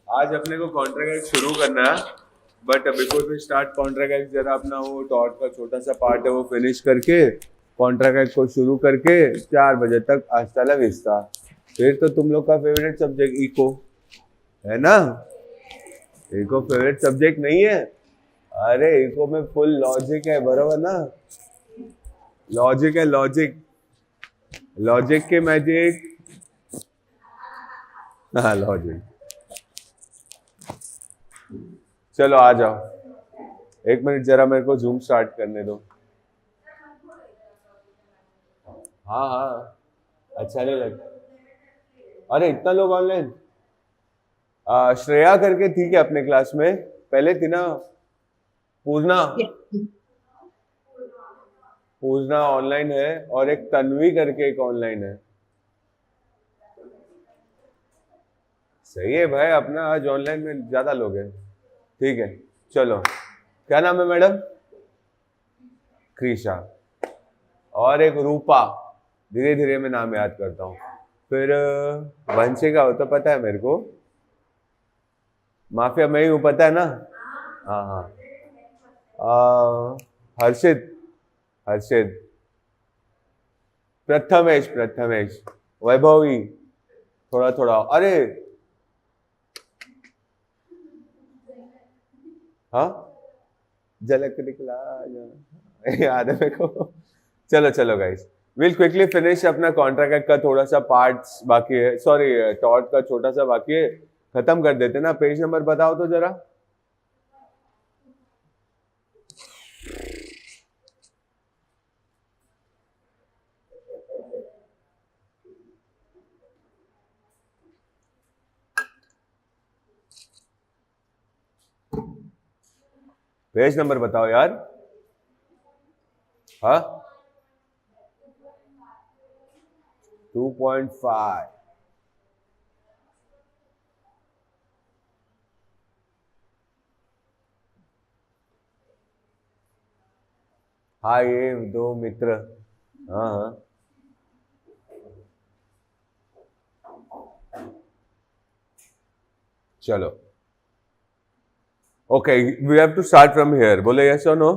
आज अपने को कॉन्ट्रैक्ट शुरू करना है, but before we start contract जरा अपना वो टॉट का छोटा सा पार्ट है वो फिनिश करके कॉन्ट्रैक्ट को शुरू करके 4 बजे तक हस्ता ला विस्ता। फिर तो तुम लोग का फेवरेट सब्जेक्ट इको है ना। इको फेवरेट सब्जेक्ट नहीं है? अरे इको में फुल लॉजिक है, बरोबर ना। लॉजिक है, लॉजिक, लॉजिक के मैजिक। हाँ लॉजिक। चलो आ जाओ, 1 मिनट जरा मेरे को जूम स्टार्ट करने दो। हाँ हाँ, अच्छा नहीं लगता। अरे इतना लोग ऑनलाइन। श्रेया करके थी क्या अपने क्लास में? पहले थी ना। पूजना। पूजना ऑनलाइन है, और एक तन्वी करके एक ऑनलाइन है। सही है भाई, अपना आज ऑनलाइन में ज्यादा लोग हैं। ठीक है, चलो क्या नाम है मैडम? क्रिशा। और एक रूपा। धीरे धीरे मैं नाम याद करता हूँ। फिर वंशिका हो तो पता है मेरे को। माफिया मैं ही हूँ, पता है ना। हाँ हाँ। हर्षित। हर्षित। प्रथमेश, प्रथमेश। वैभवी। थोड़ा थोड़ा, अरे हाँ, झलक दिखला याद है मेरे को। चलो चलो गाइस, विल क्विकली फिनिश अपना कॉन्ट्रैक्ट का थोड़ा सा पार्ट्स बाकी है, सॉरी टॉट का छोटा सा बाकी है, खत्म कर देते ना। पेज नंबर बताओ तो जरा। पेज नंबर बताओ यार। हाँ, 2.5। हाँ ये दो मित्र। हाँ हाँ। चलो okay, we have to start from here. Bole yes or no?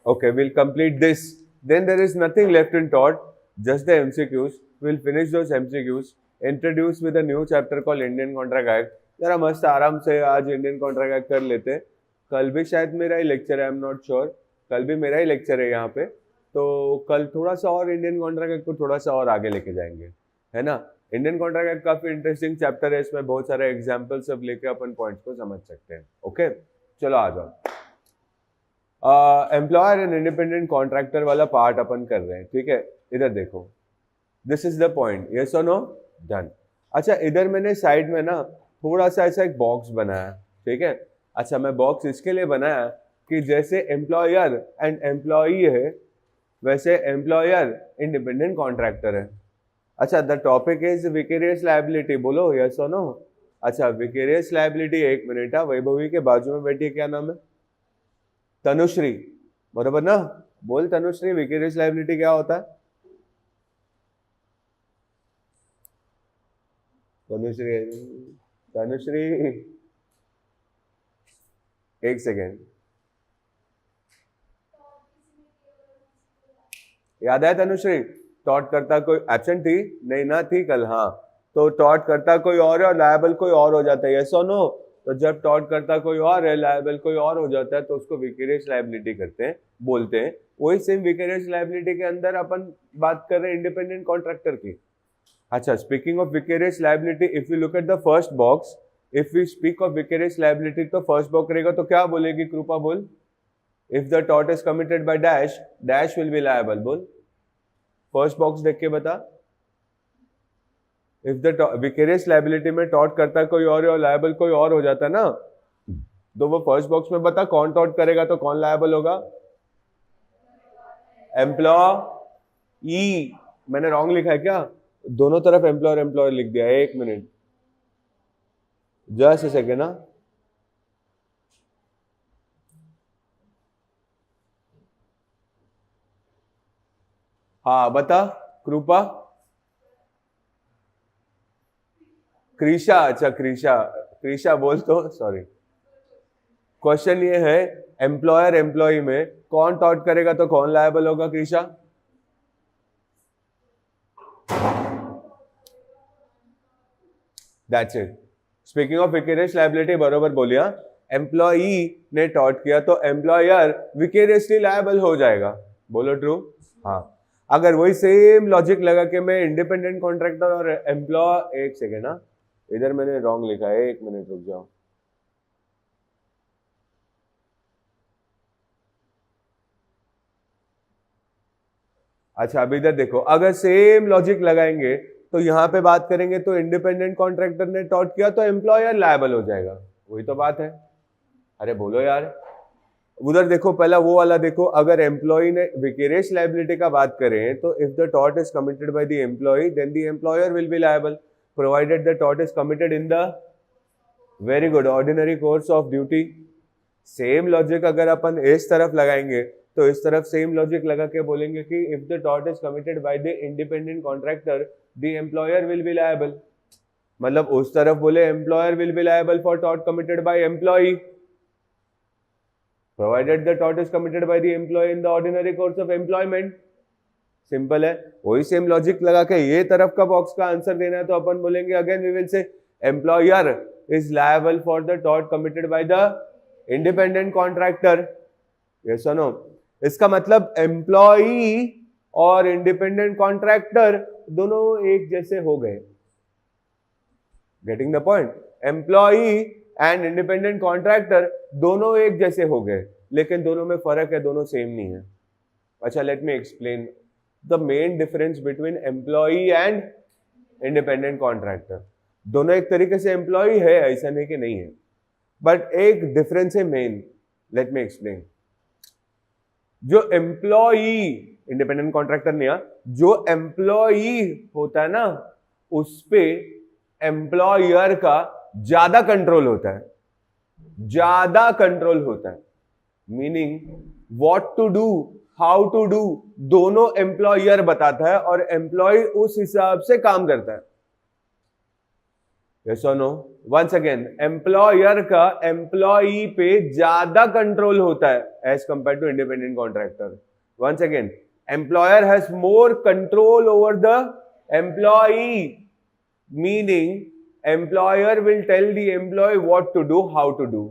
Okay, we'll complete this. Then there is nothing left in taught, just the MCQs. We'll finish those MCQs. Introduce with a new chapter called Indian Contract Act. जरा मस्त आराम से आज Indian contract act कर लेते हैं। कल भी शायद मेरा ही लेक्चर है, आई एम नॉट श्योर। कल भी मेरा ही लेक्चर है यहाँ पे, तो कल थोड़ा सा और इंडियन कॉन्ट्रैक्ट एक्ट को थोड़ा सा और आगे लेके जाएंगे, है ना। इंडियन कॉन्ट्रैक्ट एक्ट काफी इंटरेस्टिंग चैप्टर है, इसमें बहुत सारे एग्जाम्पल सब लेके अपन पॉइंट्स को समझ सकते हैं। ओके, चलो आ जाओ। एम्प्लॉयर एंड इंडिपेंडेंट कॉन्ट्रैक्टर वाला पार्ट अपन कर रहे हैं, ठीक है। इधर देखो, this is the point, yes और नो? डन। अच्छा, इधर मैंने साइड में ना थोड़ा सा ऐसा एक बॉक्स बनाया, ठीक है। अच्छा, मैं बॉक्स इसके लिए बनाया कि जैसे एम्प्लॉयर एंड एम्प्लॉई है, वैसे एम्प्लॉयर इंडिपेंडेंट कॉन्ट्रैक्टर है। अच्छा, the topic is vicarious liability, बोलो यस और नो। अच्छा, विकेरियस लायबिलिटी, 1 मिनट। वैभवी के बाजू में बैठी है, क्या नाम है? तनुश्री, बरोबर ना। बोल तनुश्री, विकेरियस लायबिलिटी क्या होता है? तनुश्री, तनुश्री, एक सेकेंड, याद है तनुश्री? टॉट करता कोई, एब्सेंट थी नहीं ना, थी कल, हाँ। तो टॉट करता कोई और है और लायबल कोई और हो जाता है, यस और नो। तो जब टॉट करता कोई और है, लायबल कोई और हो जाता है, तो उसको विकेरियस लायबिलिटी करते हैं, बोलते हैं। वही सेम विकेरियस लायबिलिटी के अंदर अपन बात कर रहे हैं इंडिपेंडेंट कॉन्ट्रैक्टर की। अच्छा, speaking of vicarious liability, if you look at the first box, if you speak of vicarious liability, तो फर्स्ट बॉक्स रहेगा, तो क्या बोलेगी कृपा? बोल। If the taught is committed by dash, dash will be liable. बोल, फर्स्ट बॉक्स देख के बता। इफ द विकेरियस लायबिलिटी में टॉट करता कोई और लायबल कोई और हो जाता ना, तो वो फर्स्ट बॉक्स में बता कौन टॉट करेगा तो कौन लायबल होगा? एम्प्लॉय। मैंने रॉन्ग लिखा है क्या? दोनों तरफ एम्प्लॉयर एम्प्लॉयर लिख दिया। 1 मिनट, जस्ट ए सेकेंड ना। हाँ बता कृपा। क्रिशा, अच्छा क्रिशा। क्रिशा बोल तो, सॉरी। क्वेश्चन ये है एम्प्लॉयर एम्प्लॉय में कौन टॉट करेगा तो कौन लायबल होगा क्रिशा? That's it. Speaking of vicarious liability बरोबर बोलिया, एम्प्लॉई ने टॉट किया तो एम्प्लॉयर विकेरियसली लायबल हो जाएगा। बोलो ट्रू? हाँ। अगर वही सेम लॉजिक लगा के मैं इंडिपेंडेंट कॉन्ट्रैक्टर और एम्प्लॉय, एक सेकेंड ना, इधर मैंने रॉन्ग लिखा है, एक मिनट रुक जाओ। अच्छा अब इधर देखो, अगर सेम लॉजिक लगाएंगे तो यहां पे बात करेंगे तो इंडिपेंडेंट कॉन्ट्रैक्टर ने टॉट किया तो एम्प्लॉयर लायबल हो जाएगा। वही तो बात है। अरे बोलो यार। उधर देखो, पहला वो वाला देखो, अगर एम्प्लॉय ने विकेरियस लायबिलिटी का बात करें तो if the taught is committed by the employ then the employer will B liable provided the taught is committed in the very good ordinary course of duty. Same logic अगर अपन इस तरफ लगाएंगे तो इस तरफ सेम लॉजिक लगा के बोलेंगे कि if the taught is committed by the independent contractor the employer will B liable. मतलब उस तरफ बोले employer will B liable for taught committed bye employ provided the taught is committed by the employee in the ordinary course of employment. Simple है। वही same logic लगा के ये तरफ का बॉक्स का आंसर देना है तो अपन बोलेंगे again we will say employer is liable for the टॉट committed by the independent contractor. Yes और नो? इसका मतलब एम्प्लॉई और इंडिपेंडेंट कॉन्ट्रैक्टर दोनों एक जैसे हो गए। Getting the point? Employee and independent contractor दोनों एक जैसे हो गए, लेकिन दोनों में फर्क है, दोनों सेम नहीं है। अच्छा late me explain the main difference between employee and independent contractor. दोनों एक तरीके से एम्प्लॉई है, ऐसा नहीं कि नहीं है, बट एक डिफरेंस है मेन। Late me explain. जो एम्प्लॉई, इंडिपेंडेंट कॉन्ट्रैक्टर नहीं, जो एम्प्लॉई होता है ना, उस पे एम्प्लॉयर का ज्यादा कंट्रोल होता है, ज्यादा कंट्रोल होता है। Meaning what to do, how to do, दोनों एम्प्लॉयर बताता है और एम्प्लॉय उस हिसाब से काम करता है। Yes or no? Once again, employer का एम्प्लॉई पे ज्यादा कंट्रोल होता है as compare to independent contractor. Once again, employer has more control over the employee, meaning employer will tell the employee what to do, how to do.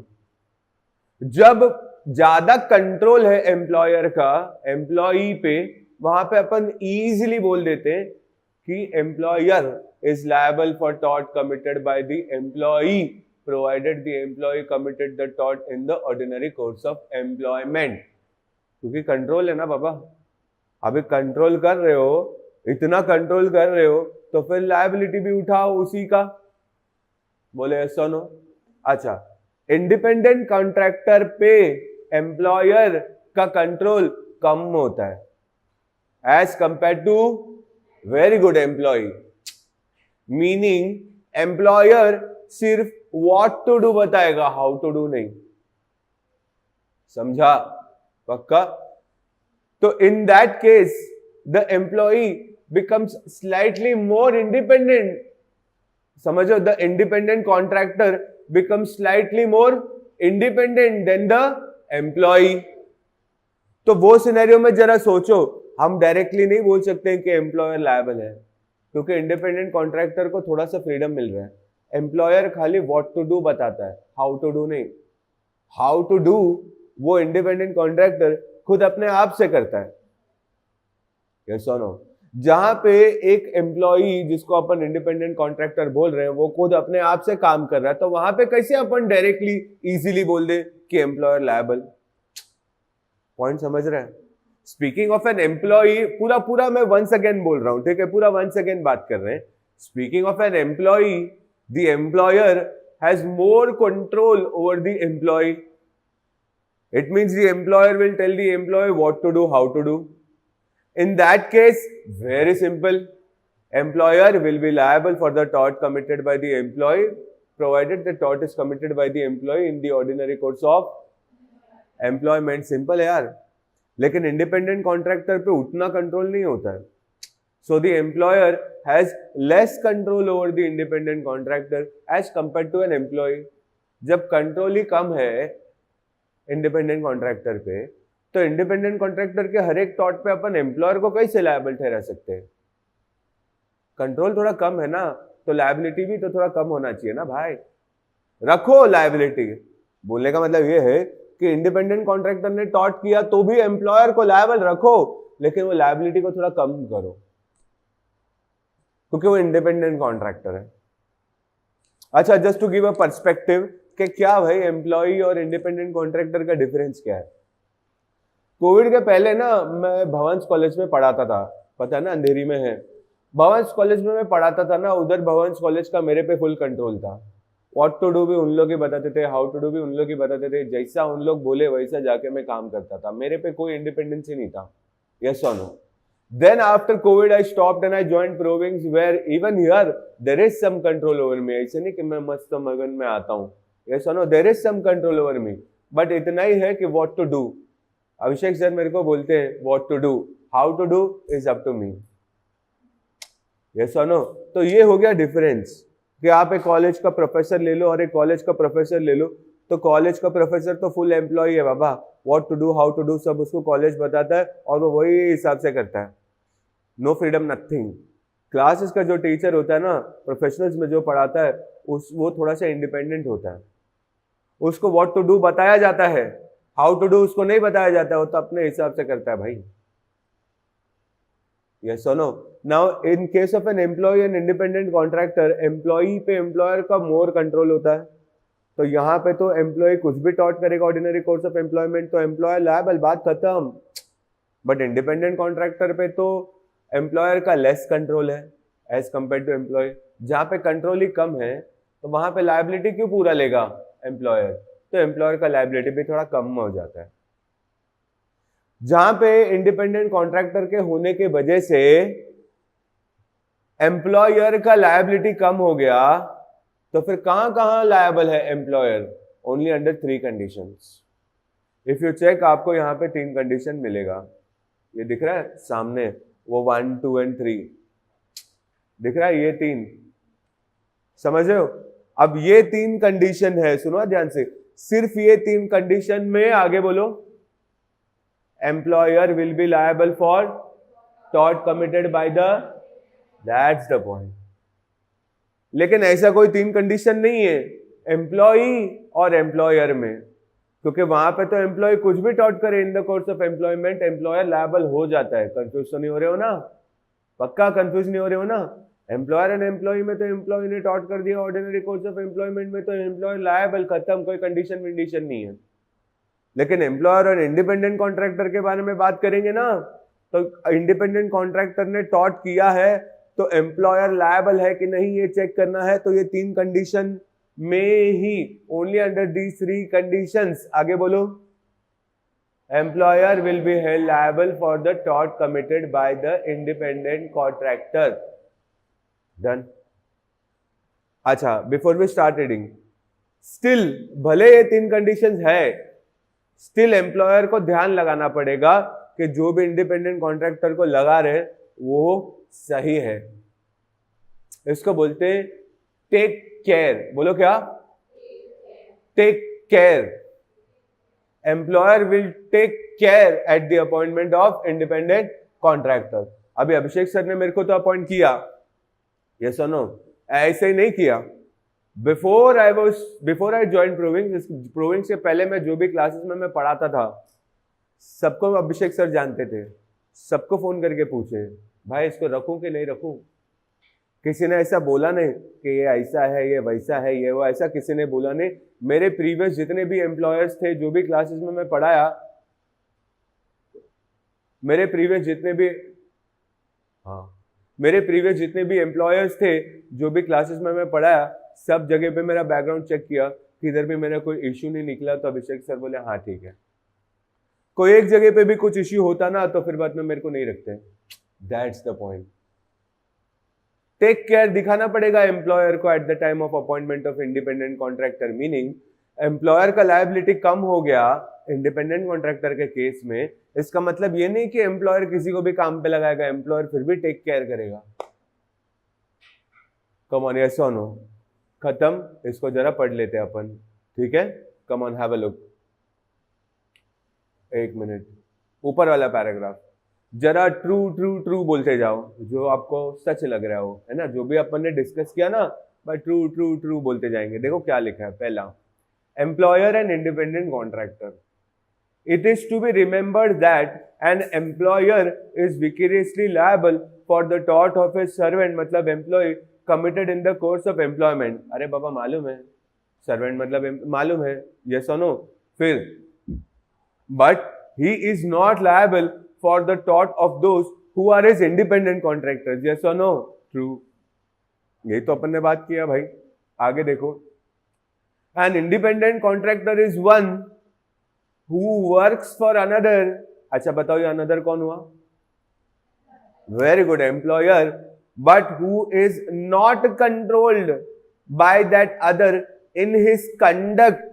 जब ज्यादा control है employer का employee पे, वहां पे अपन इजीली बोल देते हैं कि employer is liable for tort committed by the employee provided the employee committed the tort in the ordinary course of employment। क्योंकि कंट्रोल है ना बाबा। अभी कंट्रोल कर रहे हो, इतना कंट्रोल कर रहे हो तो फिर लायबिलिटी भी उठाओ उसी का। बोले सुनो। अच्छा, इंडिपेंडेंट कॉन्ट्रैक्टर पे एम्प्लॉयर का कंट्रोल कम होता है as compare to very good employ. Meaning employer सिर्फ व्हाट टू डू बताएगा, हाउ टू डू नहीं। समझा? पक्का? तो in that case the employee becomes slightly more independent. समझो, the independent contractor becomes slightly more independent than the employee. तो वो scenario में जरा सोचो, हम डायरेक्टली नहीं बोल सकते कि एम्प्लॉयर लायबल है, क्योंकि इंडिपेंडेंट कॉन्ट्रैक्टर को थोड़ा सा फ्रीडम मिल रहा है। एम्प्लॉयर खाली व्हाट टू डू बताता है, हाउ टू डू नहीं। हाउ टू डू वो इंडिपेंडेंट कॉन्ट्रैक्टर खुद अपने आप से करता है। यस और नो? जहां पे एक एम्प्लॉई जिसको अपन इंडिपेंडेंट कॉन्ट्रैक्टर बोल रहे हैं वो खुद अपने आप से काम कर रहा है, तो वहां पे कैसे अपन डायरेक्टली इजीली बोल दे कि एम्प्लॉयर लायबल। पॉइंट समझ रहे हैं? स्पीकिंग ऑफ एन एम्प्लॉई, पूरा मैं वंस अगेन बोल रहा हूं, ठीक है, पूरा वंस अगेन बात कर रहे हैं। Speaking of an employee, the employer has more control over the employee. It means the employer will tell the employee what to do, how to do. In that case, very simple, employer will be liable for the tort committed by the employee, provided the tort is committed by the employee in the ordinary course of employment। Simple है यार। लेकिन independent contractor पे उतना control नहीं होता है। So the employer has less control over the independent contractor as compare to an employee. जब control ही कम है इंडिपेंडेंट कॉन्ट्रैक्टर पे, तो इंडिपेंडेंट कॉन्ट्रैक्टर के हर एक टॉट पे अपन एम्प्लॉयर को कैसे लायबल ठहरा सकते हैं? कंट्रोल थोड़ा कम है ना, तो लायबिलिटी भी तो थोड़ा कम होना चाहिए ना भाई। रखो लायबिलिटी, बोलने का मतलब ये है कि इंडिपेंडेंट कॉन्ट्रैक्टर ने टॉट किया तो भी एम्प्लॉयर को लायबल रखो, लेकिन वो लायबिलिटी को थोड़ा कम करो, क्योंकि वो इंडिपेंडेंट कॉन्ट्रैक्टर है। अच्छा, just to give a perspective कि क्या भाई एम्प्लॉय और इंडिपेंडेंट कॉन्ट्रैक्टर का डिफरेंस क्या है। कोविड के पहले ना मैं भवंस कॉलेज में पढ़ाता था, पता है ना, अंधेरी में है। भवंस कॉलेज में मैं पढ़ाता था ना, उधर भवंस कॉलेज का मेरे पे फुल कंट्रोल था। व्हाट टू डू भी उन लोग ही बताते थे, हाउ टू डू भी उन लोग ही बताते थे, जैसा उन लोग बोले वैसा जाके मैं काम करता था, मेरे पे कोई इंडिपेंडेंस ही नहीं था। यस और no? Then after COVID I stopped and I joined Provings where even here there is some control over me। ऐसे नहीं कि मैं मस्त मगन में आता हूँ। Yes or no? There is some control over me, but इतना ही है कि what to do। Abhishek sir मेरे को बोलते हैं what to do, how to do is up to me। Yes or no? तो ये हो गया डिफरेंस कि आप एक कॉलेज का प्रोफेसर ले लो और एक कॉलेज का प्रोफेसर ले लो, तो कॉलेज का प्रोफेसर तो फुल एम्प्लॉय है बाबा, what to do how to do सब उसको कॉलेज बताता है और वो वही हिसाब से करता है। No freedom nothing. क्लासेस का जो टीचर होता है ना, प्रोफेशनल्स में जो पढ़ाता है वो थोड़ा सा इंडिपेंडेंट होता है, उसको व्हाट टू डू बताया जाता है, हाउ टू डू उसको नहीं बताया जाता, वो तो अपने हिसाब से करता है भाई। Yes or no? Now in case of an employee and independent contractor, employee पे एम्प्लॉयर का मोर कंट्रोल होता है। तो यहाँ पे तो एम्प्लॉय कुछ भी टॉट करेगा ऑर्डिनरी कोर्स ऑफ एम्प्लॉयमेंट तो एम्प्लॉयर लायबल, बात खत्म। बट इंडिपेंडेंट कॉन्ट्रैक्टर पे तो एम्प्लॉयर का लेस कंट्रोल है एज कंपेयर टू एम्प्लॉय। जहाँ पे कंट्रोल ही कम है तो वहां पे लायबिलिटी क्यों पूरा लेगा एम्प्लॉयर? तो एम्प्लॉयर का लायबिलिटी भी थोड़ा कम हो जाता है। जहां पे इंडिपेंडेंट कॉन्ट्रैक्टर के होने के वजह से एम्प्लॉयर का लायबिलिटी कम हो गया, तो फिर कहां कहां लायबल है employer? Only under 3 conditions. If you check, आपको यहां पे 3 कंडीशन मिलेगा। ये दिख रहा है सामने, वो 1, 2 एंड 3 दिख रहा है, ये 3 समझ रहे हो? अब ये 3 कंडीशन है, सुनो ध्यान से, सिर्फ ये 3 कंडीशन में आगे बोलो employer will be liable for tort committed by the, that's the point। लेकिन ऐसा कोई 3 कंडीशन नहीं है एम्प्लॉई और एम्प्लॉयर में, क्योंकि वहां पे तो एम्प्लॉय कुछ भी टॉट करे इन the course of employment, employer liable हो जाता है। कंफ्यूज तो नहीं हो रहे हो ना? पक्का कंफ्यूज नहीं हो रहे हो ना? एम्प्लॉयर एंड एम्प्लॉय में तो एम्प्लॉय ने टॉट कर दिया, ऑर्डिनरी कोर्स ऑफ एम्प्लॉयमेंट में तो एम्प्लॉयर लायबल, खत्म, कोई कंडीशन विंडीशन नहीं है। लेकिन एम्प्लॉयर और इंडिपेंडेंट कॉन्ट्रैक्टर के बारे में बात करेंगे ना, तो इंडिपेंडेंट कॉन्ट्रैक्टर ने टॉट किया है तो एम्प्लॉयर लायबल है कि नहीं ये चेक करना है। तो ये 3 कंडीशन में ही, ओनली अंडर दीज 3 कंडीशंस, आगे बोलो, employer will be held liable for the टॉट committed by the independent contractor. Done. अच्छा, before we start reading, still भले ये 3 कंडीशंस है, स्टिल एम्प्लॉयर को ध्यान लगाना पड़ेगा कि जो भी इंडिपेंडेंट कॉन्ट्रैक्टर को लगा रहे वो सही है। इसको बोलते हैं टेक केयर। बोलो क्या? Take care. Employer will take care at the appointment of independent contractor. अभी अभिषेक सर ने मेरे को तो अपॉइंट किया, यस और नो? ऐसे ही नहीं किया। बिफोर आई ज्वाइन प्रोविंग्स के पहले मैं जो भी क्लासेस में मैं पढ़ाता था, सबको अभिषेक सर जानते थे, सबको फोन करके पूछे भाई इसको रखूं कि नहीं रखूं। किसी ने ऐसा बोला नहीं कि ये ऐसा है, ये वैसा है, ये वो, ऐसा किसी ने बोला नहीं। मेरे प्रीवियस जितने भी एम्प्लॉयर्स थे, जो भी क्लासेस में मैं पढ़ाया, मेरे प्रीवियस जितने भी एम्प्लॉयर्स थे, जो भी क्लासेस में मैं पढ़ाया, सब जगह पे मेरा बैकग्राउंड चेक किया, किधर भी मेरा कोई इश्यू नहीं निकला। तो अभिषेक सर बोले हाँ ठीक है। कोई एक जगह पे भी कुछ इश्यू होता ना तो फिर बाद में मेरे को नहीं रखते। That's the point. Take care दिखाना पड़ेगा एम्प्लॉयर को at the time of appointment of independent contractor, meaning employer का लायबिलिटी कम हो गया इंडिपेंडेंट कॉन्ट्रैक्टर के केस में। इसका मतलब ये नहीं कि एम्प्लॉयर किसी को भी काम पे लगाएगा, एम्प्लॉयर फिर भी टेक केयर करेगा। कम ऑन, यस और नो, खत्म। इसको जरा पढ़ लेते हैं अपन, ठीक है। Come on, have a look. एक मिनट, ऊपर वाला पैराग्राफ जरा ट्रू ट्रू ट्रू बोलते जाओ, जो आपको सच लग रहा हो, है ना। जो भी अपन ने डिस्कस किया ना, भाई ट्रू ट्रू ट्रू बोलते जाएंगे। देखो क्या लिखा है। पहला, employer and independent contractor. It is to be remembered that an employer is vicariously liable for the tort of his servant, मतलब employee committed in the course of employment। अरे बाबा मालूम है, servant मतलब मालूम है, yes or no। फिर, but he is not liable for the tort of those who are his independent contractors, yes or no। True। यही तो अपन ने बात किया भाई। आगे देखो, an independent contractor is one who works for another। अच्छा बताओ ये another कौन हुआ? Very good, employer, but who is not controlled by that other in his conduct।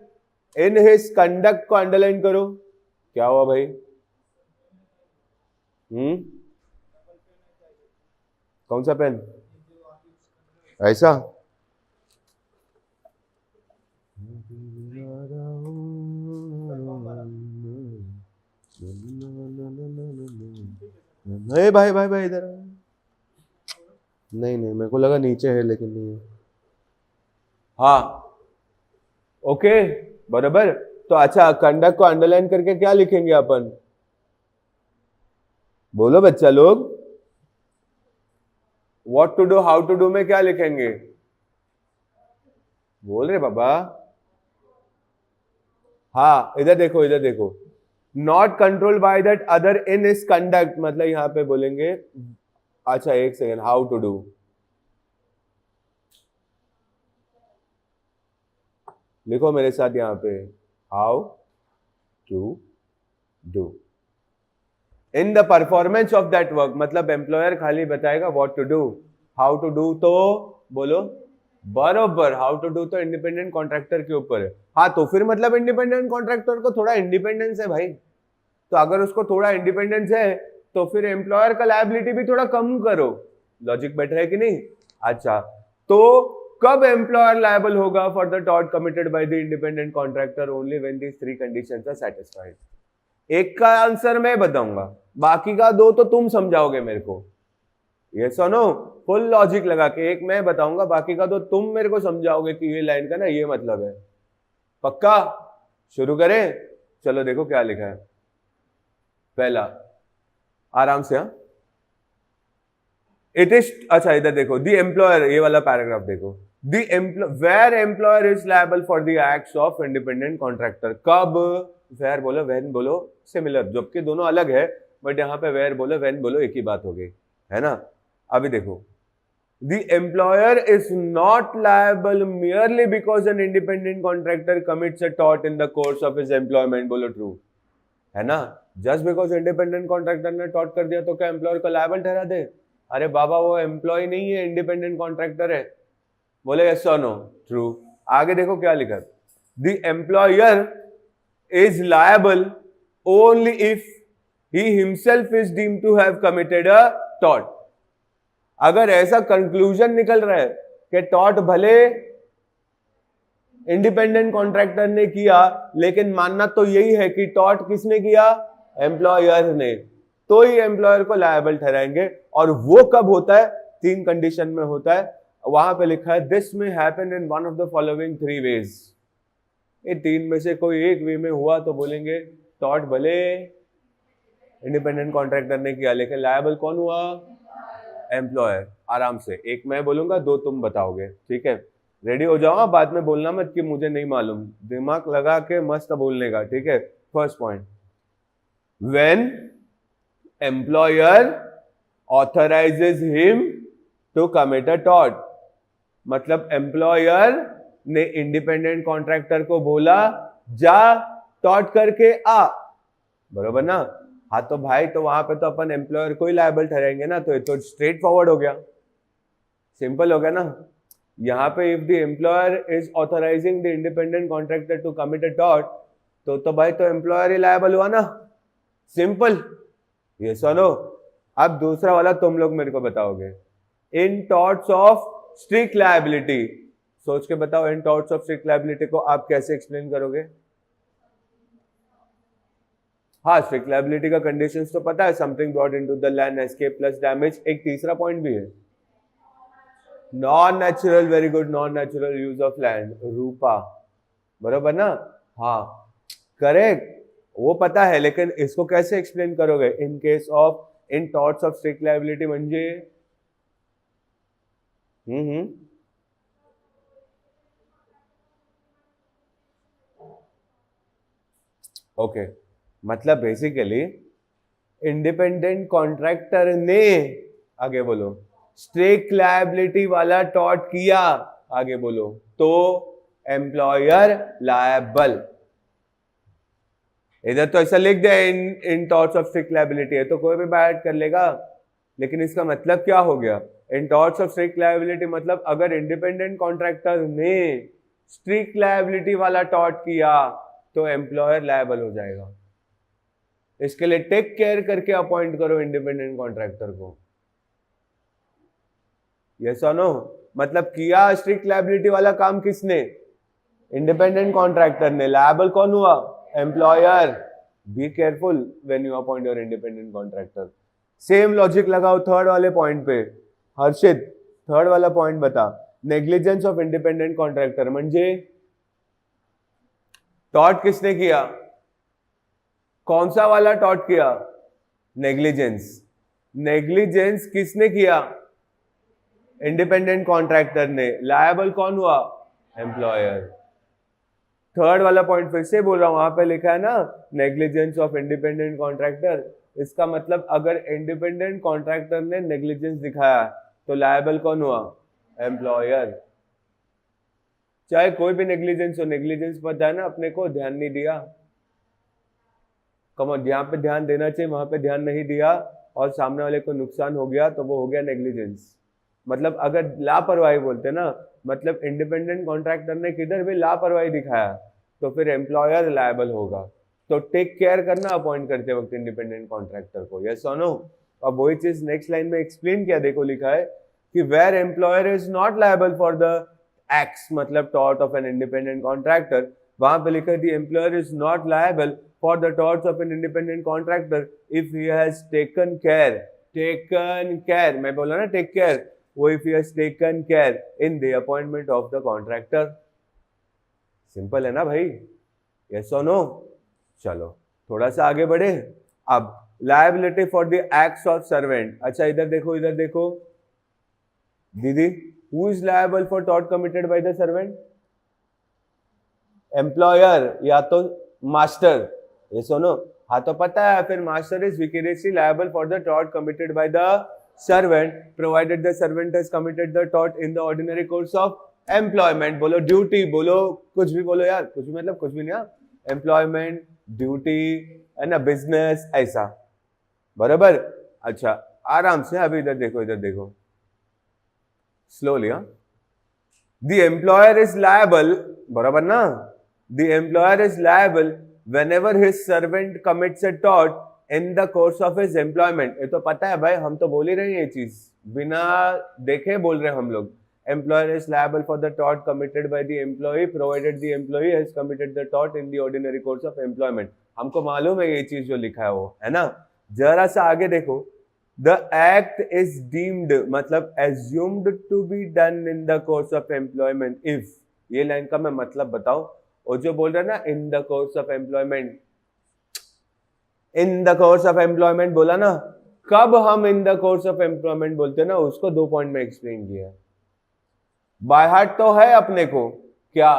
in his conduct को अंडरलाइन करो। क्या हुआ भाई? कौन सा पेन? ऐसा? नहीं भाई भाई भाई इधर नहीं, मेरे को लगा नीचे है लेकिन नहीं है। हाँ ओके बराबर। तो अच्छा, कंडक्ट को अंडरलाइन करके क्या लिखेंगे अपन? बोलो बच्चा लोग, what to do how to do में क्या लिखेंगे? बोल रहे बाबा? हाँ इधर देखो, इधर देखो, not control by that other in his conduct, मतलब यहां पे बोलेंगे। अच्छा एक सेकेंड, हाउ टू डू। लिखो मेरे साथ यहां पे, how to do in the performance of that work, मतलब एम्प्लॉयर खाली बताएगा what to do. How to do तो बोलो बरोबर, हाउ टू डू तो इंडिपेंडेंट कॉन्ट्रैक्टर के ऊपर है। हाँ तो फिर मतलब इंडिपेंडेंट कॉन्ट्रैक्टर को थोड़ा इंडिपेंडेंस है भाई, तो अगर उसको थोड़ा इंडिपेंडेंस है तो फिर एम्प्लॉयर का लायबिलिटी भी थोड़ा कम करो। लॉजिक बेटर है कि नहीं? अच्छा, तो कब एम्प्लॉयर लायबल होगा for the tort committed by the independent contractor? Only when these three conditions are satisfied. एक का आंसर मैं बताऊंगा, बाकी का दो तो तुम समझाओगे मेरे को। यस और नो? फुल लॉजिक लगा के एक मैं बताऊंगा, बाकी का तो तुम मेरे को समझाओगे कि ये लाइन का ना ये मतलब है। पक्का? शुरू करें? चलो देखो क्या लिखा है। पहला, आराम से, हाँ। इट इज, अच्छा इधर देखो, द एम्प्लॉयर, ये वाला पैराग्राफ देखो, where employer is liable for the acts of independent contractor. कब? वेयर बोलो, व्हेन बोलो, सिमिलर, जबकि दोनों अलग है, बट यहां पे वेयर बोलो व्हेन बोलो एक ही बात हो गई, है ना। अभी देखो, the employer is not liable merely because an independent contractor commits a tort in the course of his employment। बोलो ट्रू, है ना। जस्ट बिकॉज इंडिपेंडेंट कॉन्ट्रैक्टर ने टॉर्ट कर दिया तो क्या एम्प्लॉयर को लायबल ठहरा दे? अरे बाबा वो एम्प्लॉय नहीं है, इंडिपेंडेंट कॉन्ट्रैक्टर है। बोले यस और नो? ट्रू। आगे देखो क्या लिखा, the employer is liable only if he himself is deemed to have committed a tort. अगर ऐसा कंक्लूजन निकल रहा है कि टॉर्ट भले इंडिपेंडेंट कॉन्ट्रैक्टर ने किया, लेकिन मानना तो यही है कि टॉर्ट किसने किया? एम्प्लॉयर ने, तो ही एम्प्लॉयर को लायबल ठहराएंगे। और वो कब होता है? तीन कंडीशन में होता है। वहां पे लिखा है दिस में happen in one of the following three ways. ये तीन में से कोई एक वे में हुआ तो बोलेंगे टॉर्ट भले इंडिपेंडेंट कॉन्ट्रैक्टर ने किया, लेकिन लायबल कौन हुआ? एम्प्लॉयर। आराम से, एक मैं बोलूंगा, दो तुम बताओगे, ठीक है। रेडी हो जाओ, बाद में बोलना मत कि मुझे नहीं मालूम, दिमाग लगा के मस्त बोलने का, ठीक है। First point, when employer authorises him to commit a tort, मतलब एम्प्लॉयर ने इंडिपेंडेंट कॉन्ट्रैक्टर को बोला जा टॉर्ट करके आ, बरोबर ना। हाँ तो भाई, तो वहां पे तो अपन एम्प्लॉयर को ही लायबल ठहराएंगे ना, तो ये तो स्ट्रेट फॉरवर्ड हो गया, सिंपल हो गया ना। यहाँ पे if the employer is authorising the independent contractor to commit a tort, तो भाई तो एम्प्लॉयर ही लायबल हुआ ना, सिंपल। ये सुनो, अब दूसरा वाला तुम लोग मेरे को बताओगे, इन टॉर्ट्स ऑफ स्ट्रिक्ट लायबिलिटी, सोच के बताओ इन टॉर्ट्स ऑफ स्ट्रिक्ट लायबिलिटी को आप कैसे एक्सप्लेन करोगे? हाँ, स्ट्रिक्ट लायबिलिटी का कंडीशंस तो पता है, something brought into the land, escape plus damage. एक तीसरा पॉइंट भी है, non natural, very good, non natural use of land, Rupa, बरोबर ना? हाँ करेक्ट, वो पता है, लेकिन इसको कैसे एक्सप्लेन करोगे इन case of in torts of strict liability? म्हणजे ओके, मतलब बेसिकली इंडिपेंडेंट कॉन्ट्रैक्टर ने, आगे बोलो, स्ट्रिक्ट लायबिलिटी वाला टॉर्ट किया, आगे बोलो, तो एम्प्लॉयर लायबल। इधर तो ऐसा लिख दे इन टॉर्ट्स ऑफ स्ट्रिक्ट लायबिलिटी है तो कोई भी बाय कर लेगा, लेकिन इसका मतलब क्या हो गया? इन टॉर्ट्स ऑफ स्ट्रिक्ट लायबिलिटी मतलब अगर इंडिपेंडेंट कॉन्ट्रैक्टर ने स्ट्रिक्ट लायबिलिटी वाला टॉर्ट किया तो एम्प्लॉयर लायबल हो जाएगा। इसके लिए टेक केयर करके अपॉइंट करो इंडिपेंडेंट कॉन्ट्रैक्टर को। यस और नो? मतलब किया स्ट्रिक्ट लायबिलिटी वाला काम किसने? इंडिपेंडेंट कॉन्ट्रैक्टर ने। लायबल कौन हुआ? Employer. Be careful when you appoint your independent contractor. Same logic लगाओ थर्ड वाले पॉइंट पे। हर्षित, थर्ड वाला पॉइंट बता। नेग्लिजेंस ऑफ इंडिपेंडेंट कॉन्ट्रैक्टर म्हणजे टॉर्ट किसने किया? कौन सा वाला टॉर्ट किया? नेग्लिजेंस। नेग्लिजेंस किसने किया? इंडिपेंडेंट कॉन्ट्रैक्टर ने। लायबल कौन हुआ? एम्प्लॉयर। थर्ड वाला पॉइंट फिर से बोल रहा हूं, वहां पे लिखा है ना नेग्लिजेंस ऑफ इंडिपेंडेंट कॉन्ट्रैक्टर। इसका मतलब अगर इंडिपेंडेंट कॉन्ट्रैक्टर ने नेग्लिजेंस दिखाया तो लायबल कौन हुआ? एम्प्लॉयर। चाहे कोई भी नेग्लिजेंस हो, नेग्लिजेंस पता है ना अपने को, ध्यान नहीं दिया। कम यहाँ पे ध्यान देना चाहिए, वहां पे ध्यान नहीं दिया और सामने वाले को नुकसान हो गया तो वो हो गया नेग्लिजेंस। मतलब अगर लापरवाही बोलते ना, मतलब इंडिपेंडेंट कॉन्ट्रैक्टर ने किधर भी लापरवाही दिखाया तो फिर एम्प्लॉयर लायबल होगा। तो टेक केयर करना अपॉइंट करते वक्त इंडिपेंडेंट कॉन्ट्रैक्टर को। यस और नो? अब वही चीज नेक्स्ट लाइन में एक्सप्लेन किया, देखो लिखा है कि where employer is not liable for the acts, मतलब tort of an independent contractor, वहां पे लिखा है employer is not liable for the torts of an independent contractor if he has taken care. Taken care, मैं बोला ना take care, वो if he has taken care in the appointment of the contractor। Simple है ना भाई? yes or no? चलो थोड़ा सा आगे बढ़े। अब liability for the acts of servant। अच्छा इधर देखो, इधर देखो दीदी, who is liable for tort committed by the servant? Employer या तो मास्टर। yes or no? हाँ तो पता है, फिर master is vicariously liable for the tort committed by the servant provided the servant has committed the tort in the ordinary course of employment। बोलो duty, बोलो कुछ भी बोलो यार, कुछ भी मतलब कुछ भी नहीं। एम्प्लॉयमेंट, ड्यूटी है ना, बिजनेस, ऐसा, बराबर। अच्छा आराम से अभी इधर देखो, इधर देखो slowly. The employer is liable, बराबर ना? The employer is liable whenever his servant commits a tort in the course of his employment। ये तो पता है भाई, हम तो बोल ही रहे हैं ये चीज, बिना देखे बोल रहे हैं हम लोग। Employer is liable for the tort committed by the employee provided the employee has committed the tort in the ordinary course of employment। हमको मालूम है ये चीज जो लिखा है वो, है ना? जरा सा आगे देखो, the act is deemed मतलब assumed to be done in the course of employment if। ये लाइन का मैं मतलब बताऊं, और जो बोल रहा है ना इन the course of employment, in the course of employment बोला ना, कब हम इन द कोर्स ऑफ एम्प्लॉयमेंट बोलते हैं ना, उसको 2 पॉइंट में एक्सप्लेन किया। बाय हार्ट तो है अपने को क्या?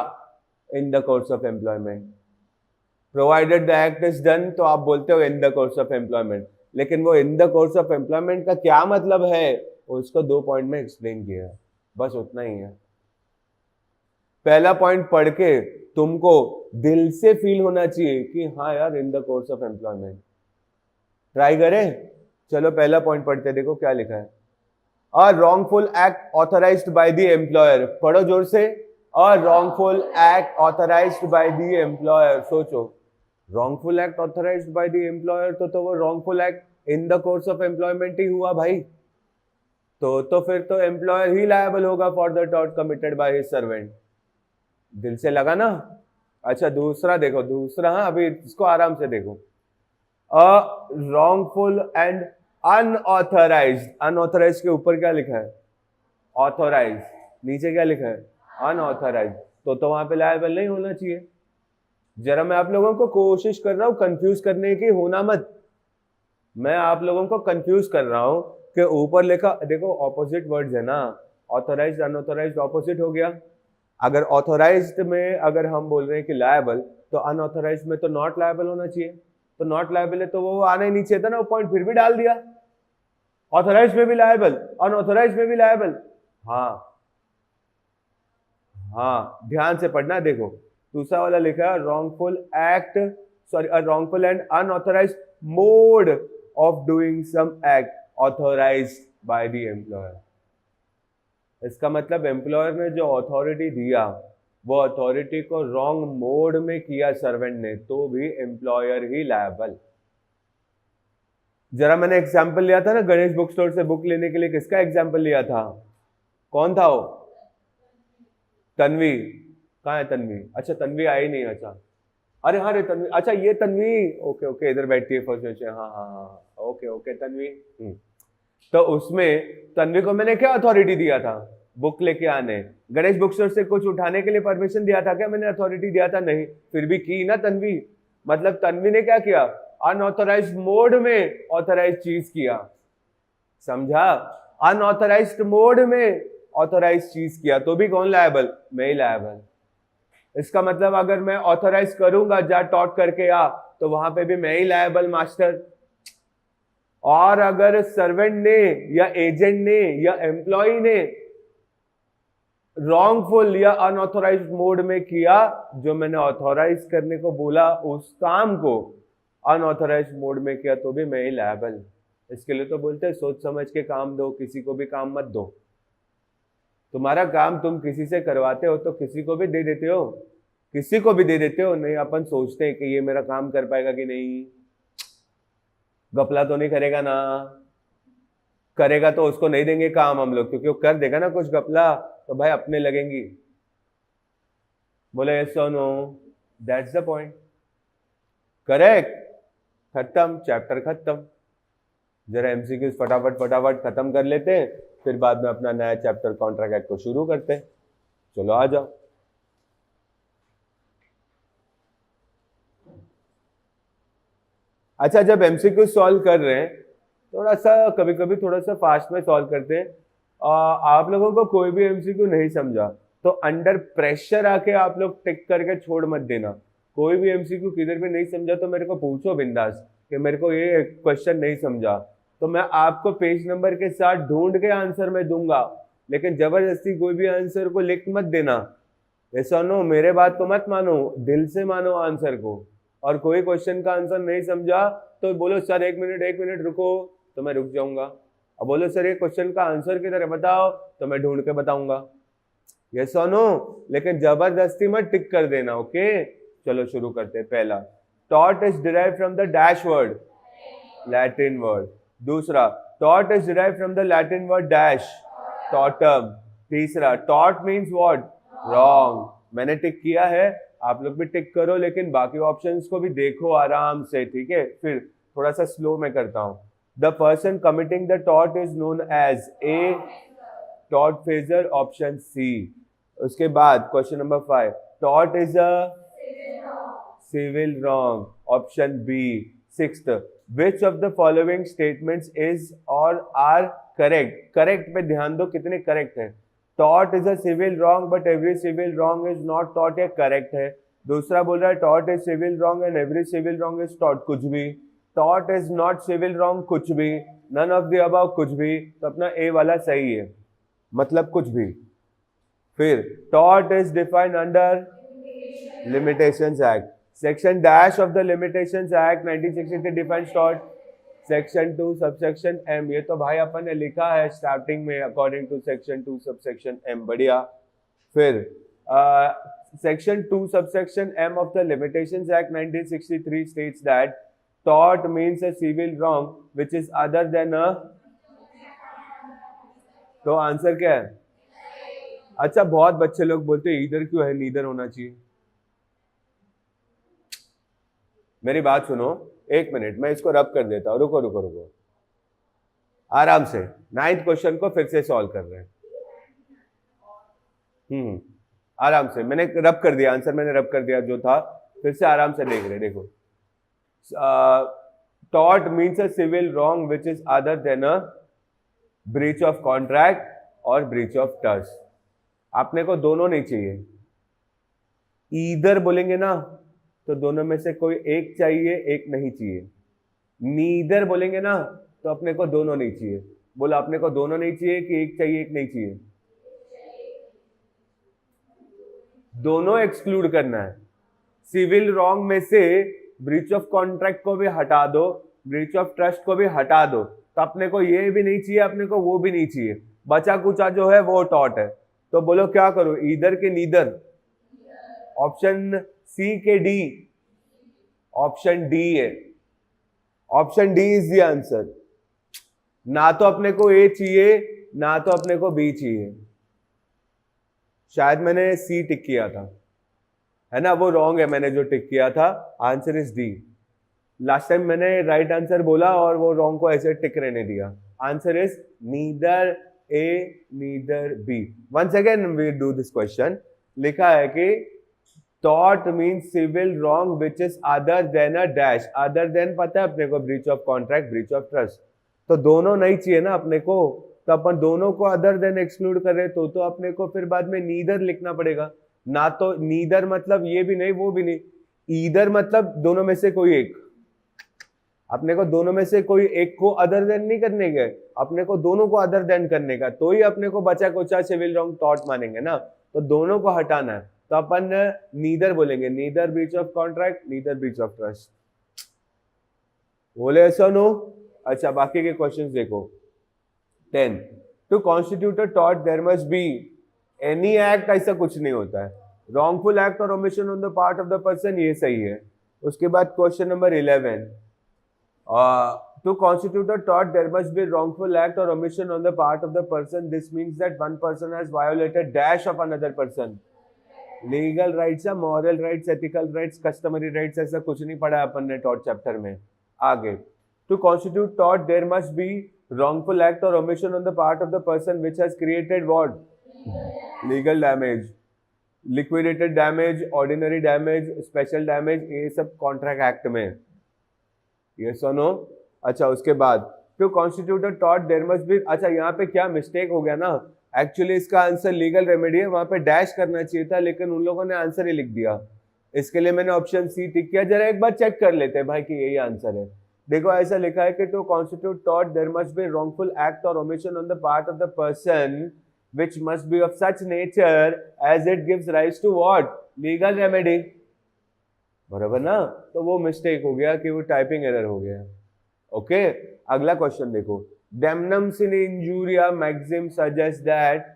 इन the course of employment, provided the act is done, तो आप बोलते हो इन द कोर्स ऑफ एम्प्लॉयमेंट, लेकिन वो इन द कोर्स ऑफ एम्प्लॉयमेंट का क्या मतलब है उसको 2 पॉइंट में एक्सप्लेन किया, बस उतना ही है। पहला पॉइंट पढ़ के तुमको दिल से फील होना चाहिए कि हाँ यार in the course of employment. Try करें, चलो पहला पॉइंट पढ़ते, देखो क्या लिखा है। A wrongful act authorised by the employer, पढ़ो जोर से। A wrongful act authorised by the employer. सोचो, wrongful act authorised by the employer तो वो wrongful act in the course of employment ही हुआ भाई। तो फिर तो एम्प्लॉयर ही लायबल होगा for the tort committed by his servant. दिल से लगा ना। अच्छा दूसरा देखो, दूसरा, हाँ अभी इसको आराम से देखो। A wrongful and unauthorised, unauthorised के ऊपर क्या लिखा है? ऑथोराइज, नीचे क्या लिखा है? अनऑथराइज, तो वहां पे लायबल नहीं होना चाहिए। जरा मैं आप लोगों को कोशिश कर रहा हूं कंफ्यूज करने की, होना मत। मैं आप लोगों को कंफ्यूज कर रहा हूं कि ऊपर लिखा, देखो ऑपोजिट वर्ड्स है ना, ऑथोराइज्ड अनऑथोराइज्ड ऑपोजिट हो गया। अगर ऑथोराइज्ड में अगर हम बोल रहे हैं कि लायबल, तो अनऑथोराइज्ड में तो नॉट लायबल होना चाहिए। तो नॉट लायबल है तो वो आना ही नहीं चाहिए था ना, वो पॉइंट फिर भी डाल दिया। ऑथोराइज्ड में भी लायबल, अनऑथोराइज्ड में भी लायबल। हाँ हाँ, ध्यान से पढ़ना। देखो दूसरा वाला लिखा है wrongful act, sorry wrongful and unauthorised mode of doing some act authorised by the employer. इसका मतलब एम्प्लॉयर ने जो अथॉरिटी दिया, वो अथॉरिटी को रॉन्ग मोड में किया सर्वेंट ने, तो भी एम्प्लॉयर ही लायबल। जरा मैंने एग्जाम्पल लिया था ना गणेश बुक स्टोर से बुक लेने के लिए, किसका एग्जाम्पल लिया था? कौन था वो? तन्वी। कहाँ है तन्वी? अच्छा तन्वी आई नहीं। अच्छा अरे हाँ रे तन्वी, अच्छा ये तन्वी, ओके ओके, इधर बैठती है फर्स्ट बेंच। हाँ हाँ हाँ, ओके ओके तन्वी। तो उसमें तन्वी को मैंने क्या अथॉरिटी दिया था? बुक लेके आने। गणेश बुक स्टोर से कुछ उठाने के लिए परमिशन दिया था क्या? मैंने अथॉरिटी दिया था? नहीं। फिर भी की ना तन्वी। मतलब तन्वी ने क्या किया? अनऑथराइज्ड मोड में ऑथराइज चीज किया। समझा? अनऑथराइज्ड मोड में ऑथराइज चीज किया, तो भी कौन लायबल? मैं ही लायबल। इसका मतलब अगर मैं ऑथराइज करूंगा जा टॉट करके आ, तो वहां पे भी मैं ही लायबल मास्टर। और अगर सर्वेंट ने या एजेंट ने या एम्प्लॉय ने रॉन्गफुल या अनऑथराइज्ड मोड में किया, जो मैंने ऑथराइज करने को बोला उस काम को अनऑथराइज्ड मोड में किया, तो भी मैं ही लायबल। इसके लिए तो बोलते हैं सोच समझ के काम दो, किसी को भी काम मत दो। तुम्हारा काम तुम किसी से करवाते हो तो किसी को भी दे देते हो, किसी को भी दे देते हो। नहीं अपन सोचते हैं कि ये मेरा काम कर पाएगा कि नहीं, गपला तो नहीं करेगा ना। करेगा तो उसको नहीं देंगे काम हम लोग, क्योंकि वो कर देगा ना कुछ गपला, तो भाई अपने लगेंगी। बोले यस और no, that's the point. Correct, खत्म, चैप्टर खत्म। जरा एमसीक्यूज फटाफट फटाफट खत्म कर लेते हैं, फिर बाद में अपना नया चैप्टर कॉन्ट्रैक्ट एक्ट को शुरू करते हैं। चलो आ जाओ। अच्छा जब एमसीक्यू सॉल्व कर रहे हैं, थोड़ा सा कभी कभी थोड़ा सा फास्ट में सॉल्व करते हैं। आप लोगों को कोई भी एमसीक्यू नहीं समझा तो अंडर प्रेशर आके आप लोग टिक करके छोड़ मत देना। कोई भी एमसीक्यू किधर भी नहीं समझा तो मेरे को पूछो बिंदास कि मेरे को ये क्वेश्चन नहीं समझा, तो मैं आपको पेज नंबर के साथ ढूंढ के आंसर में दूंगा। लेकिन जबरदस्ती कोई भी आंसर को लिख मत देना। ऐसा नो, मेरे बात को मत मानो, दिल से मानो आंसर को। और कोई क्वेश्चन का आंसर नहीं समझा तो बोलो सर एक मिनट रुको, तो मैं रुक जाऊंगा। अब बोलो सर ये क्वेश्चन का आंसर किधर है बताओ, तो मैं ढूंढ के बताऊंगा। ये सुनो, लेकिन जबरदस्ती मत टिक कर देना। ओके चलो शुरू करते हैं। पहला, टॉट is derive from the dash word, Latin word. दूसरा, टॉट is derive from the Latin word dash, tortum. तीसरा, टॉट मीन्स व्हाट? रॉन्ग। मैंने टिक किया है, आप लोग भी टिक करो, लेकिन बाकी ऑप्शंस को भी देखो आराम से, ठीक है? फिर थोड़ा सा स्लो में करता हूं। The person committing the taught is known as a taught phasor, option C. उसके बाद question number 5, taught is a civil wrong, option B. Sixth, which of the following statements is और आर करेक्ट? करेक्ट पे ध्यान दो, कितने correct है। Taught is a civil wrong but every civil wrong is not taught, ये correct है। दूसरा बोल रहा है taught is civil wrong and every civil wrong is टॉट, कुछ भी। टॉट इज नॉट सिविल रॉन्ग, कुछ भी। नन ऑफ द अबव, कुछ भी। तो अपना ए वाला सही है, मतलब कुछ भी। फिर टॉट is defined under limitations act, section dash of the limitations act 1963 defines टॉट, सेक्शन 2 सबसेक्शन एम। ये तो भाई अपन ने लिखा है स्टार्टिंग में, according to section 2 subsection M, बढ़िया। फिर section 2 subsection M of the limitations act 1963 states that tort means a civil wrong which is other than a तो आंसर क्या है? अच्छा, बहुत बच्चे लोग बोलते हैं इधर क्यों है, नीदर होना चाहिए। मेरी बात सुनो, एक मिनट, मैं इसको रब कर देता हूं। रुको रुको रुको, आराम से। 9th क्वेश्चन को फिर से सॉल्व कर रहे हैं। आराम से, मैंने रब कर दिया आंसर, मैंने रब कर दिया जो था। फिर से आराम से देख रहे, देखो। टॉट means a civil wrong which is other than a breach of contract और ब्रीच ऑफ ट्रस्ट। आपने को दोनों नहीं चाहिए। ईदर बोलेंगे ना तो दोनों में से कोई एक चाहिए, एक नहीं चाहिए। नीदर बोलेंगे ना तो अपने को दोनों नहीं चाहिए। बोला, अपने को दोनों नहीं चाहिए कि एक चाहिए, एक नहीं चाहिए? दोनों एक्सक्लूड करना है। सिविल रॉन्ग में से ब्रीच ऑफ कॉन्ट्रैक्ट को भी हटा दो, ब्रीच ऑफ ट्रस्ट को भी हटा दो, तो अपने को ये भी नहीं चाहिए, अपने को वो भी नहीं चाहिए। बचा कुचा जो है वो टॉट है। तो बोलो क्या करो, ईदर के नीदर? ऑप्शन सी के डी? ऑप्शन डी है। Option D is the answer. ना तो अपने को ए चाहिए, ना तो अपने को बी चाहिए। शायद मैंने सी टिक किया था, है ना? वो रॉन्ग है, मैंने जो टिक किया था। Answer is D. Last time मैंने राइट आंसर बोला और वो रॉन्ग को ऐसे टिक रहने दिया। Answer is neither A neither B. Once again we do this question. लिखा है कि टॉट means civil wrong which is other than a dash. Other than पता है अपने को, breach of contract, breach of trust. तो दोनों नहीं चाहिए ना अपने को, तो अपन दोनों को अदर देन एक्सक्लूड कर रहे, तो अपने को फिर बाद में नीदर लिखना पड़ेगा। ना तो नीदर मतलब ये भी नहीं वो भी नहीं, ईदर मतलब दोनों में से कोई एक। अपने को दोनों में से कोई एक को अदर देन नहीं करने के, अपने को दोनों को अदर देन करने का, तो ही अपने को बचा कुचा सिविल रॉन्ग टॉट मानेंगे ना। तो दोनों को हटाना है, तो अपन नीदर बोलेंगे, neither breach of contract, neither breach of trust. बोले ऐसा नो? अच्छा, बाकी के क्वेश्चंस देखो। 10 टू कॉन्स्टिट्यूट अ टॉट there must be any act. ऐसा कुछ नहीं होता है। रॉन्गफुल एक्ट और omission on the part of the person, ये सही है। उसके बाद question number 11, to constitute a tort there must be wrongful act or omission on the part of the person. This means that one person has violated dash of another person. Legal rights या moral rights, ethical rights, customary rights, ऐसा कुछ नहीं पढ़ा अपन ने tort chapter में। आगे, to constitute tort there must be wrongful act or omission on the part of the person which has created what? Legal damage, liquidated damage, ordinary damage, special damage, ये सब contract act में। Yes or no? अच्छा, उसके बाद to constitute a tort there must be. अच्छा, यहाँ पे क्या मिस्टेक हो गया ना, एक्चुअली इसका आंसर लीगल रेमेडी है, वहां पे डैश करना चाहिए था, लेकिन उन लोगों ने आंसर ही लिख दिया। इसके लिए मैंने ऑप्शन सी टिक किया। जरा एक बार चेक कर लेते हैं भाई कि यही आंसर है। देखो, ऐसा लिखा है कि to constitute tort there must be wrongful act और omission on the part of the person which must be of such nature as it gives rise to what? Legal remedy। बराबर ना? तो वो मिस्टेक हो गया कि वो टाइपिंग एरर हो गया। ओके, अगला क्वेश्चन देखो। Damnum sine injuria maxim suggests that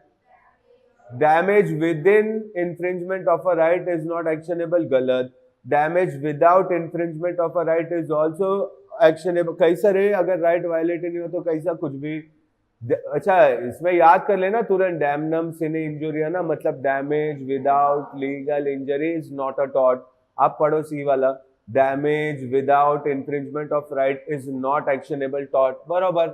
damage within infringement of a right is not actionable। गलत। Damage without infringement of a right is also actionable। कैसा रे, अगर राइट वायलेट नहीं हो तो कैसा कुछ भी। अच्छा, इसमें याद कर लेना तुरंत, डैमनम सिने इंजुरिया ना मतलब damage without legal injury is not a tort. आप पढ़ो सी वाला, damage without infringement of right is not actionable tort. बराबर।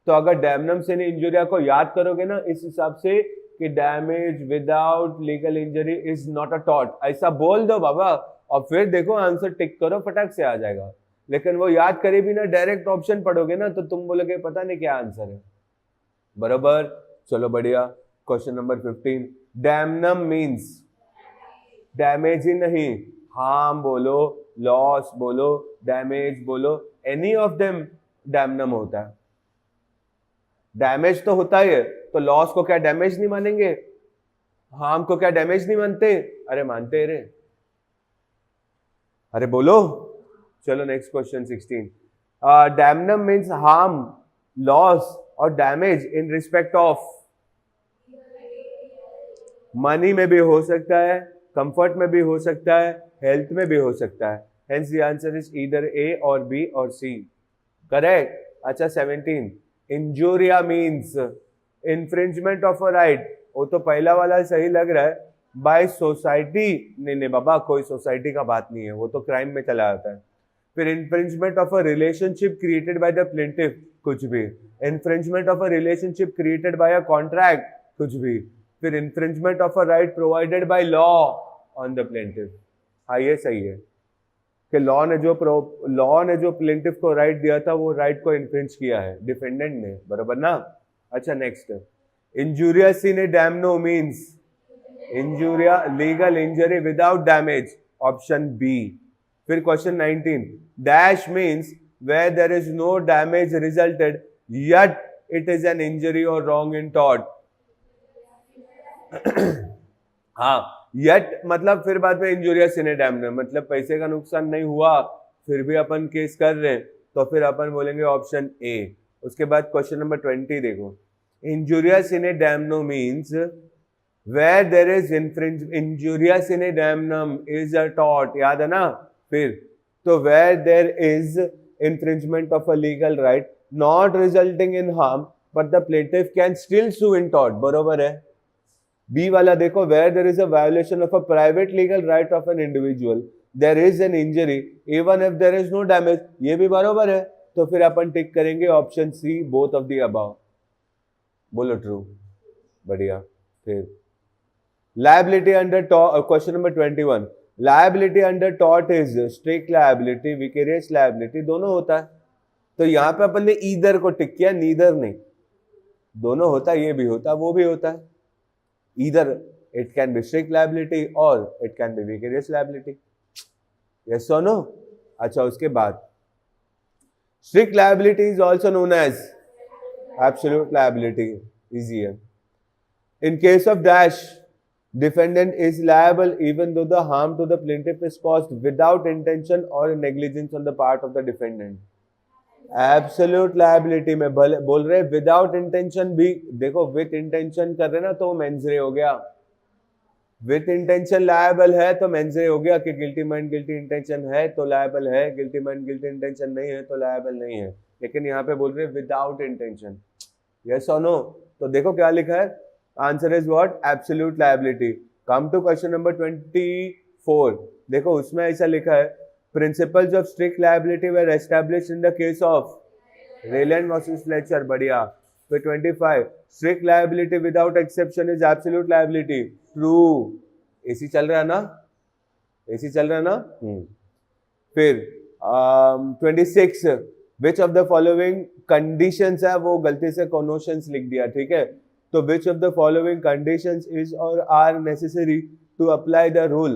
तो अगर डैमनम सिने इंजुरिया को याद करोगे ना इस हिसाब से कि damage without legal injury is not a tort, ऐसा बोल दो बाबा, और फिर देखो आंसर टिक करो, फटाक से आ जाएगा। लेकिन वो याद करे भी ना, डायरेक्ट ऑप्शन पढ़ोगे ना तो तुम बोलोगे पता नहीं क्या आंसर है। बराबर, चलो बढ़िया। Question number 15, damnum means damage ही नहीं, हार्म बोलो, लॉस बोलो, डैमेज बोलो, एनी ऑफ देम डैमनम होता है। डैमेज तो होता ही है, तो लॉस को क्या डैमेज नहीं मानेंगे? हार्म को क्या डैमेज नहीं मानते? अरे मानते रे, अरे बोलो। चलो next question 16, damnum means harm, loss और damage in respect of money में भी हो सकता है, कंफर्ट में भी हो सकता है, हेल्थ में भी हो सकता है। Hence the answer is either A और बी और सी। करेक्ट। अच्छा 17, injuria means infringement of a right, वो तो पहला वाला सही लग रहा है, बाय सोसाइटी, नहीं बाबा कोई सोसाइटी का बात नहीं है, वो तो क्राइम में चला जाता है। फिर infringement of a relationship created by the plaintiff, कुछ भी। Infringement of a relationship created by a contract, कुछ भी। फिर infringement of a right provided by law on the plaintiff, हाँ ये सही है कि लॉ ने जो प्लेंटिफ को राइट दिया था वो राइट को इन्फ्रिंज किया है डिफेंडेंट ने, बराबर ना। अच्छा next, injuria sine damno means injuria legal injury without damage, option B. फिर question 19, dash means where there is no damage resulted yet it is an injury or wrong in tort। हाँ, yet मतलब फिर बाद में injuria sine डैमनो, मतलब पैसे का नुकसान नहीं हुआ फिर भी अपन केस कर रहे हैं, तो फिर अपन बोलेंगे ऑप्शन ए। उसके बाद क्वेश्चन नंबर 20 देखो, injuria sine damno means where there is injuria sine damnum is a tort, याद है ना। फिर तो where there is infringement of a legal right not resulting in harm but the plaintiff can still sue in tort, बरोबर है। B वाला देखो, where there is a violation of a private legal right of an individual there is an injury even if there is no damage, ये भी बरोबर है। तो फिर अपन टिक करेंगे option C, both of the above. बोलो ट्रू, बढ़िया। फिर liability under tort, question number 21, liability under tort is strict liability, vicarious liability, दोनों होता है। तो यहाँ पे अपन ने ईदर को टिक किया, नीदर नहीं, दोनों होता है, ये भी होता है वो भी होता है। Either it can be strict liability और it can be vicarious liability, yes और नो। अच्छा उसके बाद strict liability is also known as absolute liability, easy है। In case of dash defendant is liable even though the harm to the plaintiff is caused without intention or negligence on the part of the defendant। Absolute liability में बोल रहे without intention भी, देखो with intention कर रहे ना तो मेंसरे हो गया, विथ इंटेंशन लायबल है तो मेंसरे हो गया कि गिल्टी माइंड गिल्टी इंटेंशन है तो लायबल है, गिल्टी माइंड गिल्टी इंटेंशन नहीं है तो लायबल नहीं है। लेकिन यहाँ पे बोल रहे विदाउट इंटेंशन, यस और नो। तो देखो क्या लिखा है, answer is what, absolute liability. Come to question number 24, देखो उसमें ऐसा लिखा है, principles of strict liability were established in the case of Rylands versus Fletcher, बढ़िया। फिर 25, strict liability without exception is absolute liability, true. AC चल रहा है ना, एसी चल रहा है ना। फिर 26, विच ऑफ द फॉलोइंग कंडीशंस है, वो गलती से कॉनोशंस लिख दिया, ठीक है। तो which of the following conditions is or are necessary to apply the rule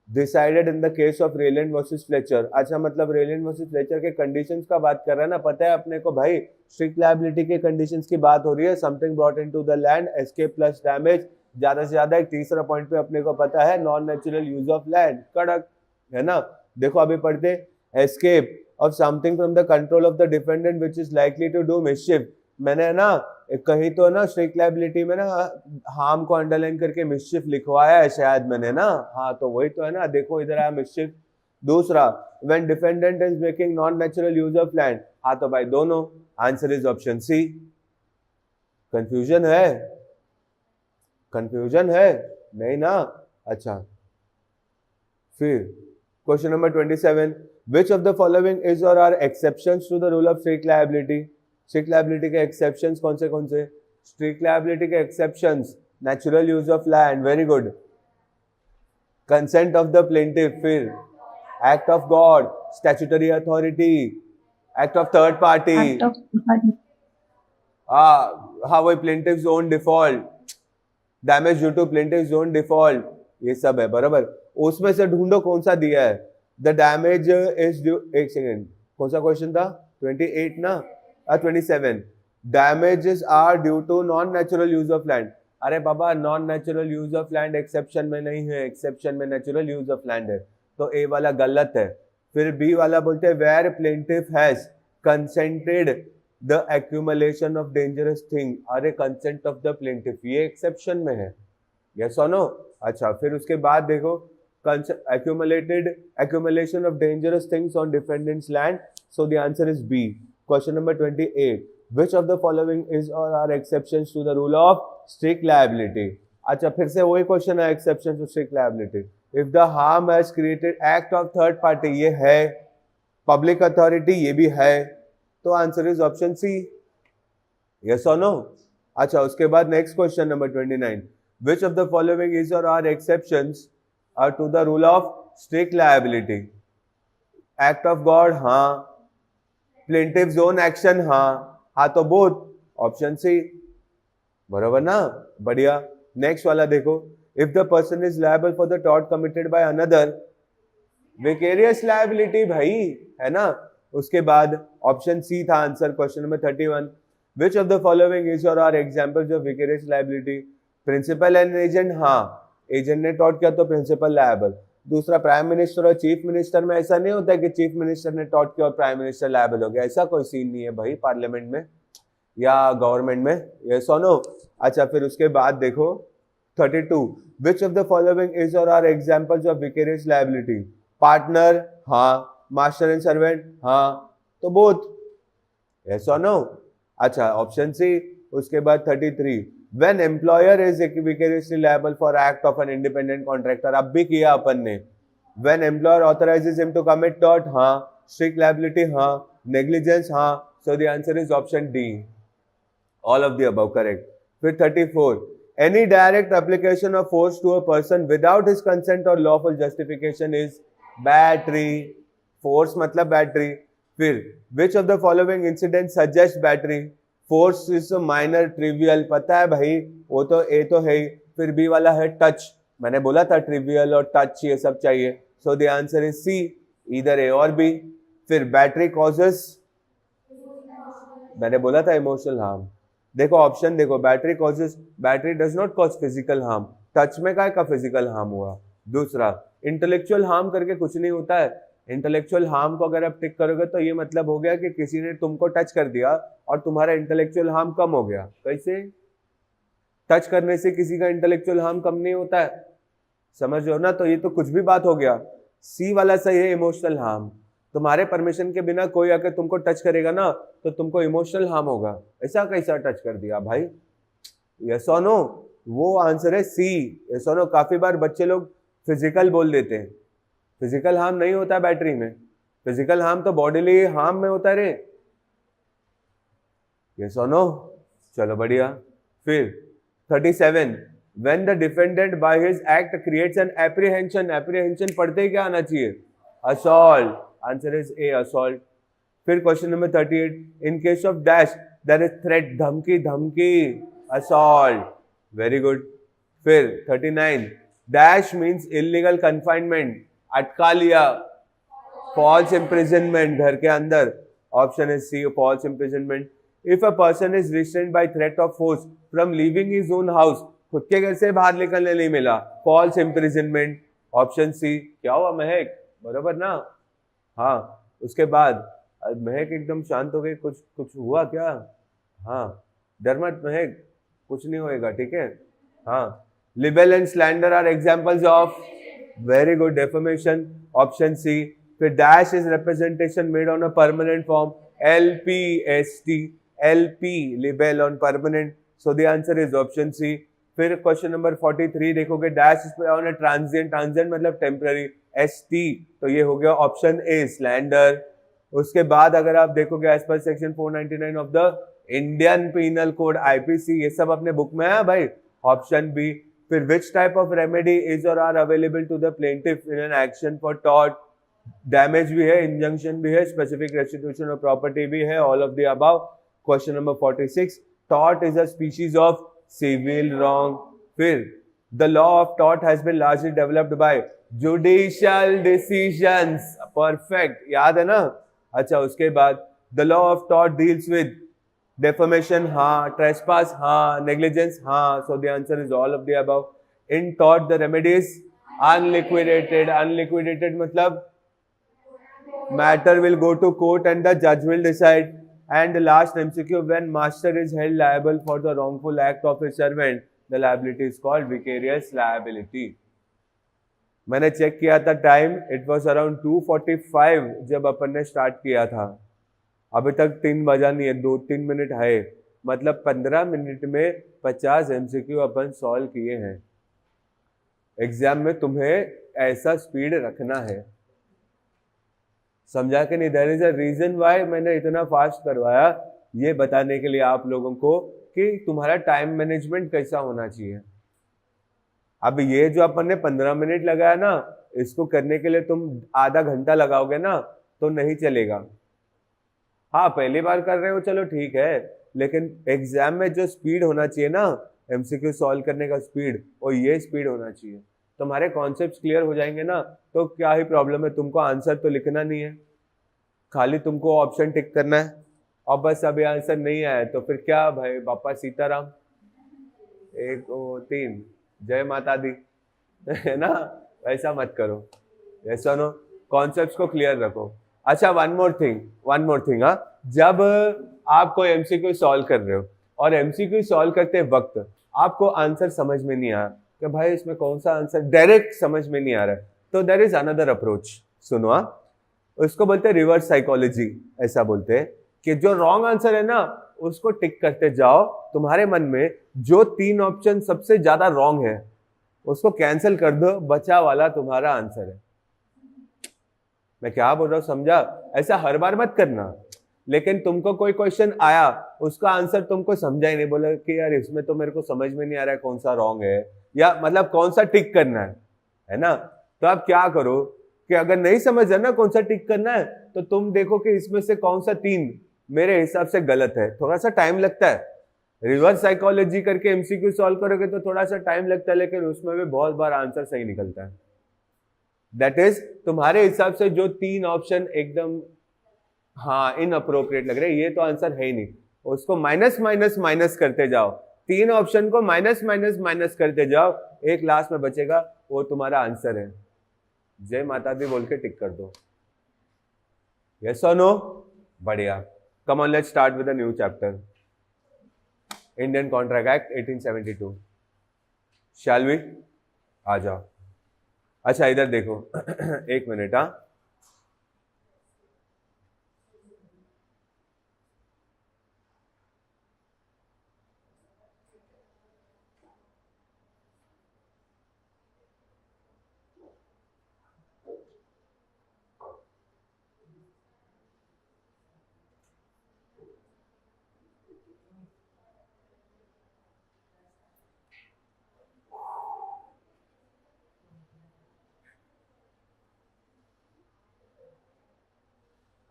decided in the case of Rayland versus Fletcher। अच्छा मतलब Rayland versus Fletcher के conditions का बात कर रहा है ना, पता है अपने को भाई, strict liability के conditions की बात हो रही है, something brought into the land, escape plus damage, ज्यादा से ज्यादा एक तीसरा पॉइंट पे अपने को पता है non natural use of land, कड़क है ना। देखो अभी पढ़ते, escape of something from the control of the defendant which is likely to do mischief, मैंने ना कहीं तो ना स्ट्रिक्ट लायबिलिटी में ना हार्म को अंडरलाइन करके मिस्चिफ लिखवाया है शायद मैंने ना, हाँ तो वही तो है ना, देखो इधर आया मिस्चिफ। दूसरा, when defendant is making non natural use of land, हाँ तो भाई दोनों, answer is option C. Confusion है, कंफ्यूजन है नहीं ना। अच्छा फिर question number 27, which of the following is और are exceptions to the rule of strict liability. Strict liability के एक्सेप्शंस कौन से? स्ट्रिक्ट लायबिलिटी के exceptions, natural use of land, very good, consent of the plaintiff, फिर act of God, statutory authority, act of third party, हाँ वही plaintiff's own default, damage due to plaintiff's own default, ये सब है बराबर। उसमें से ढूंढो कौन सा दिया है, द डैमेज इज ड्यू, एक सेकेंड कौन सा क्वेश्चन था, 28 ना, 27, damages are due to non natural use of land। अरे बाबा non natural use of land exception में नहीं है, एक्सेप्शन में नेचुरल यूज ऑफ लैंड है, तो ए वाला गलत है। फिर बी वाला बोलते हैं where plaintiff has consented the accumulation of dangerous thing, अरे कंसेंट ऑफ द प्लेंटिफ ये एक्सेप्शन में है, यस और नो। अच्छा फिर उसके बाद देखो, accumulation of dangerous things on defendant's land, so the answer is B। Question number 28, which of the following is और are exceptions to the rule of strict liability. अच्छा फिर से वही क्वेश्चन है, exception to strict liability. If the harm has created act of third party, ये है, public authority ये भी है, तो answer is option C. Yes और नो। अच्छा उसके बाद next question number 29, which of the following is और are exceptions are to the rule of strict liability. Act of God हाँ, प्लेंटिव्स ओन एक्शन हाँ तो बोथ, ऑप्शन सी, बराबर ना, बढ़िया। नेक्स्ट वाला देखो, if the person is liable for the tort committed by another, vicarious liability भाई, है ना। उसके बाद ऑप्शन सी था answer question number 31, which of the following is और are examples of vicarious liability. Principal and agent हाँ, agent ने tort किया तो प्रिंसिपल लायबल। दूसरा प्राइम मिनिस्टर और चीफ मिनिस्टर में ऐसा नहीं होता है कि चीफ मिनिस्टर ने टॉर्ट किया और प्राइम मिनिस्टर लायबल हो गया, ऐसा कोई सीन नहीं है भाई पार्लियामेंट में या गवर्नमेंट में, ये सुनो। अच्छा फिर उसके बाद देखो 32, which of the following is और are examples of vicarious liability. Partner हाँ, मास्टर एंड सर्वेंट हाँ, तो बोथ, यस और नो। अच्छा ऑप्शन सी। उसके बाद 33, when employer is vicariously liable for act of an independent contractor, अब भी किया अपन ने। When employer authorises him to commit tort हाँ, स्ट्रिक्ट लायबिलिटी हाँ, नेग्लिजेंस हाँ, so the answer is option D, all of the above correct. फिर 34, any direct application of force to a person without his consent और lawful justification is battery, force मतलब battery. फिर which of the following incident suggest battery. Force is minor trivial, पता है भाई वो तो ए तो है ही। फिर बी वाला है टच, मैंने बोला था ट्रिवियल और टच ये सब चाहिए, so the answer is C, इधर ए और बी। फिर बैटरी कॉजेस, मैंने बोला था इमोशनल हार्म। देखो ऑप्शन देखो, battery causes, battery does not cause physical harm, touch में काय का फिजिकल हार्म हुआ। दूसरा इंटेलेक्चुअल हार्म करके कुछ नहीं होता है, इंटेलेक्चुअल हार्म को अगर आप टिक करोगे तो ये मतलब हो गया कि किसी ने तुमको टच कर दिया और तुम्हारा इंटेलेक्चुअल हार्म कम हो गया। कैसे? टच करने से किसी का इंटेलेक्चुअल हार्म कम नहीं होता है, समझ रहे हो ना। तो ये तो कुछ भी बात हो गया। सी वाला सही है, इमोशनल हार्म। तुम्हारे परमिशन के बिना कोई आकर तुमको टच करेगा ना तो तुमको इमोशनल हार्म होगा, ऐसा कैसा टच कर दिया भाई। यस और नो, वो आंसर है सी, यस और नो। काफी बार बच्चे लोग फिजिकल बोल देते हैं, फिजिकल हार्म नहीं होता बैटरी में, फिजिकल हार्म तो बॉडीली हार्म में होता है रे। यस और नो, चलो बढ़िया। फिर 37, when the defendant by his act creates an apprehension, apprehension पढ़ते ही क्या आना चाहिए? assault, answer is A, assault। फिर question number 38, in case of dash there is threat, धमकी धमकी, assault, very good। फिर 39, dash means illegal confinement, अटका लिया, false imprisonment, घर के अंदर, option is C, false imprisonment। if a person is restrained by threat of force from leaving his own house, खुद के घर से बाहर निकलने नहीं मिला, फॉल्स इम्प्रिजनमेंट, ऑप्शन सी। क्या हुआ महक, बरोबर ना? हाँ। उसके बाद महक एकदम शांत हो गई, कुछ कुछ हुआ क्या? हाँ, डर मत महक, कुछ नहीं होएगा, ठीक है। हाँ, libel and slander are examples of, very good, defamation, option C. फिर dash is representation made on a permanent form, LPST, LP libel on permanent, so the answer is option C. फिर क्वेश्चन नंबर 43 देखोगे, dash on a transient, transient मतलब temporary, ST, तो ये हो गया option A, slander. उसके बाद अगर आप देखोगे as per section 499 of the Indian penal code, IPC, ये सब अपने बुक में है भाई, ऑप्शन बी। फिर which type of remedy is और are available to the plaintiff in an action for tort, damage भी है, इंजंक्शन भी है, स्पेसिफिक रेस्टिट्यूशन ऑफ प्रॉपर्टी भी है, all of the above. Question number 46, tort is a species of civil wrong। फिर the law of tort has been largely developed by judicial decisions, perfect, याद है ना? अच्छा, उसके बाद the law of tort deals with defamation हाँ, trespass हाँ, negligence हाँ, so the answer is all of the above। in tort the remedy is unliquidated, unliquidated मतलब matter will go to court and the judge will decide। And the last MCQ, when master is held liable for the wrongful act of his servant, the liability is called vicarious liability। मैंने check किया था time, it was around 2:45 जब अपन ने start किया था। अभी तक 3 बजा नहीं है, 2-3 मिनट है, मतलब 15 मिनट में 50 एमसीक्यू अपन सॉल्व किए हैं। एग्जाम में तुम्हें ऐसा स्पीड रखना है, समझा कि नहीं? There is a reason why मैंने इतना फास्ट करवाया, ये बताने के लिए आप लोगों को कि तुम्हारा टाइम मैनेजमेंट कैसा होना चाहिए। अब ये जो अपन ने 15 मिनट लगाया ना, इसको करने के लिए तुम आधा घंटा लगाओगे ना तो नहीं चलेगा। हाँ, पहली बार कर रहे हो चलो ठीक है, लेकिन एग्जाम में जो स्पीड होना चाहिए ना, एमसीक्यू सॉल्व करने का स्पीड, वो ये स्पीड होना चाहिए। तुम्हारे कॉन्सेप्ट्स क्लियर हो जाएंगे ना, तो क्या ही प्रॉब्लम है, तुमको आंसर तो लिखना नहीं है, खाली तुमको ऑप्शन टिक करना है। और बस अभी आंसर नहीं आया तो फिर क्या भाई, बापा सीताराम, 1 2 3 जय माता दी है ना, वैसा मत करो। ऐसा नो, कॉन्सेप्ट्स को क्लियर रखो। अच्छा, वन मोर थिंग, हाँ, जब आप कोई एमसीक्यू सॉल्व कर रहे हो और एमसीक्यू सॉल्व करते वक्त आपको आंसर समझ में नहीं आया कि भाई इसमें कौन सा आंसर डायरेक्ट समझ में नहीं आ रहा है, तो देयर इज अनदर अप्रोच। सुनो, हाँ, उसको बोलते हैं रिवर्स साइकोलॉजी। ऐसा बोलते हैं कि जो रॉन्ग आंसर है ना, उसको टिक करते जाओ। तुम्हारे मन में जो 3 ऑप्शन सबसे ज्यादा रॉन्ग है उसको कैंसिल कर दो, बचा वाला तुम्हारा आंसर है। मैं क्या बोल रहा हूं, समझा? ऐसा हर बार मत करना। लेकिन तुमको कोई क्वेश्चन आया, उसका आंसर तुमको समझा ही नहीं, बोला कि यार इसमें तो मेरे को समझ में नहीं आ रहा है कौन सा रॉन्ग है, या मतलब कौन सा टिक करना है ना? तो आप क्या करो कि अगर नहीं समझ है ना कौन सा टिक करना है, तो तुम देखो कि इसमें से कौन सा 3 मेरे हिसाब से गलत है। थोड़ा सा टाइम लगता है, रिवर्स साइकोलॉजी करके एमसीक्यू सॉल्व करोगे तो थोड़ा सा टाइम लगता है, लेकिन उसमें भी बहुत बार आंसर सही निकलता है। दैट इज, तुम्हारे हिसाब से जो 3 ऑप्शन एकदम हाँ इनअप्रोप्रिएट लग रहे हैं, ये तो आंसर है ही नहीं, उसको माइनस माइनस माइनस करते जाओ। 3 ऑप्शन को माइनस माइनस माइनस करते जाओ, एक लास्ट में बचेगा, वो तुम्हारा आंसर है। जय माता दी बोल के टिक कर दो। यस और नो? बढ़िया। Come on, let's start with a new chapter, Indian contract act 1872। Shall we? आ जाओ। अच्छा, इधर देखो एक मिनट, हाँ,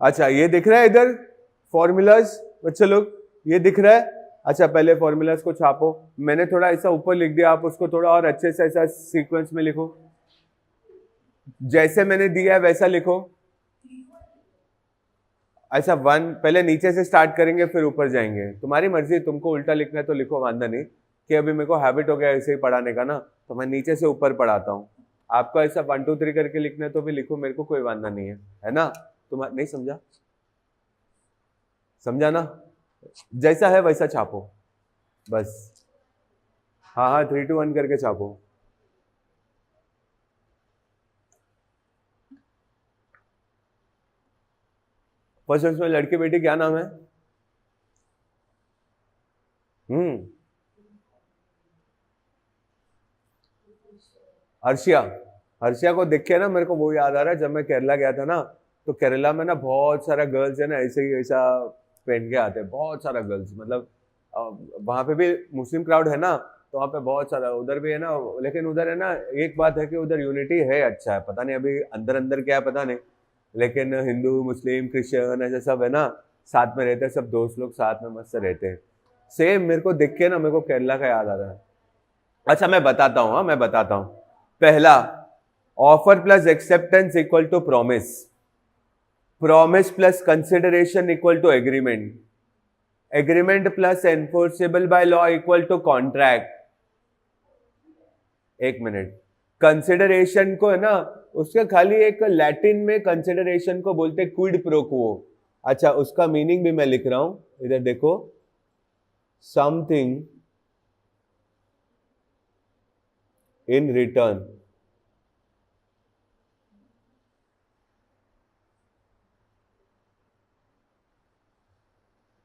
अच्छा ये दिख रहा है इधर फॉर्मूलाज बच्चे लोग, ये दिख रहा है? अच्छा, पहले फॉर्मूलाज को छापो। मैंने थोड़ा ऐसा ऊपर लिख दिया, आप उसको थोड़ा और अच्छे से ऐसा सीक्वेंस में लिखो, जैसे मैंने दिया है वैसा लिखो। ऐसा 1 पहले नीचे से स्टार्ट करेंगे फिर ऊपर जाएंगे, तुम्हारी मर्जी, तुमको उल्टा लिखना है तो लिखो, वादा नहीं। कि अभी मेरे को हैबिट हो गया ऐसे ही पढ़ाने का ना, तो मैं नीचे से ऊपर पढ़ाता हूँ। आपको ऐसा 1 2 3 करके लिखना है तो भी लिखो, मेरे को कोई वादा नहीं है ना? तुम नहीं समझा? समझा ना? जैसा है वैसा छापो बस। हाँ हाँ, 3 2 1 करके छापो। फर्स्ट उसमें लड़की बेटी क्या नाम है? हम्म, हर्षिया। हर्षिया को देख के ना मेरे को वो याद आ रहा है, जब मैं केरला गया था ना, तो केरला में ना बहुत सारा गर्ल्स है ना ऐसे ही ऐसा पहन के आते हैं, बहुत सारा गर्ल्स, मतलब वहां पे भी मुस्लिम क्राउड है ना, तो वहाँ पे बहुत सारा, उधर भी है ना। लेकिन उधर है ना, एक बात है कि उधर यूनिटी है, अच्छा है, पता नहीं अभी अंदर अंदर क्या है पता नहीं, लेकिन हिंदू मुस्लिम क्रिश्चियन ऐसे सब है ना, साथ में रहते हैं, सब दोस्त लोग साथ में मस्त रहते हैं। सेम मेरे को देख के ना मेरे को केरला का याद आ रहा है। अच्छा मैं बताता हूँ, हाँ मैं बताता हूँ। पहला, offer plus acceptance equal to promise, promise plus consideration equal to agreement, agreement plus enforceable by law equal to contract. एक मिनट, कंसिडरेशन को है ना, उसका खाली एक लैटिन में कंसिडरेशन को बोलते क्विड प्रो क्वो। अच्छा, उसका मीनिंग भी मैं लिख रहा हूं, इधर देखो, समथिंग इन रिटर्न।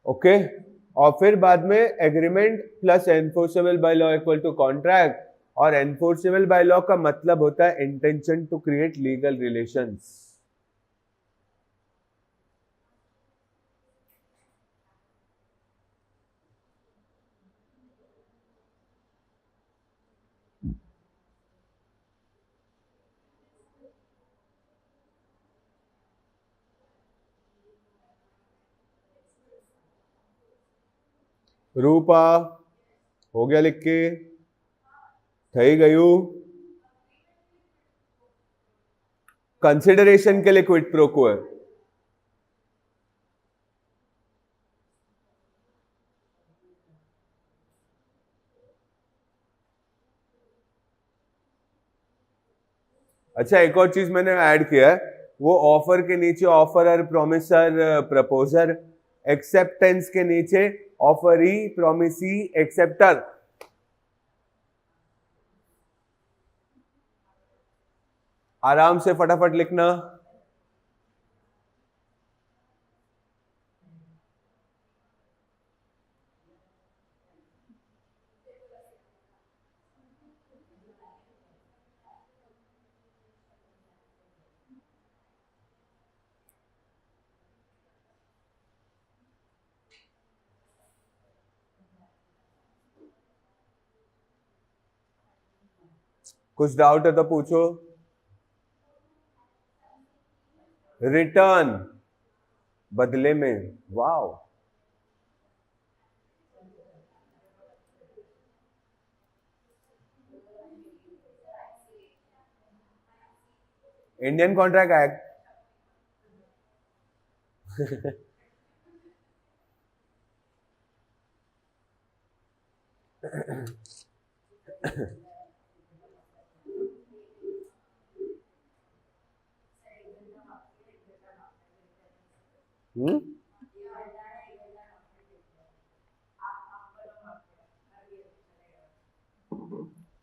ओके और फिर बाद में agreement plus enforceable by law equal to contract, और एनफोर्सेबल बाय लॉ का मतलब होता है intention to create legal relations. Rupa हो गया लिख के, થઈ ગયું। कंसिडरेशन के लिए क्विड प्रो को है। अच्छा एक और चीज मैंने ऐड किया है, वो ऑफर के नीचे ऑफरर, प्रोमिसर, प्रपोजर, एक्सेप्टेंस के नीचे ऑफरी, प्रोमिसी, एक्सेप्टर। आराम से फटाफट लिखना। कुछ डाउट है तो पूछो। रिटर्न बदले में, वाओ। Indian contract act.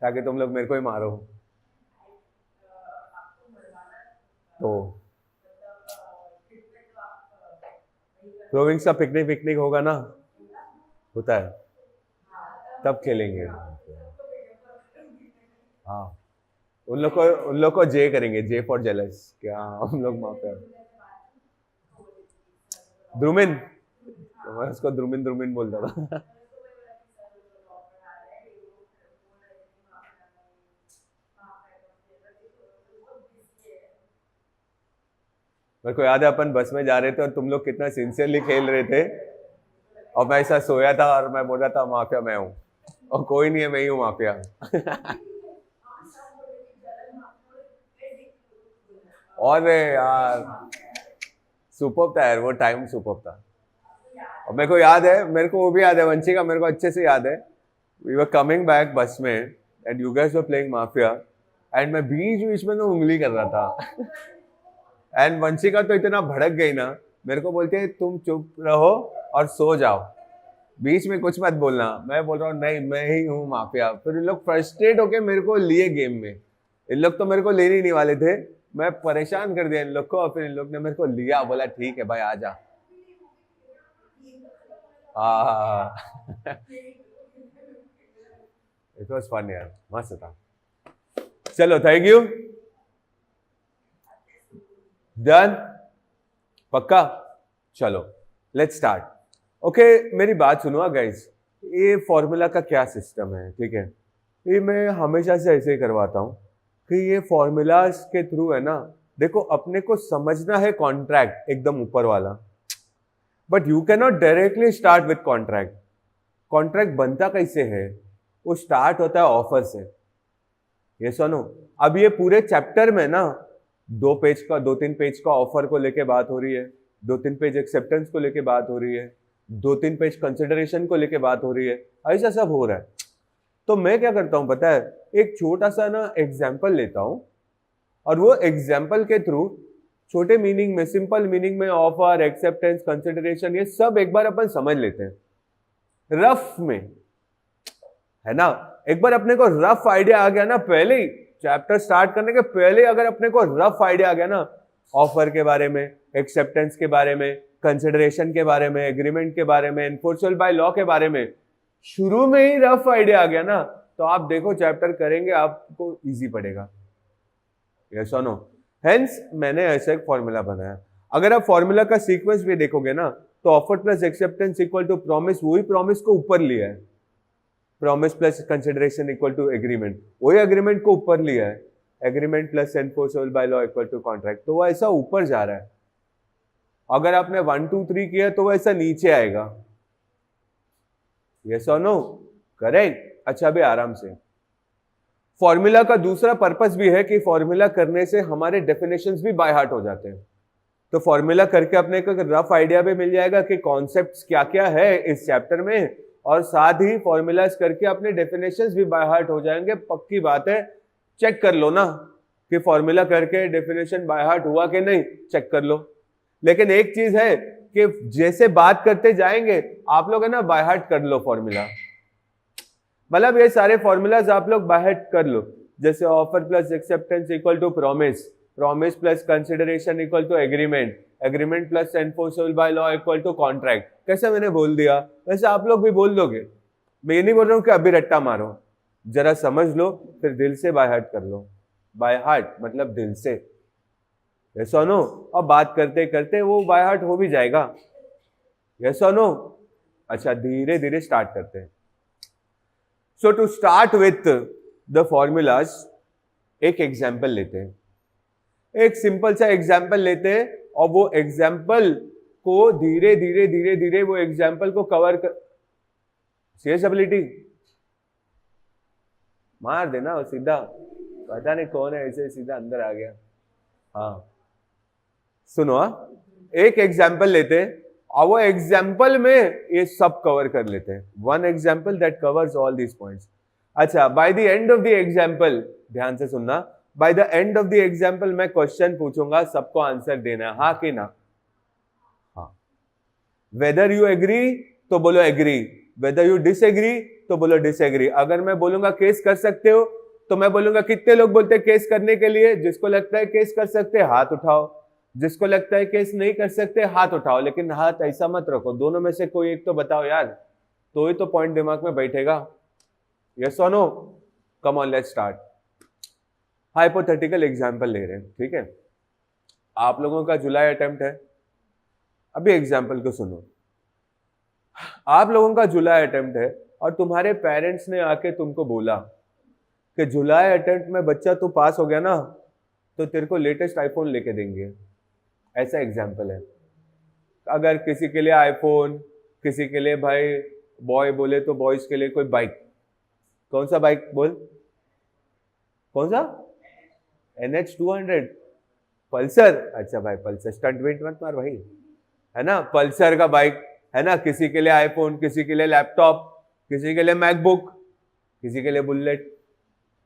ताकि तुम लोग मेरे को ही मारो तो प्रोविंस का पिकनिक पिकनिक होगा ना, होता है तब खेलेंगे। हाँ उन लोग को जे करेंगे, जे फॉर जेलस। क्या हम लोग माफिया, द्रुमिन, मैं उसको द्रुमिन द्रुमिन बोलता था। मेरे को याद है अपन बस में जा रहे थे और तुम लोग कितना सिंसियरली खेल रहे थे, और मैं ऐसा सोया था और मैं बोल रहा था माफिया मैं हूं, और कोई नहीं है, मैं ही हूं माफिया। और यार सुपर्ब था यार, वो टाइम सुपर्ब था। और मेरे को याद है, मेरे को वो भी याद है वंशी का, मेरे को अच्छे से याद है। वी वर कमिंग बैक बस में and you guys were playing mafia, and मैं बीच बीच में तो उंगली कर रहा था। एंड वंशिका तो इतना भड़क गई ना, मेरे को बोलती है तुम चुप रहो और सो जाओ, बीच में कुछ मत बोलना। मैं बोल रहा हूँ नहीं मैं ही हूँ माफिया। फिर इन लोग फ्रस्ट्रेट होके मेरे को लिए गेम में। इन लोग तो मेरे को लेने ही नहीं वाले थे, मैं परेशान कर दिया इन लोग को, और फिर इन लोग ने मेरे को लिया, बोला ठीक है भाई आ जा। इट वाज फन यार, मस्त था। चलो थैंक यू, डन, पक्का। चलो लेट्स स्टार्ट। ओके मेरी बात सुनो गाइस, ये फॉर्मूला का क्या सिस्टम है, ठीक है, ये मैं हमेशा से ऐसे ही करवाता हूँ कि ये फॉर्मूलाज के थ्रू है ना, देखो अपने को समझना है कॉन्ट्रैक्ट एकदम ऊपर वाला, but you can not directly start with contract. Contract बनता कैसे है, वो स्टार्ट होता है ऑफर से, ये सुनो। अब ये पूरे चैप्टर में ना 2-3 पेज का ऑफर को लेके बात हो रही है, 2-3 पेज एक्सेप्टेंस को लेके बात हो रही है, 2-3 पेज कंसिडरेशन को लेके बात हो रही है, ऐसा सब हो रहा है। तो मैं क्या करता हूं पता है, एक छोटा सा ना एग्जाम्पल लेता हूं, और वो एग्जाम्पल के थ्रू छोटे मीनिंग में, सिंपल मीनिंग में ऑफर, एक्सेप्टेंस, कंसिडरेशन, ये सब एक बार अपन समझ लेते हैं रफ में, है ना। एक बार अपने को रफ आइडिया आ गया ना, पहले ही चैप्टर स्टार्ट करने के पहले अगर अपने को रफ आइडिया आ गया ना, ऑफर के बारे में, एक्सेप्टेंस के बारे में, कंसिडरेशन के बारे में, एग्रीमेंट के बारे में, एनफोर्सेबल बाय लॉ के बारे में शुरू में ही रफ आइडिया आ गया ना, तो आप देखो चैप्टर करेंगे आपको इजी पड़ेगा। यस और नो? हेंस मैंने ऐसा एक फॉर्मूला बनाया। अगर आप फॉर्मूला का सीक्वेंस भी देखोगे ना, तो offer plus acceptance equal to promise, वही प्रॉमिस को ऊपर लिया है। Promise plus consideration equal to agreement, वही एग्रीमेंट को ऊपर लिया है। Agreement plus enforceable by law equal to contract, तो वो ऐसा ऊपर जा रहा है। अगर आपने 1 2 3 किया तो वो ऐसा नीचे आएगा। यस और नो? करेक्ट। अच्छा, भी आराम से। फॉर्मूला का दूसरा पर्पस भी है कि फॉर्मूला करने से हमारे डेफिनेशंस भी बाय हार्ट हो जाते हैं। तो फॉर्मूला करके अपने को रफ आइडिया भी मिल जाएगा कि कॉन्सेप्ट्स क्या क्या है इस चैप्टर में, और साथ ही फॉर्मूलाज करके अपने डेफिनेशंस भी बाय हार्ट हो जाएंगे। पक्की बात है, चेक कर लो ना कि फॉर्मूला करके डेफिनेशन बाय हार्ट हुआ कि नहीं, चेक कर लो। लेकिन एक चीज है कि जैसे बात करते जाएंगे आप लोग है ना, बाय हार्ट कर लो फॉर्मूला। मतलब ये सारे फॉर्मूलाज आप लोग बाय हार्ट कर लो। जैसे offer plus acceptance equal to promise, promise plus consideration equal to agreement, agreement plus enforceable by law equal to contract. कैसे मैंने बोल दिया वैसे आप लोग भी बोल दोगे। मैं ये नहीं बोल रहा हूं कि अभी रट्टा मारो, जरा समझ लो, फिर दिल से बाय हार्ट कर लो। बाय हार्ट मतलब दिल से। यस और नो? और बात करते करते वो बाय हार्ट हो भी जाएगा। यस और नो? अच्छा, धीरे धीरे स्टार्ट करते हैं। So to start with the formulas, एक एग्जाम्पल लेते हैं। एक सिंपल सा एग्जाम्पल लेते हैं और वो एग्जाम्पल को धीरे धीरे धीरे धीरे वो एग्जाम्पल को कवर कर। सीएसडब्ल्यूटी मार देना सीधा, पता नहीं कौन है ऐसे सीधा अंदर आ गया। हाँ सुनो, एक एग्जाम्पल लेते हैं और वो एग्जाम्पल में ये सब कवर कर लेते हैं। One example that covers all these points. अच्छा, by the end of the example, ध्यान से सुनना, by the end of the example मैं क्वेश्चन पूछूंगा, सबको आंसर देना है, हाँ कि ना। हाँ, वेदर यू एग्री तो बोलो एग्री, वेदर यू डिसएग्री तो बोलो डिसएग्री। अगर मैं बोलूंगा केस कर सकते हो तो मैं बोलूंगा कितने लोग बोलते हैं केस करने के लिए, जिसको लगता है केस कर सकते हैं हाथ उठाओ, जिसको लगता है केस नहीं कर सकते हाथ उठाओ। लेकिन हाथ ऐसा मत रखो, दोनों में से कोई एक तो बताओ यार, तो ही तो पॉइंट दिमाग में बैठेगा। यस और no? Come on let's start. Hypothetical example ले रहे हैं, ठीक है। आप लोगों का जुलाई अटेम्प्ट है, अभी एग्जांपल को सुनो। आप लोगों का जुलाई अटेम्प्ट है और तुम्हारे पेरेंट्स ने आके तुमको बोला कि जुलाई अटेम्प्ट में बच्चा तू पास हो गया ना, तो तेरे को लेटेस्ट आईफोन लेके देंगे। ऐसा एग्जाम्पल है। अगर किसी के लिए आईफोन, किसी के लिए भाई बॉय बोले तो बॉयज के लिए कोई बाइक। कौन सा बाइक बोल? कौन सा? NH200 Pulsar. अच्छा भाई पल्सर, स्टंट वेट मत मार भाई, है ना। पल्सर का बाइक है ना। किसी के लिए आईफोन, किसी के लिए लैपटॉप, किसी के लिए मैकबुक, किसी के लिए बुलेट।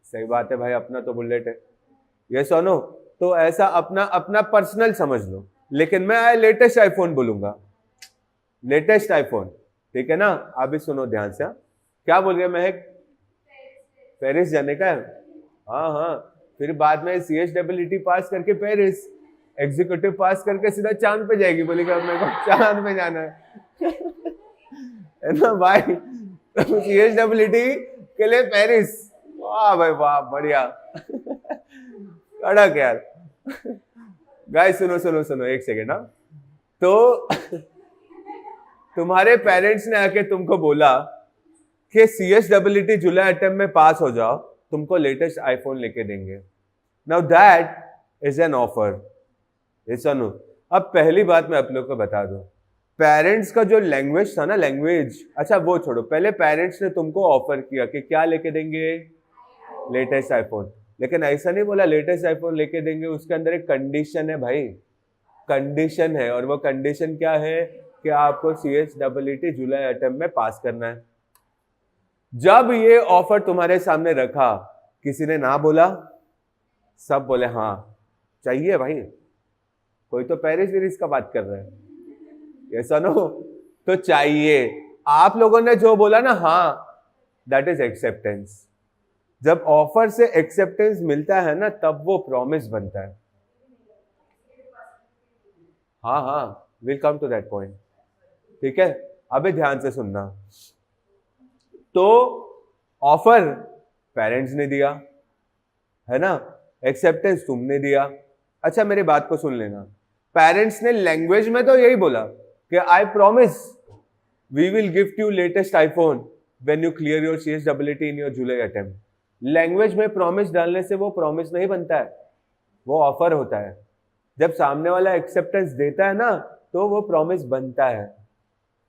सही बात है भाई, अपना तो बुलेट है। यस और नो? तो ऐसा अपना अपना पर्सनल समझ लो। लेकिन मैं लेटेस्ट आईफोन बोलूंगा, लेटेस्ट आईफोन, ठीक है ना। अभी सुनो ध्यान से। क्या बोल रहे महक? पेरिस जाने का है? हाँ हाँ, फिर बाद में CHWT पास करके पेरिस, एग्जीक्यूटिव पास करके सीधा चांद पे जाएगी। बोलेगा मेरे को चांद पे जाना है ना भाई। CHWT के लिए पेरिस, वाह भाई वाह, बढ़िया। कड़क यार। गाइस सुनो सुनो सुनो, एक सेकेंड। हाँ, तो तुम्हारे पेरेंट्स ने आके तुमको बोला कि CHWT जुलाई अटेम्प्ट में पास हो जाओ, तुमको लेटेस्ट आईफोन लेके देंगे। Now that is an offer. सुनो, अब पहली बात मैं आप लोग को बता दूं, पेरेंट्स का जो लैंग्वेज था ना, लैंग्वेज, अच्छा वो छोड़ो, पहले पेरेंट्स ने तुमको ऑफर किया कि क्या लेके देंगे? Latest iPhone. लेकिन ऐसा नहीं बोला लेटेस्ट आईफोन लेके देंगे, उसके अंदर एक कंडीशन है भाई, कंडीशन है। और वो कंडीशन क्या है कि आपको CHWT जुलाई अटेम्प्ट में पास करना है। जब ये ऑफर तुम्हारे सामने रखा, किसी ने ना बोला? सब बोले हाँ चाहिए भाई। कोई तो पेरिस वेरिस का बात कर रहा है। ऐसा नो? तो चाहिए। आप लोगों ने जो बोला ना, हाँ, दैट इज एक्सेप्टेंस। जब ऑफर से एक्सेप्टेंस मिलता है ना, तब वो प्रॉमिस बनता है। हाँ हाँ, will come to that point, ठीक है। अभी ध्यान से सुनना। तो ऑफर पेरेंट्स ने दिया, है ना, एक्सेप्टेंस तुमने दिया। अच्छा मेरी बात को सुन लेना, पेरेंट्स ने लैंग्वेज में तो यही बोला कि I promise we will gift you latest iPhone when you clear your CSEE in your July attempt. Language में प्रॉमिस डालने से वो प्रॉमिस नहीं बनता है, वो ऑफर होता है। जब सामने वाला एक्सेप्टेंस देता है ना तो वो प्रॉमिस बनता है।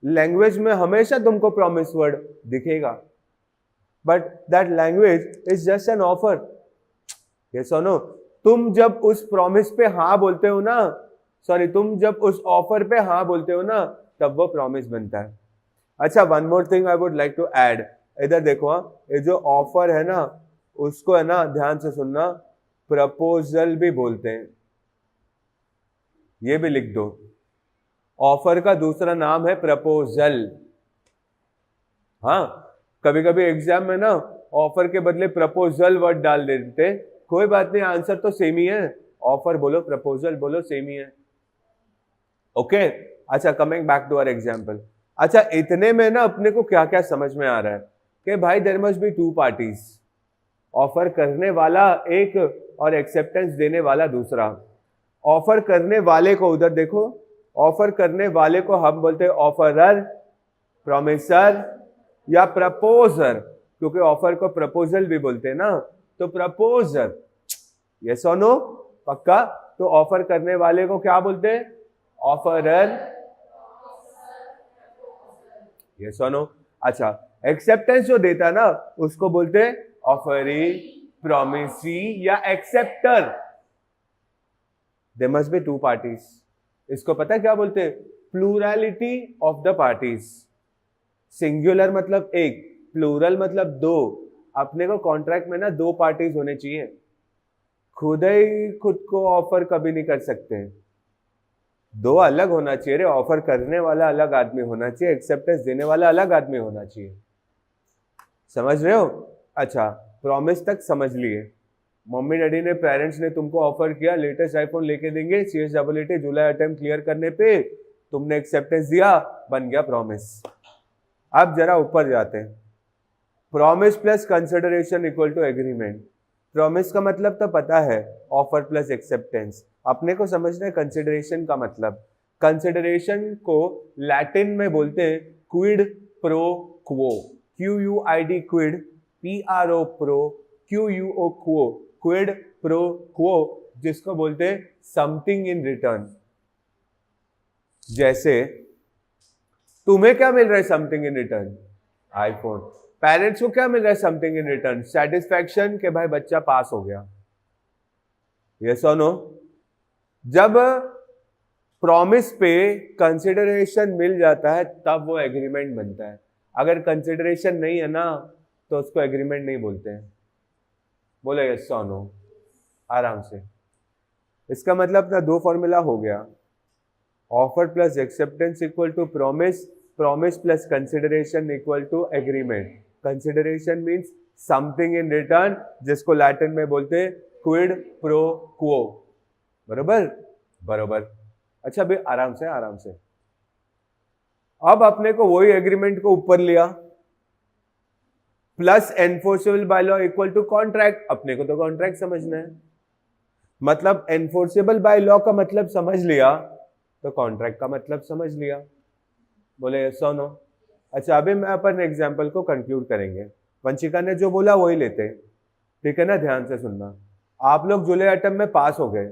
लैंग्वेज में हमेशा तुमको प्रॉमिस वर्ड दिखेगा, but that language is just an offer. ये सुनो, तुम जब उस प्रॉमिस पे हाँ बोलते हो ना, सॉरी तुम जब उस ऑफर पे हाँ बोलते हो ना, तब वो प्रॉमिस बनता है। अच्छा one more thing I would like to add, इधर देखो, हाँ ये जो ऑफर है ना उसको है ना ध्यान से सुनना, प्रपोजल भी बोलते हैं, ये भी लिख दो। ऑफर का दूसरा नाम है प्रपोजल। हाँ कभी कभी एग्जाम में ना ऑफर के बदले प्रपोजल वर्ड डाल देते, कोई बात नहीं, आंसर तो सेम ही है, ऑफर बोलो प्रपोजल बोलो सेम ही है, ओके। अच्छा coming back to our example. अच्छा इतने में ना अपने को क्या क्या समझ में आ रहा है कि भाई there must be two parties, offer करने वाला एक और एक्सेप्टेंस देने वाला दूसरा। ऑफर करने वाले को उधर देखो, ऑफर करने वाले को हम बोलते हैं ऑफरर, प्रॉमिसर या प्रपोजर, क्योंकि ऑफर को प्रपोजल भी बोलते हैं ना, तो प्रपोजर। यस और नो, पक्का। तो ऑफर करने वाले को क्या बोलते हैं, ऑफरर। यस और नो। अच्छा एक्सेप्टेंस जो देता है ना उसको बोलते हैं ऑफरी, प्रॉमिसी या acceptor. There must be two parties, इसको पता है क्या बोलते हैं, plurality of the parties. Singular मतलब एक, प्लूरल मतलब दो। अपने को कॉन्ट्रैक्ट में ना दो पार्टीज होने चाहिए, खुद ही खुद को ऑफर कभी नहीं कर सकते, दो अलग होना चाहिए रे। ऑफर करने वाला अलग आदमी होना चाहिए, एक्सेप्टेंस देने वाला अलग आदमी होना चाहिए, समझ रहे हो। अच्छा प्रॉमिस तक समझ लिए, मम्मी डैडी ने पेरेंट्स ने तुमको ऑफर किया लेटेस्ट आईफोन लेके देंगे CSEE जुलाई अटेम्प्ट क्लियर करने पे, तुमने एक्सेप्टेंस दिया, बन गया प्रॉमिस। अब जरा ऊपर जाते हैं, promise plus consideration equal to agreement. Promise का मतलब तो पता है, ऑफर प्लस एक्सेप्टेंस। अपने को समझना है कंसिडरेशन का मतलब। कंसिडरेशन को लैटिन में बोलते हैं quid pro quo, QUID quid, PRO pro, QUO quo, quid pro quo, जिसको बोलते हैं समथिंग इन रिटर्न। जैसे तुम्हें क्या मिल रहा है something in return, iPhone. Parents को क्या मिल रहा है समथिंग इन रिटर्न, सेटिस्फैक्शन के भाई बच्चा पास हो गया। यस और नो। जब प्रॉमिस पे कंसिडरेशन मिल जाता है तब वो एग्रीमेंट बनता है, अगर कंसिडरेशन नहीं है ना तो उसको एग्रीमेंट नहीं बोलते हैं। बोले यस और नो आराम से। इसका मतलब अपना दो फॉर्मूला हो गया, offer plus acceptance equal to promise, promise plus consideration equal to agreement. Consideration means something in return, जिसको लैटिन में बोलते हैं क्विड प्रो क्वो। बरोबर बरोबर। अच्छा भाई आराम से आराम से। अब अपने को वही एग्रीमेंट को ऊपर लिया, plus enforceable by law equal to contract. अपने को तो कॉन्ट्रैक्ट समझना है, मतलब एनफोर्सेबल बाय लॉ का मतलब समझ लिया तो कॉन्ट्रैक्ट का मतलब समझ लिया। बोले यस और नो। अच्छा अभी मैं अपन एग्जाम्पल को कंक्लूड करेंगे, वंशिका ने जो बोला वही लेते, ठीक है ना। ध्यान से सुनना, आप लोग जुलाई अटेम्प्ट में पास हो गए,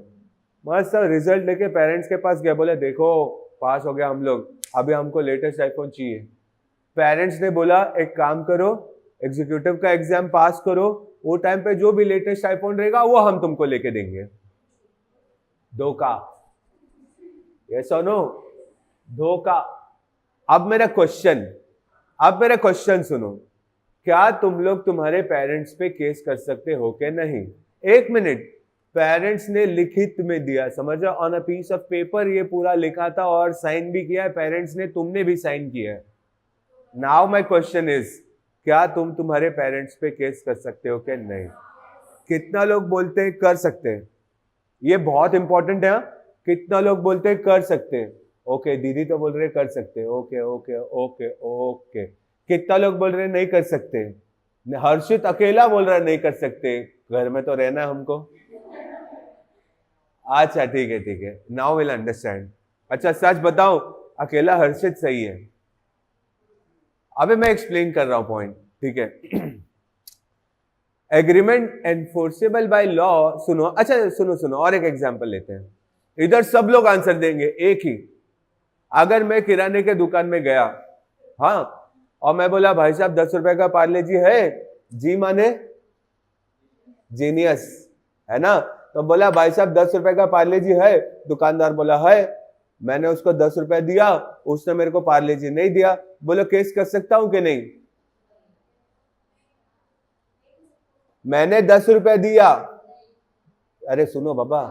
मस्त रिजल्ट लेके पेरेंट्स के पास गए, बोले देखो पास हो गया हम लोग, अभी हमको लेटेस्ट आईफोन चाहिए। पेरेंट्स ने बोला एक काम करो, एग्जीक्यूटिव का एग्जाम पास करो, वो टाइम पे जो भी लेटेस्ट आईफोन रहेगा वो हम तुमको लेके देंगे। धोखा, यस और नो, धोखा। अब मेरा क्वेश्चन सुनो, क्या तुम लोग तुम्हारे पेरेंट्स पे केस कर सकते हो कि नहीं। एक मिनट, पेरेंट्स ने लिखित में दिया, समझो on a piece of paper, ये पूरा लिखा था और साइन भी किया है पेरेंट्स ने, तुमने भी साइन किया है। नाउ माय क्वेश्चन इज, क्या तुम तुम्हारे पेरेंट्स पे केस कर सकते हो कि नहीं। कितना लोग बोलते हैं कर सकते हैं, ये बहुत इंपॉर्टेंट है। कितना लोग बोलते हैं कर सकते हैं, ओके दीदी तो बोल रहे कर सकते, ओके ओके ओके ओके। कितना लोग बोल रहे नहीं कर सकते? हर्षित अकेला बोल रहा है नहीं कर सकते, घर में तो रहना है हमको। अच्छा ठीक है, नाउ विल अंडरस्टैंड। अच्छा सच बताओ, अकेला हर्षित सही है? अबे मैं एक्सप्लेन कर रहा हूं पॉइंट, ठीक है। एग्रीमेंट एनफोर्सेबल बाय लॉ, सुनो, अच्छा सुनो और एक एग्जांपल लेते हैं। इधर सब लोग आंसर देंगे एक ही। अगर मैं किराने के दुकान में गया, हाँ, और मैं बोला भाई साहब 10 रुपए का पार्ले जी है? जी माने जीनियस, है ना? तो बोला भाई साहब 10 रुपए का पार्ले जी है? दुकानदार बोला है। मैंने उसको 10 रुपए दिया, उसने मेरे को पार्ले जी नहीं दिया। बोलो केस कर सकता हूं कि नहीं? मैंने 10 रुपए दिया, अरे सुनो बाबा,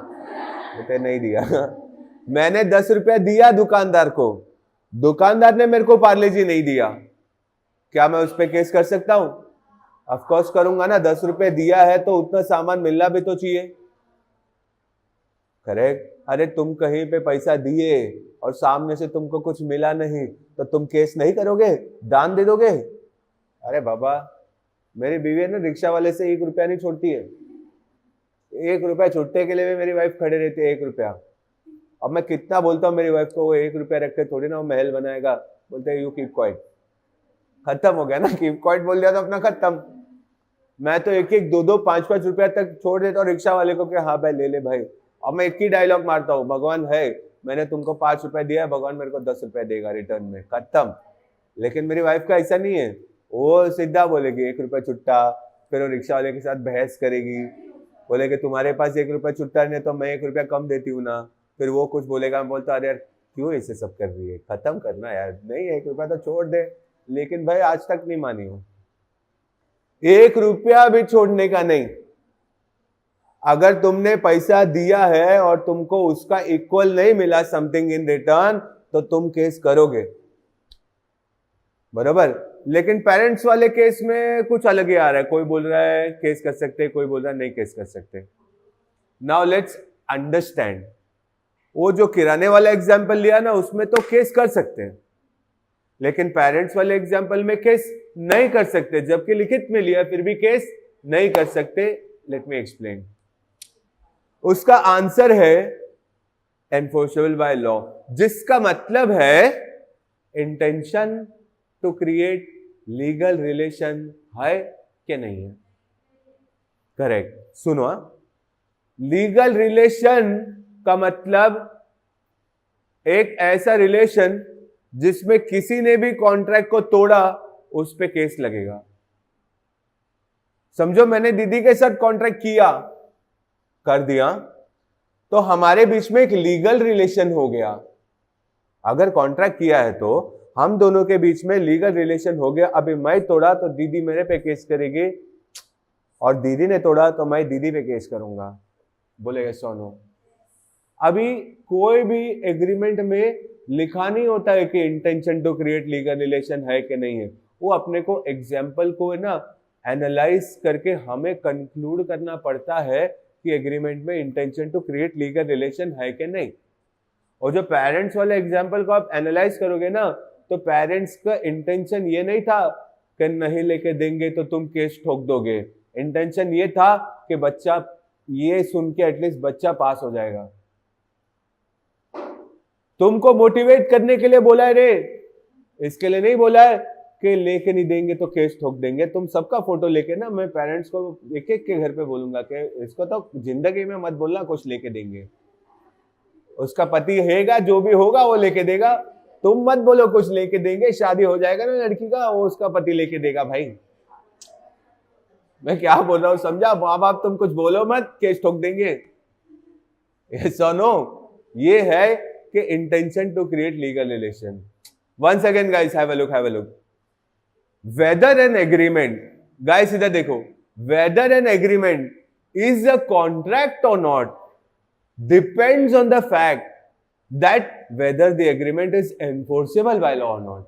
तो नहीं दिया। मैंने 10 रुपया दिया दुकानदार को, दुकानदार ने मेरे को पार्ले जी नहीं दिया, क्या मैं उस पर केस कर सकता हूं? ऑफ कोर्स करूंगा ना, 10 रुपए दिया है तो उतना सामान मिलना भी तो चाहिए, करेक्ट? अरे तुम कहीं पे पैसा दिए और सामने से तुमको कुछ मिला नहीं, तो तुम केस नहीं करोगे, दान दे दोगे? अरे बाबा, मेरी बीवी है ना, रिक्शा वाले से 1 रुपया नहीं छोड़ती है। 1 रुपया छुट्टे के लिए भी मेरी वाइफ खड़े रहती है, 1 रुपया। अब मैं कितना बोलता हूँ मेरी वाइफ को, वो 1 रुपया रख के थोड़ी ना वो महल बनाएगा। बोलते हैं यू कीप क्वाइट। खत्म हो गया ना, कीप क्वाइट बोल दिया तो अपना खत्म। मैं तो 1-1, 2-2, 5-5 रुपया तक छोड़ देता हूँ रिक्शा वाले को कि हाँ भाई ले ले भाई। अब मैं एक ही डायलॉग मारता हूँ, भगवान है, मैंने तुमको 5 रुपए दिया है, भगवान मेरे को 10 रुपए देगा रिटर्न में, खत्म। लेकिन मेरी वाइफ का ऐसा नहीं है, वो सीधा बोलेगी 1 रुपया छुट्टा, फिर वो रिक्शा वाले के साथ बहस करेगी, बोलेगी तुम्हारे पास 1 रुपया छुट्टा नहीं तो मैं 1 रुपया कम देती हूँ ना। फिर वो कुछ बोलेगा, मैं बोलता अरे यार क्यों ऐसे सब कर रही है, खत्म करना यार, नहीं 1 रुपया तो छोड़ दे। लेकिन भाई आज तक नहीं मानी हूं, 1 रुपया भी छोड़ने का नहीं। अगर तुमने पैसा दिया है और तुमको उसका इक्वल नहीं मिला समथिंग इन रिटर्न, तो तुम केस करोगे, बरोबर? लेकिन पेरेंट्स वाले केस में कुछ अलग ही आ रहा है, कोई बोल रहा है केस कर सकते, कोई बोल रहा है नहीं केस कर सकते। नाउ लेट्स अंडरस्टैंड, वो जो किराने वाला एग्जाम्पल लिया ना, उसमें तो केस कर सकते हैं, लेकिन पेरेंट्स वाले एग्जाम्पल में केस नहीं कर सकते, जबकि लिखित में लिया फिर भी केस नहीं कर सकते। Let me explain. उसका आंसर है एनफोर्सेबल बाय लॉ, जिसका मतलब है intention to create legal relation है कि नहीं है? करेक्ट। सुनो, लीगल रिलेशन का मतलब एक ऐसा रिलेशन जिसमें किसी ने भी कॉन्ट्रैक्ट को तोड़ा, उस पे केस लगेगा। समझो मैंने दीदी के साथ कॉन्ट्रैक्ट किया, कर दिया, तो हमारे बीच में एक लीगल रिलेशन हो गया। अगर कॉन्ट्रैक्ट किया है तो हम दोनों के बीच में लीगल रिलेशन हो गया। अभी मैं तोड़ा तो दीदी मेरे पे केस करेगी, और दीदी ने तोड़ा तो मैं दीदी पे केस करूंगा। बोलेगा सोनो, अभी कोई भी एग्रीमेंट में लिखा नहीं होता है कि intention to create legal relation है कि नहीं है। वो अपने को एग्जाम्पल को ना एनालाइज करके हमें कंक्लूड करना पड़ता है कि एग्रीमेंट में intention to create legal relation है कि नहीं। और जो पेरेंट्स वाले एग्जाम्पल को आप एनालाइज करोगे ना, तो पेरेंट्स का इंटेंशन ये नहीं था कि नहीं लेके देंगे तो तुम केस ठोक दोगे। इंटेंशन ये था कि बच्चा ये सुन के एटलीस्ट बच्चा पास हो जाएगा। तुमको मोटिवेट करने के लिए बोला है रे, इसके लिए नहीं बोला है कि लेके नहीं देंगे तो केस ठोक देंगे। तुम सबका फोटो लेके ना, मैं पेरेंट्स को एक एक के घर पे बोलूंगा कि इसको तो जिंदगी में मत बोलना कुछ लेके देंगे। उसका पति हैगा, जो भी होगा वो लेके देगा, तुम मत बोलो कुछ लेके देंगे। शादी हो जाएगा ना लड़की का, वो उसका पति लेके देगा। भाई मैं क्या बोल रहा हूँ समझा? माँ बाप तुम कुछ बोलो मत, केस ठोक देंगे। सुनो, ये है कि intention to create legal relation. Once again guys, have a look, have a look. Whether an agreement, guys इधर देखो, whether an agreement is a contract और not depends on the fact that whether the agreement is enforceable by law और not.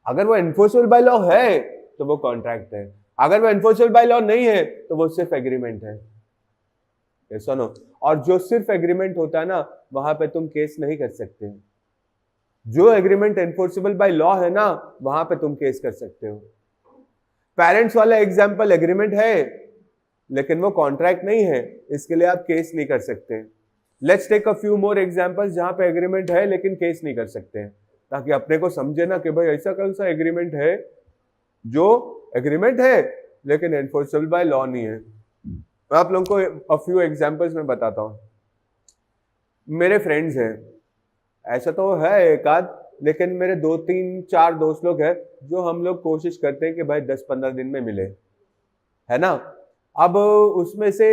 अगर वो enforceable by law है तो वो contract है, अगर वो एनफोर्सेबल बाय लॉ नहीं है तो वो सिर्फ एग्रीमेंट है। सुनो, और जो सिर्फ एग्रीमेंट होता है ना, वहां पे तुम केस नहीं कर सकते। जो एग्रीमेंट एनफोर्सेबल बाय लॉ है ना, वहां पे तुम केस कर सकते हो। पेरेंट्स वाला एग्जाम्पल एग्रीमेंट है लेकिन वो कॉन्ट्रैक्ट नहीं है, इसके लिए आप केस नहीं कर सकते। Let's take a few more examples जहां पे एग्रीमेंट है लेकिन केस नहीं कर सकते, ताकि अपने को समझे ना कि भाई ऐसा कौन सा एग्रीमेंट है जो एग्रीमेंट है लेकिन एनफोर्सेबल बाय लॉ नहीं है। मैं आप लोगों को अ फ्यू एग्जांपल्स में बताता हूं। मेरे फ्रेंड्स हैं, ऐसा तो है एक आध, लेकिन मेरे 2-3-4 दोस्त लोग हैं जो हम लोग कोशिश करते हैं कि भाई 10-15 दिन में मिले, है ना। अब उसमें से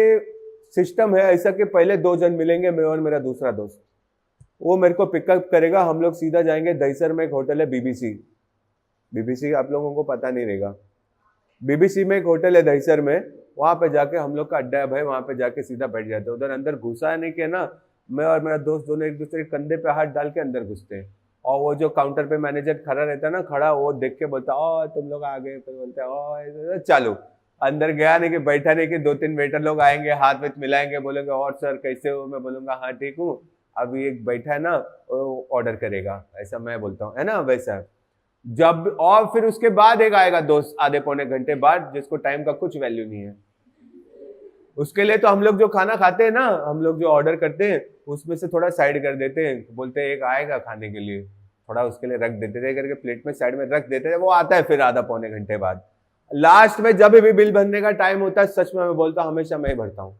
सिस्टम है ऐसा कि पहले 2 जन मिलेंगे, मैं और मेरा दूसरा दोस्त। वो मेरे को पिकअप करेगा, हम लोग सीधा जाएंगे दहीसर में एक होटल है बीबीसी। बीबीसी आप लोगों को पता नहीं रहेगा, बीबीसी में एक होटल है दहीसर में, वहां पे जाके हम लोग का अड्डा है भाई, वहां पे जाके सीधा बैठ जाते हैं। उधर अंदर घुसा नहीं कि ना, मैं और मेरा दोस्त दोनों एक दूसरे के कंधे पे हाथ डाल के अंदर घुसते हैं। और वो जो काउंटर पे मैनेजर खड़ा रहता है ना, खड़ा, वो देख के बोलता ओ तुम लोग आ गए, फिर बोलते ओ चालू। अंदर गया नहीं कि बैठा नहीं कि 2-3 वेटर लोग आएंगे, हाथ में मिलाएंगे, बोलेंगे और सर कैसे हो, मैं बोलूंगा हाँ ठीक हूँ, अभी एक बैठा है ना ऑर्डर करेगा, ऐसा मैं बोलता हूँ, है ना वैसा। जब और फिर उसके बाद एक आएगा दोस्त आधे पौने घंटे बाद, जिसको टाइम का कुछ वैल्यू नहीं है। उसके लिए तो हम लोग जो खाना खाते हैं ना, हम लोग जो ऑर्डर करते हैं उसमें से थोड़ा साइड कर देते हैं, बोलते हैं एक आएगा खाने के लिए, थोड़ा उसके लिए रख देते थे करके प्लेट में साइड में रख देते थे, वो आता है फिर आधा पौने घंटे बाद। लास्ट में जब भी बिल भरने का टाइम होता है, सच में मैं बोलता हूँ हमेशा मैं भरता हूँ।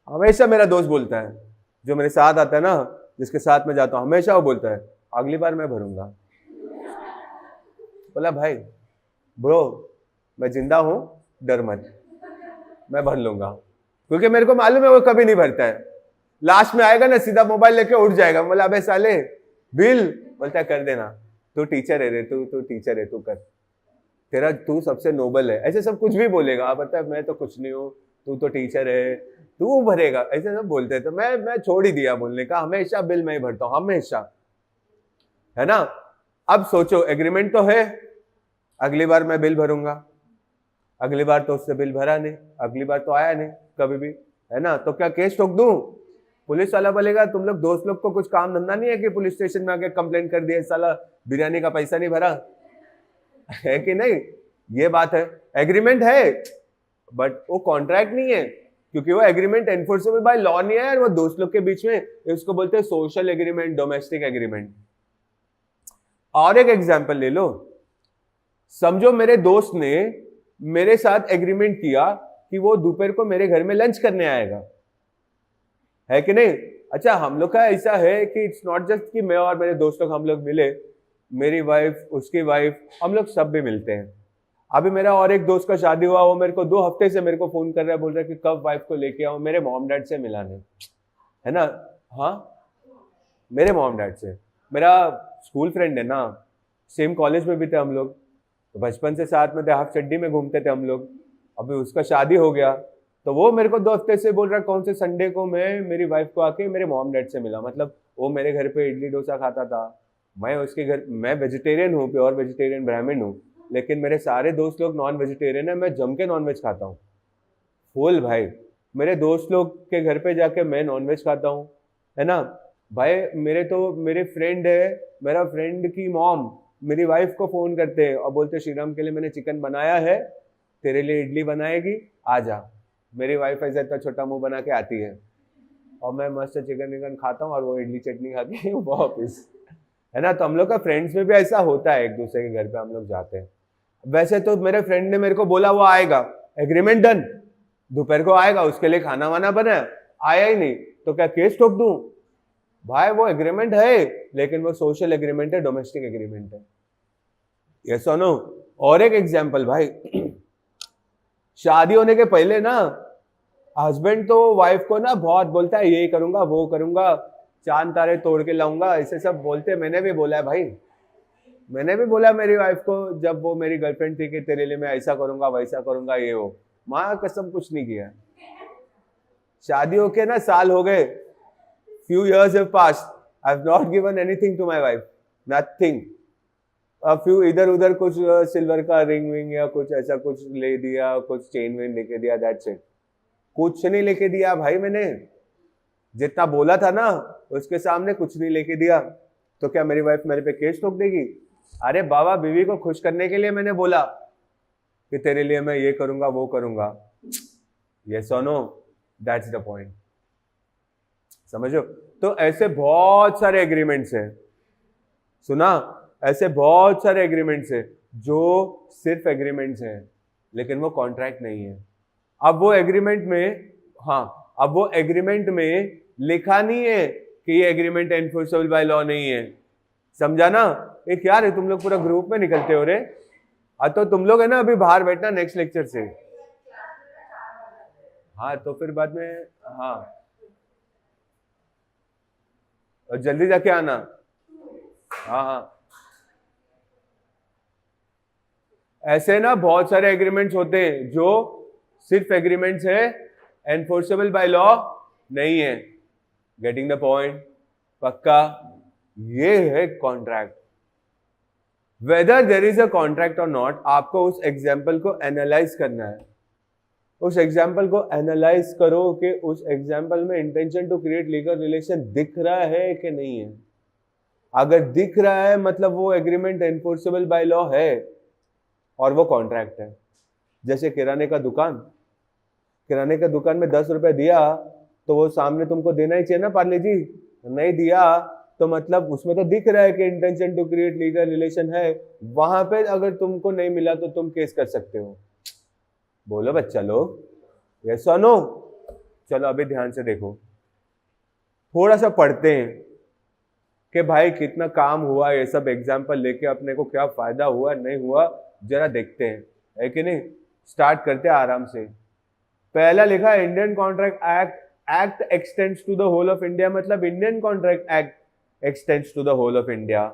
हमेशा मेरा दोस्त बोलता है, जो मेरे साथ आता है ना, जिसके साथ में जाता हूँ, हमेशा वो बोलता है अगली बार मैं भरूंगा। बोला भाई ब्रो मैं जिंदा हूं, डर मत, मैं भर लूंगा, क्योंकि मेरे को मालूम है वो कभी नहीं भरता है। लास्ट में आएगा ना सीधा मोबाइल लेके उठ जाएगा, बोला अबे साले बिल, बोलता है कर देना, तू टीचर है रे, तू टीचर है, तू कर, तेरा तू सबसे नोबल है, ऐसे सब कुछ भी बोलेगा। आप पता है मैं तो कुछ नहीं हूँ, तू तो टीचर है, तू भरेगा, ऐसे सब बोलते हैं। तो मैं छोड़ ही दिया बोलने का, हमेशा बिल मैं ही भरता हूँ, हमेशा, है ना। अब सोचो एग्रीमेंट तो है, अगली बार मैं बिल भरूंगा, अगली बार तो उससे बिल भरा नहीं, अगली बार तो आया नहीं कभी भी, है ना, तो क्या केस ठोक दूं? पुलिस वाला बोलेगा तुम लोग दोस्त लोग को कुछ काम धंधा नहीं है कि पुलिस स्टेशन में आके कंप्लेंट कर दिया साला बिरयानी का पैसा नहीं भरा, है कि नहीं? ये बात है। एग्रीमेंट है बट वो कॉन्ट्रैक्ट नहीं है, क्योंकि वो एग्रीमेंट एनफोर्सेबल बाय लॉ नहीं है, वो दोस्त लोग के बीच में, इसको बोलते हैं सोशल एग्रीमेंट, डोमेस्टिक एग्रीमेंट। और एक एग्जांपल ले लो, समझो मेरे दोस्त ने मेरे साथ एग्रीमेंट किया कि वो दोपहर को मेरे घर में लंच करने आएगा, है कि नहीं? अच्छा हम लोग का ऐसा है कि इट्स नॉट जस्ट कि मैं और मेरे दोस्त लोग हम लोग मिले, मेरी वाइफ, उसकी वाइफ, हम लोग सब भी मिलते हैं। अभी मेरा और एक दोस्त का शादी हुआ, वो मेरे को 2 हफ्ते से मेरे को फोन कर रहा है, बोल रहा है कि कब वाइफ को लेके आऊं, मेरे मॉम डैड से मिलाने, है ना। हाँ मेरे मॉम डैड से, मेरा स्कूल फ्रेंड है ना, सेम कॉलेज में भी थे हम लोग, तो बचपन से साथ में थे, हाफ चड्डी में घूमते थे हम लोग। अभी उसका शादी हो गया, तो वो मेरे को 2 हफ्ते से बोल रहा है कौन से संडे को मैं मेरी वाइफ को आके मेरे मॉम डैड से मिला। मतलब वो मेरे घर पे इडली डोसा खाता था, मैं उसके घर, मैं वेजिटेरियन हूँ, प्योर वेजिटेरियन ब्राह्मण हूँ, लेकिन मेरे सारे दोस्त लोग नॉन वेजिटेरियन है, मैं जम के नॉन वेज खाता हूँ फुल भाई। मेरे दोस्त लोग के घर पे जाके मैं नॉन वेज खाता हूँ, है ना भाई। मेरे फ्रेंड है, मेरा फ्रेंड की मॉम मेरी वाइफ को फोन करते हैं और बोलते श्रीराम के लिए मैंने चिकन बनाया है, तेरे लिए इडली बनाएगी, आ जा। मेरी वाइफ ऐसा इतना छोटा मुंह बना के आती है और मैं मस्त चिकन विकन खाता हूँ और वो इडली चटनी खा के वापिस, है ना। तो हम लोग का फ्रेंड्स में भी ऐसा होता है, एक दूसरे के घर पे हम लोग जाते हैं। वैसे तो मेरे फ्रेंड ने मेरे को बोला वो आएगा, एग्रीमेंट डन, दोपहर को आएगा, उसके लिए खाना वाना बना, आया ही नहीं, तो क्या केस ठोक दूं? भाई वो एग्रीमेंट है लेकिन वो सोशल एग्रीमेंट है, डोमेस्टिक एग्रीमेंट है, यस और नो। और एक एग्जांपल भाई, शादी होने के पहले ना हस्बैंड तो वाइफ को ना बहुत बोलता है ये करूंगा वो करूंगा, चांद तारे तोड़ के लाऊंगा, ऐसे सब बोलते। मैंने भी बोला है भाई, मैंने भी बोला मेरी वाइफ को, जब वो मेरी गर्लफ्रेंड थी, कि तेरे लिए मैं ऐसा करूंगा वैसा करूंगा, ये हो, माँ कसम कुछ नहीं किया। शादी होके ना साल हो गए, few years have passed, I have not given anything to my wife, nothing। इधर उधर कुछ सिल्वर का रिंग विंग या कुछ ऐसा कुछ ले दिया, कुछ चेन वेन लेके दिया, दैट्स इट, कुछ नहीं लेके दिया भाई। मैंने जितना बोला था ना उसके सामने कुछ नहीं लेके दिया। तो क्या मेरी वाइफ मेरे पे केस ठोक देगी? अरे बाबा, बीवी को खुश करने के लिए मैंने बोला कि तेरे लिए मैं ये करूंगा वो करूंगा। यस और नो, दैट्स द पॉइंट। समझो? तो ऐसे बहुत सारे एग्रीमेंट्स हैं, सुना, ऐसे बहुत सारे एग्रीमेंट्स हैं जो सिर्फ एग्रीमेंट्स हैं लेकिन वो कॉन्ट्रैक्ट नहीं है। अब वो एग्रीमेंट में, हाँ, अब वो एग्रीमेंट में लिखा नहीं है कि ये एग्रीमेंट एनफोर्सेबल बाय लॉ नहीं है। समझा ना? ये क्या रे, तुम लोग पूरा ग्रुप में निकलते हो रे। तो तुम लोग है ना अभी बाहर बैठना नेक्स्ट लेक्चर से। हाँ तो फिर बाद में, हाँ, और जल्दी जाके आना। हाँ हाँ, ऐसे ना बहुत सारे एग्रीमेंट्स होते हैं जो सिर्फ एग्रीमेंट्स है, एनफोर्सेबल बाय लॉ नहीं है। Getting the point? पक्का? ये है contract. Whether there is a contract और नॉट, आपको उस एग्जाम्पल को एनालाइज करना है। उस एग्जाम्पल को एनालाइज करो कि उस एग्जाम्पल में intention to create legal relation दिख रहा है कि नहीं है। अगर दिख रहा है मतलब वो एग्रीमेंट एनफोर्सेबल बाय लॉ है और वो कॉन्ट्रैक्ट है। जैसे किराने का दुकान, किराने का दुकान में 10 रुपए दिया तो वो सामने तुमको देना ही चाहिए ना पार्ले जी। नहीं दिया तो मतलब उसमें तो दिख रहा है कि intention to create legal relation है। वहां पे अगर तुमको नहीं मिला तो तुम केस कर सकते हो। बोलो बच्चा लोग, यस और नो? चलो अभी ध्यान से देखो, थोड़ा सा पढ़ते हैं कि भाई कितना काम हुआ, ये सब एग्जाम्पल लेके अपने को क्या फायदा हुआ नहीं हुआ जरा देखते हैं, है कि नहीं? स्टार्ट करते हैं आराम से। पहला लिखा है Indian contract act extends to the whole of India, मतलब Indian contract act extends to the whole of India.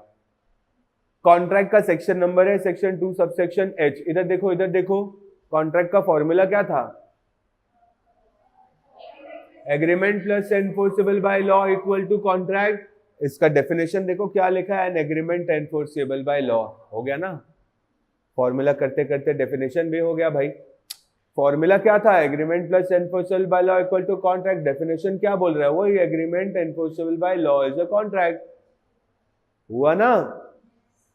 Contract का सेक्शन नंबर है सेक्शन 2 सबसेक्शन एच। इधर देखो, इधर देखो, कॉन्ट्रैक्ट का फॉर्मूला क्या था? Agreement plus enforceable by law equal to contract. इसका डेफिनेशन देखो क्या लिखा है, an agreement enforceable by law. हो गया ना? फॉर्मूला करते करते डेफिनेशन भी हो गया भाई। फॉर्मूला क्या था? Agreement plus enforceable by law equal to contract. Definition क्या बोल रहा है? वही agreement enforceable by law is a contract. हुआ ना?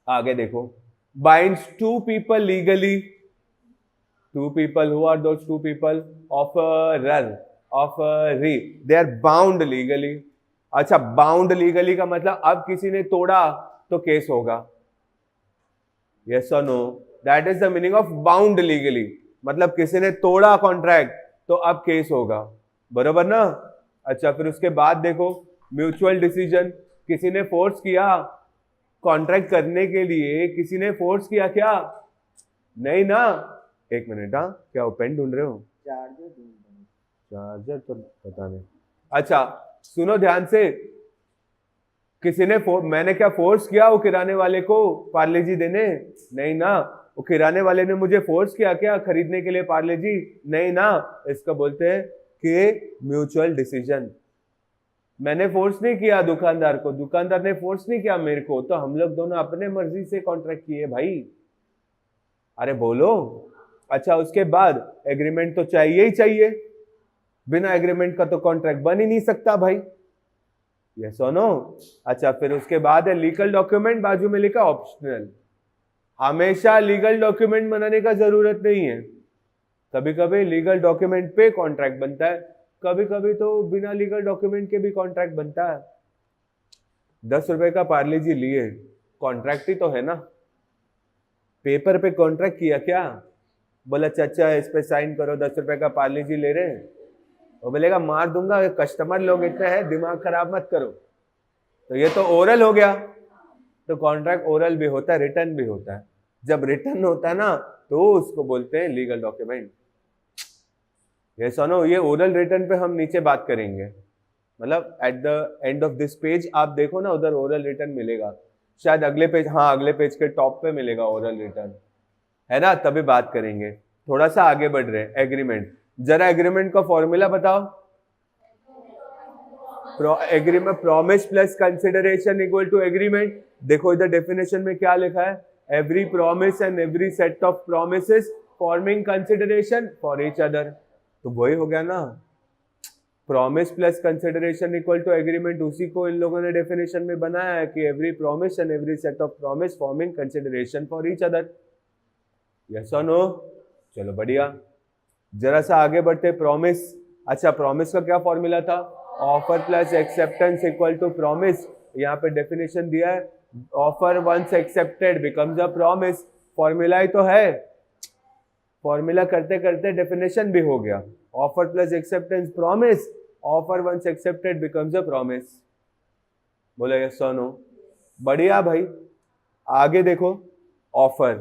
आगे देखो, binds two people legally. Two people, who are those two people? Offeror, offeree, they are bound legally. अच्छा, बाउंड लीगली का मतलब अब किसी ने तोड़ा तो केस होगा। यस और no? That is the meaning of bound legally, मतलब किसी ने तोड़ा कॉन्ट्रैक्ट तो अब केस होगा। बरोबर ना? अच्छा, फिर उसके बाद देखो म्यूचुअल डिसीजन। किसी ने फोर्स किया कॉन्ट्रैक्ट करने के लिए, किसी ने फोर्स किया क्या? नहीं ना? एक मिनट, हाँ, क्या पेन ढूंढ रहे हो? चार्जर तो पता नहीं। अच्छा सुनो ध्यान से, किसी ने मैंने क्या फोर्स किया वो किराने वाले को पार्ले जी देने? नहीं ना? वो किराने वाले ने मुझे फोर्स किया क्या खरीदने के लिए पार्ले जी? नहीं ना? इसको बोलते हैं कि म्यूचुअल डिसीजन। मैंने फोर्स नहीं किया दुकानदार को, दुकानदार ने फोर्स नहीं किया मेरे को, तो हम लोग दोनों अपने मर्जी से कॉन्ट्रैक्ट किए भाई। अरे बोलो। अच्छा, उसके बाद एग्रीमेंट तो चाहिए ही चाहिए, बिना एग्रीमेंट का तो कॉन्ट्रैक्ट बन ही नहीं सकता भाई। यस और नो? अच्छा, फिर उसके बाद है लीगल डॉक्यूमेंट, बाजू में लिखा ऑप्शनल। हमेशा लीगल डॉक्यूमेंट बनाने का जरूरत नहीं है। कभी कभी लीगल डॉक्यूमेंट पे कॉन्ट्रैक्ट बनता है, कभी कभी तो बिना लीगल डॉक्यूमेंट के भी कॉन्ट्रैक्ट बनता है। 10 रुपए का पार्ले जी लिए, कॉन्ट्रैक्ट ही तो है ना। पेपर पे कॉन्ट्रैक्ट किया क्या? बोला चाचा इस पे साइन करो, 10 रुपए का पार्ले जी ले रहे हैं। वो बोलेगा मार दूंगा, कस्टमर लोग इतने हैं, दिमाग खराब मत करो। तो ये तो ओरल हो गया। तो कॉन्ट्रैक्ट ओरल भी होता है, रिटर्न भी होता है। जब रिटर्न होता है ना तो उसको बोलते हैं लीगल डॉक्यूमेंट। ये सुनो, ये ओरल रिटर्न पे हम नीचे बात करेंगे, मतलब at the end of this page आप देखो ना, उधर ओरल रिटर्न मिलेगा शायद अगले पेज, हाँ अगले पेज के टॉप पे मिलेगा ओरल रिटर्न, है ना? तभी बात करेंगे। थोड़ा सा आगे बढ़ रहे हैं। एग्रीमेंट, जरा एग्रीमेंट का फॉर्मूला बताओ। Agreement promise plus consideration equal to agreement. देखो इधर डेफिनेशन में क्या लिखा है, every promise and every set of promises forming consideration for each other. तो वही हो गया ना, promise plus consideration equal to agreement, उसी को इन लोगों ने डेफिनेशन में बनाया है कि every promise and every set of promise forming consideration for each other. Yes और नो? चलो बढ़िया, जरा सा आगे बढ़ते। प्रॉमिस, अच्छा प्रॉमिस का क्या फॉर्मूला था? Offer plus acceptance equal to promise. यहाँ पे डेफिनेशन दिया है, offer once accepted becomes a promise. Formula ही तो है, फॉर्मूला करते करते डेफिनेशन भी हो गया। Offer plus acceptance promise, offer once accepted becomes a promise. बोले यस और नो? बढ़िया भाई, आगे देखो। ऑफर,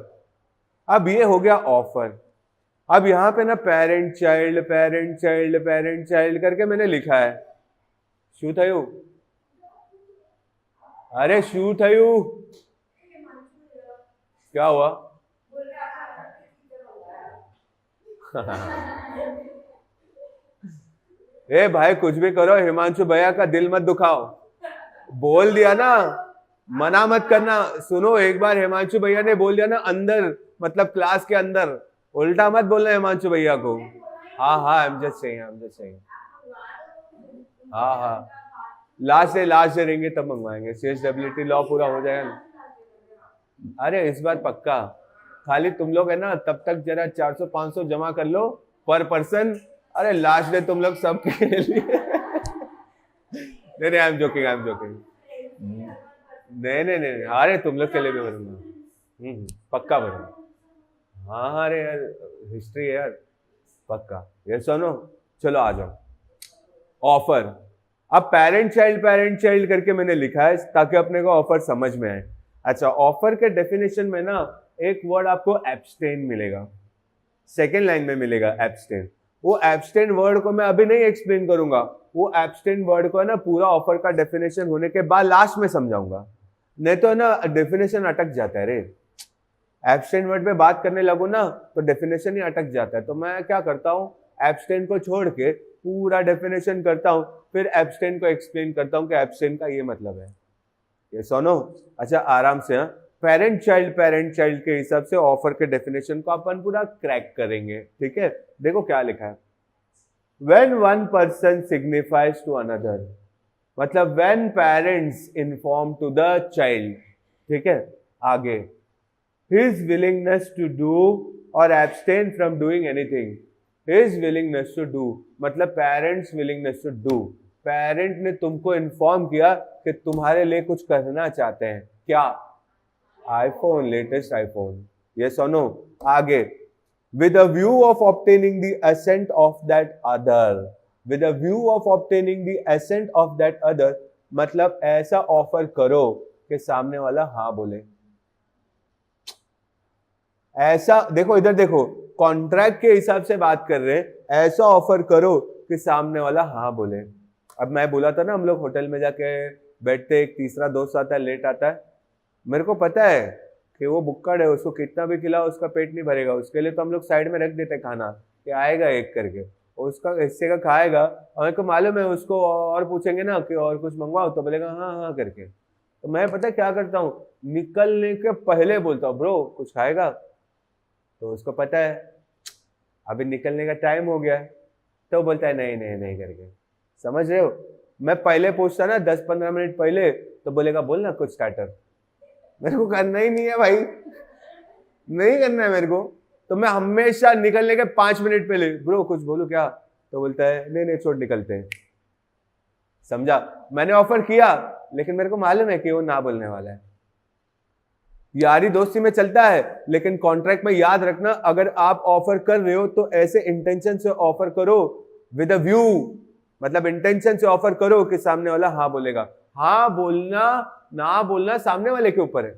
अब ये हो गया ऑफर। अब यहां पे ना parent child parent child parent child करके मैंने लिखा है। शू थयू? अरे शू थयू? क्या हुआ? ए भाई कुछ भी करो, हिमांशु भैया का दिल मत दुखाओ। बोल दिया ना, मना मत करना। सुनो, एक बार हिमांशु भैया ने बोल दिया ना अंदर, मतलब क्लास के अंदर, उल्टा मत बोलना हिमांशु भैया को। हाँ हाँ, आई एम जस्ट सेइंग। हाँ हाँ, लास्ट डे रहेंगे तब मंगवाएंगे, CSWT लॉ पूरा हो जाएगा ना। अरे इस बार पक्का, खाली तुम लोग है ना तब तक जरा 400-500 जमा कर लो पर पर्सन। अरे लास्ट डे तुम लोग सब के लिए नहीं, आई एम जोकिंग। नहीं, अरे तुम लोग के लिए भी भरूंगा, पक्का भरूंगा। हाँ अरे यार, हिस्ट्री है यार, पक्का। ये सुनो, चलो आ जाओ। ऑफर, अब पेरेंट चाइल्ड करके मैंने लिखा है ताकि अपने को ऑफर समझ में आए। अच्छा, ऑफर के डेफिनेशन में ना एक वर्ड आपको एब्सटेन मिलेगा, सेकेंड लाइन में मिलेगा एब्सटेन। वो एब्सटेन वर्ड को मैं अभी नहीं एक्सप्लेन करूंगा, वो एब्सटेन वर्ड को है ना पूरा ऑफर का डेफिनेशन होने के बाद लास्ट में समझाऊंगा, नहीं तो ना डेफिनेशन अटक जाता है रे। एब्सटेन वर्ड पे बात करने लगो ना तो डेफिनेशन ही अटक जाता है। तो मैं क्या करता हूँ, एब्सटेन को छोड़ के पूरा डेफिनेशन करता हूँ, फिर एब्सटेन को एक्सप्लेन करता हूँ कि एब्सटेन का ये मतलब है। ये सुनो, अच्छा आराम से। हाँ, पेरेंट चाइल्ड के हिसाब से ऑफर के डेफिनेशन को अपन पूरा क्रैक करेंगे, ठीक है। देखो क्या लिखा है, when one person signifies to another, मतलब when parents inform to the child, ठीक है। आगे, his willingness to do or abstain from doing anything, his willingness to do मतलब parents willingness to do, parent ने तुमको इन्फॉर्म किया कि तुम्हारे लिए कुछ करना चाहते हैं, क्या? IPhone, latest iPhone. ये सुनो आगे, with a view of obtaining the assent of that other, with a view of obtaining the assent of that other मतलब ऐसा ऑफर करो कि सामने वाला हाँ बोले। ऐसा देखो, इधर देखो, कॉन्ट्रैक्ट के हिसाब से बात कर रहे हैं, ऐसा ऑफर करो कि सामने वाला हाँ बोले। अब मैं बोला था ना, हम लोग होटल में जाके बैठते, एक तीसरा दोस्त आता है, लेट आता है, मेरे को पता है कि वो बुक्कड़ है, उसको कितना भी खिलाओ उसका पेट नहीं भरेगा, उसके लिए तो हम लोग साइड में रख देते खाना कि आएगा एक करके, उसका हिस्से का खाएगा, और मेरे को मालूम है उसको और पूछेंगे ना कि और कुछ मंगवाओ तो बोलेगा हाँ हाँ करके। तो मैं पता है क्या करता हूँ, निकलने के पहले बोलता हूँ ब्रो कुछ खाएगा, तो उसको पता है अभी निकलने का टाइम हो गया, तो बोलता है नहीं नहीं नहीं करके। समझ रहे हो? मैं पहले पूछता ना 10-15 मिनट पहले, तो बोलेगा बोल ना कुछ स्टार्टर। मेरे को करना ही नहीं है भाई, नहीं करना है मेरे को, तो मैं हमेशा निकलने के 5 मिनट पहले ब्रो कुछ बोलूं क्या, तो बोलता है नहीं नहीं छोड़ निकलते हैं। समझा? मैंने ऑफर किया लेकिन मेरे को मालूम है कि वो ना बोलने वाला है। यारी दोस्ती में चलता है, लेकिन कॉन्ट्रैक्ट में याद रखना, अगर आप ऑफर कर रहे हो तो ऐसे इंटेंशन से ऑफर करो, विद अ व्यू, मतलब इंटेंशन से ऑफर करो कि सामने वाला हाँ बोलेगा। हाँ बोलना ना बोलना सामने वाले के ऊपर है।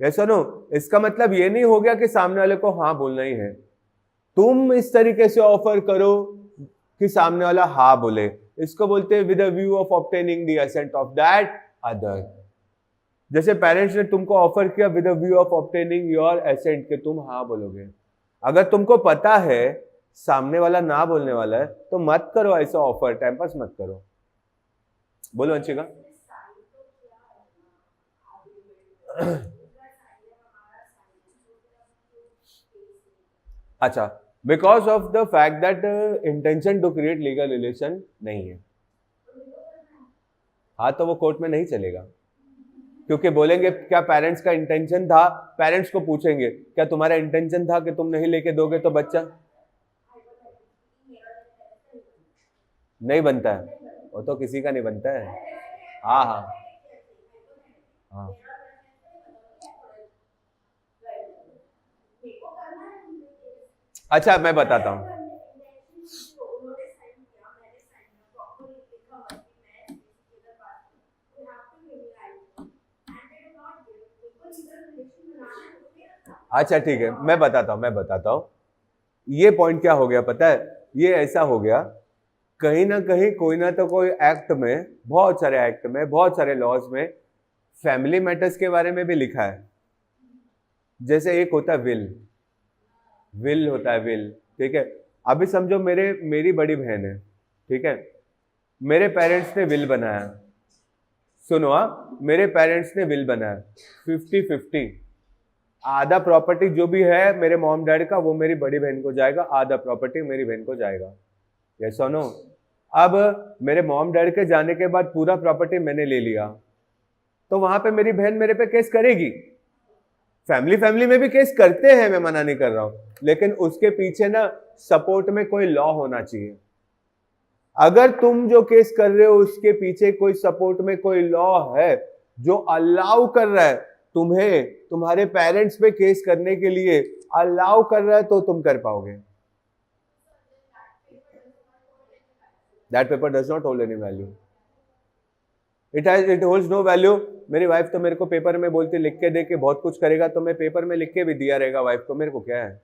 ऐसा नो, इसका मतलब ये नहीं हो गया कि सामने वाले को हाँ बोलना ही है। तुम इस तरीके से ऑफर करो कि सामने वाला हाँ बोले, इसको बोलते हैं with a view of obtaining the assent of that other. जैसे पेरेंट्स ने तुमको ऑफर किया with a view of obtaining your assent कि तुम हाँ बोलोगे। अगर तुमको पता है सामने वाला ना बोलने वाला है तो मत करो ऐसा ऑफर, टाइम पास मत करो। बोलो अंशिका। अच्छा because of the fact that intention to create legal relation नहीं है। हाँ, तो वो कोर्ट में नहीं चलेगा, क्योंकि बोलेंगे क्या पेरेंट्स का इंटेंशन था, पेरेंट्स को पूछेंगे क्या तुम्हारा इंटेंशन था कि तुम नहीं लेके दोगे तो बच्चा नहीं बनता है, वो तो किसी का नहीं बनता है। हाँ हाँ हाँ। अच्छा मैं बताता हूँ, अच्छा ठीक है मैं बताता हूँ ये पॉइंट क्या हो गया पता है, ये ऐसा हो गया कहीं ना कहीं कोई ना तो कोई एक्ट में, बहुत सारे एक्ट में, बहुत सारे लॉज में फैमिली मैटर्स के बारे में भी लिखा है। जैसे एक होता है विल, विल होता है विल, ठीक है। अभी समझो मेरी बड़ी बहन है, ठीक है, मेरे पेरेंट्स ने विल बनाया, सुनो हाँ, मेरे पेरेंट्स ने विल बनाया 50-50, आधा प्रॉपर्टी जो भी है मेरे मॉम डैड का वो मेरी बड़ी बहन को जाएगा, आधा प्रॉपर्टी मेरी बहन को जाएगा, यस और नो। अब मेरे मॉम डैड के जाने के बाद पूरा प्रॉपर्टी मैंने ले लिया, तो वहां पे मेरी बहन मेरे पे केस करेगी। फैमिली में भी केस करते हैं, मैं मना नहीं कर रहा हूं, लेकिन उसके पीछे ना सपोर्ट में कोई लॉ होना चाहिए। अगर तुम जो केस कर रहे हो उसके पीछे कोई सपोर्ट में कोई लॉ है जो अलाउ कर रहा है तुम्हें तुम्हारे पेरेंट्स पे केस करने के लिए, अलाउ कर रहा है, तो तुम कर पाओगे। That paper does not hold any value, it holds no value. मेरी वाइफ तो मेरे को पेपर में बोलती लिख के दे के बहुत कुछ करेगा, तो मैं पेपर में लिख के भी दिया रहेगा वाइफ को, मेरे को क्या है।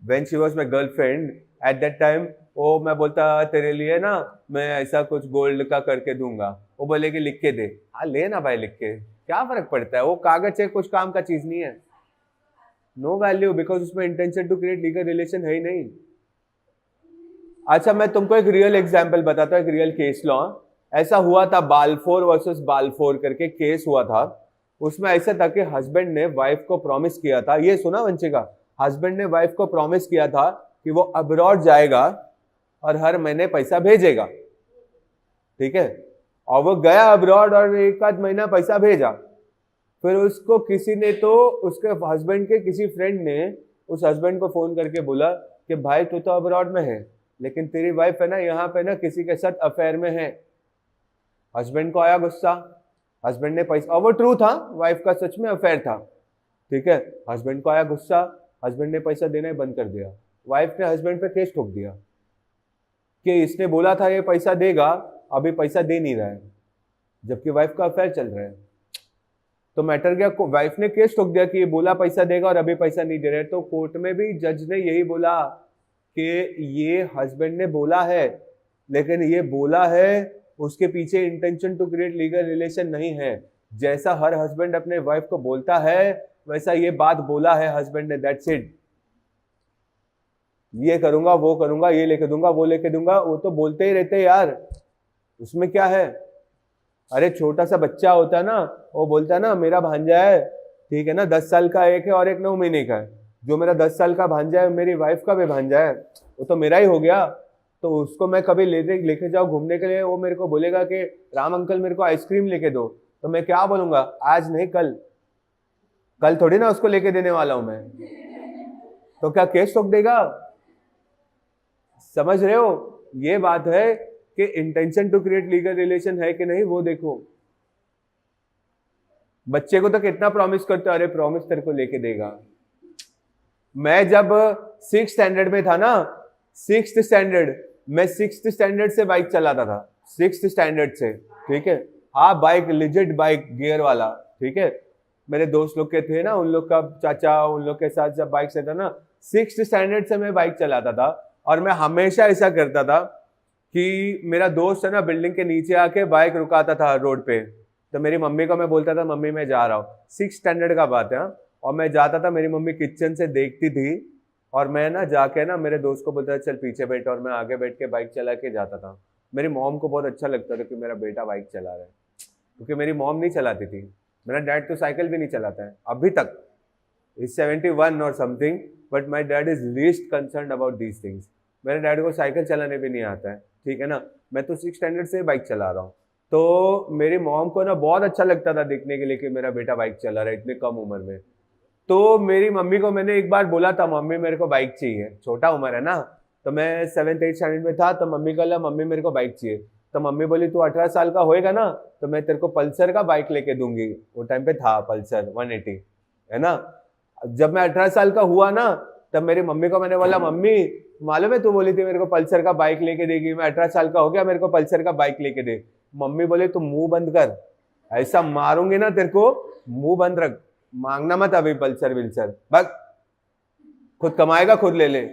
When she was my girlfriend at that time, वो मैं बोलता तेरे लिए ना मैं ऐसा कुछ गोल्ड का करके दूंगा, वो बोलेगी लिख के दे, हाँ ले ना भाई लिख के, क्या फर्क पड़ता है, वो कागज है, कुछ काम का चीज नहीं है। नो वैल्यू, बिकॉज उसमें intention to create legal relation है ही नहीं। अच्छा मैं तुमको एक रियल एग्जाम्पल बताता हूँ, एक रियल केस लॉ। ऐसा हुआ था, बालफोर वर्सेस बालफोर करके केस हुआ था। उसमें ऐसा था कि हस्बैंड ने वाइफ को प्रॉमिस किया था, ये सुना वंशिका, हस्बैंड ने वाइफ को प्रॉमिस किया था कि वो अब्रॉड जाएगा और हर महीने पैसा भेजेगा, ठीक है। और वो गया अब्रॉड और एक आध महीना पैसा भेजा, फिर उसको किसी ने, तो उसके हस्बैंड के किसी फ्रेंड ने उस हस्बैंड को फोन करके बोला कि भाई तू तो अब्रॉड में है, लेकिन तेरी वाइफ है ना यहाँ पे ना किसी के साथ अफेयर में है। हस्बैंड को आया गुस्सा, हस्बैंड ने पैसा, और वो ट्रू था, वाइफ का सच में अफेयर था, ठीक है। हस्बैंड को आया गुस्सा, हस्बैंड ने पैसा देना ही बंद कर दिया। वाइफ ने हस्बैंड पे केस ठोक दिया कि इसने बोला था ये पैसा देगा, अभी पैसा दे नहीं रहा है, जबकि वाइफ का अफेयर चल रहा है। तो मैटर क्या, वाइफ ने केस ठोक दिया कि ये बोला पैसा देगा और अभी पैसा नहीं दे रहा है। तो कोर्ट में भी जज ने यही बोला कि ये हस्बैंड ने बोला है, लेकिन ये बोला है उसके पीछे intention to create legal relation नहीं है। जैसा हर हस्बैंड अपने वाइफ को बोलता है वैसा ये बात बोला है हस्बैंड ने, दैट्स इट। ये करूंगा, वो करूंगा, ये लेके दूंगा, वो लेके दूंगा, वो तो बोलते ही रहते यार, उसमें क्या है। अरे छोटा सा बच्चा होता है ना, वो बोलता है ना मेरा भांजा है, ठीक है ना, 10 साल का एक है और एक 9 महीने का है। जो मेरा 10 साल का भांजा है मेरी वाइफ का भी भांजा है, वो तो मेरा ही हो गया। तो उसको मैं कभी लेके जाऊँ घूमने के लिए, वो मेरे को बोलेगा कि राम अंकल मेरे को आइसक्रीम लेके दो, तो मैं क्या बोलूंगा, आज नहीं कल, कल थोड़ी ना उसको लेके देने वाला हूं मैं, तो क्या केस ठोक देगा। समझ रहे हो, ये बात है कि intention to create legal relation है कि नहीं, वो देखो। बच्चे को तो कितना प्रॉमिस करते हो, अरे प्रॉमिस तेरे को लेके देगा। मैं जब 6th स्टैंडर्ड में था ना, 6th स्टैंडर्ड, मैं 6th स्टैंडर्ड से बाइक चलाता था, 6th स्टैंडर्ड से, ठीक है। हाँ बाइक, लिजिट बाइक, गियर वाला, ठीक है। मेरे दोस्त लोग के थे ना, उन लोग का चाचा, उन लोग के साथ जब बाइक से था ना, 6th स्टैंडर्ड से मैं बाइक चलाता था। और मैं हमेशा ऐसा करता था कि मेरा दोस्त है ना बिल्डिंग के नीचे आके बाइक रुकाता था रोड पे, तो मेरी मम्मी को मैं बोलता था मम्मी मैं जा रहा हूँ, 6th स्टैंडर्ड का बात है। और मैं जाता था, मेरी मम्मी किचन से देखती थी और मैं ना जाके ना मेरे दोस्त को बोलता था चल पीछे बैठ, और मैं आगे बैठ के बाइक चला के जाता था। मेरी मॉम को बहुत अच्छा लगता था कि मेरा बेटा बाइक चला रहा है, क्योंकि मेरी मॉम नहीं चलाती थी, मेरा डैड तो साइकिल भी नहीं चलाता है अभी तक, इज 71 और something, but my dad is least concern about these things. मेरे डैड को साइकिल चलाने भी नहीं आता है, ठीक है ना, मैं तो 6th स्टैंडर्ड से बाइक चला रहा हूँ। तो मेरी मॉम को ना बहुत अच्छा लगता था देखने के लिए कि मेरा बेटा बाइक चला रहा है इतनी कम उम्र में। तो मेरी मम्मी को मैंने एक बार बोला था, मम्मी मेरे को बाइक चाहिए, छोटा उम्र है ना, तो मैं 7th 8th स्टैंडर्ड में था, तो मम्मी को लगा मम्मी मेरे को बाइक चाहिए। तो मम्मी बोली तू 18 साल का होएगा ना तो मैं तेरे को पल्सर का बाइक लेके दूंगी। वो टाइम पे था पल्सर 180, है ना। जब मैं 18 साल का हुआ ना, तब मेरी मम्मी को मैंने बोला मम्मी मालूम है तू बोली थी मेरे को पल्सर का बाइक लेके देगी, मैं 18 साल का हो गया, मेरे को पल्सर का बाइक लेके दे। मम्मी बोले तू मुंह बंद कर, ऐसा मारूंगी ना तेरे को, मुंह बंद रख, मांगना मत अभी पल्सर विल्सर, बस खुद कमाएगा खुद ले ले।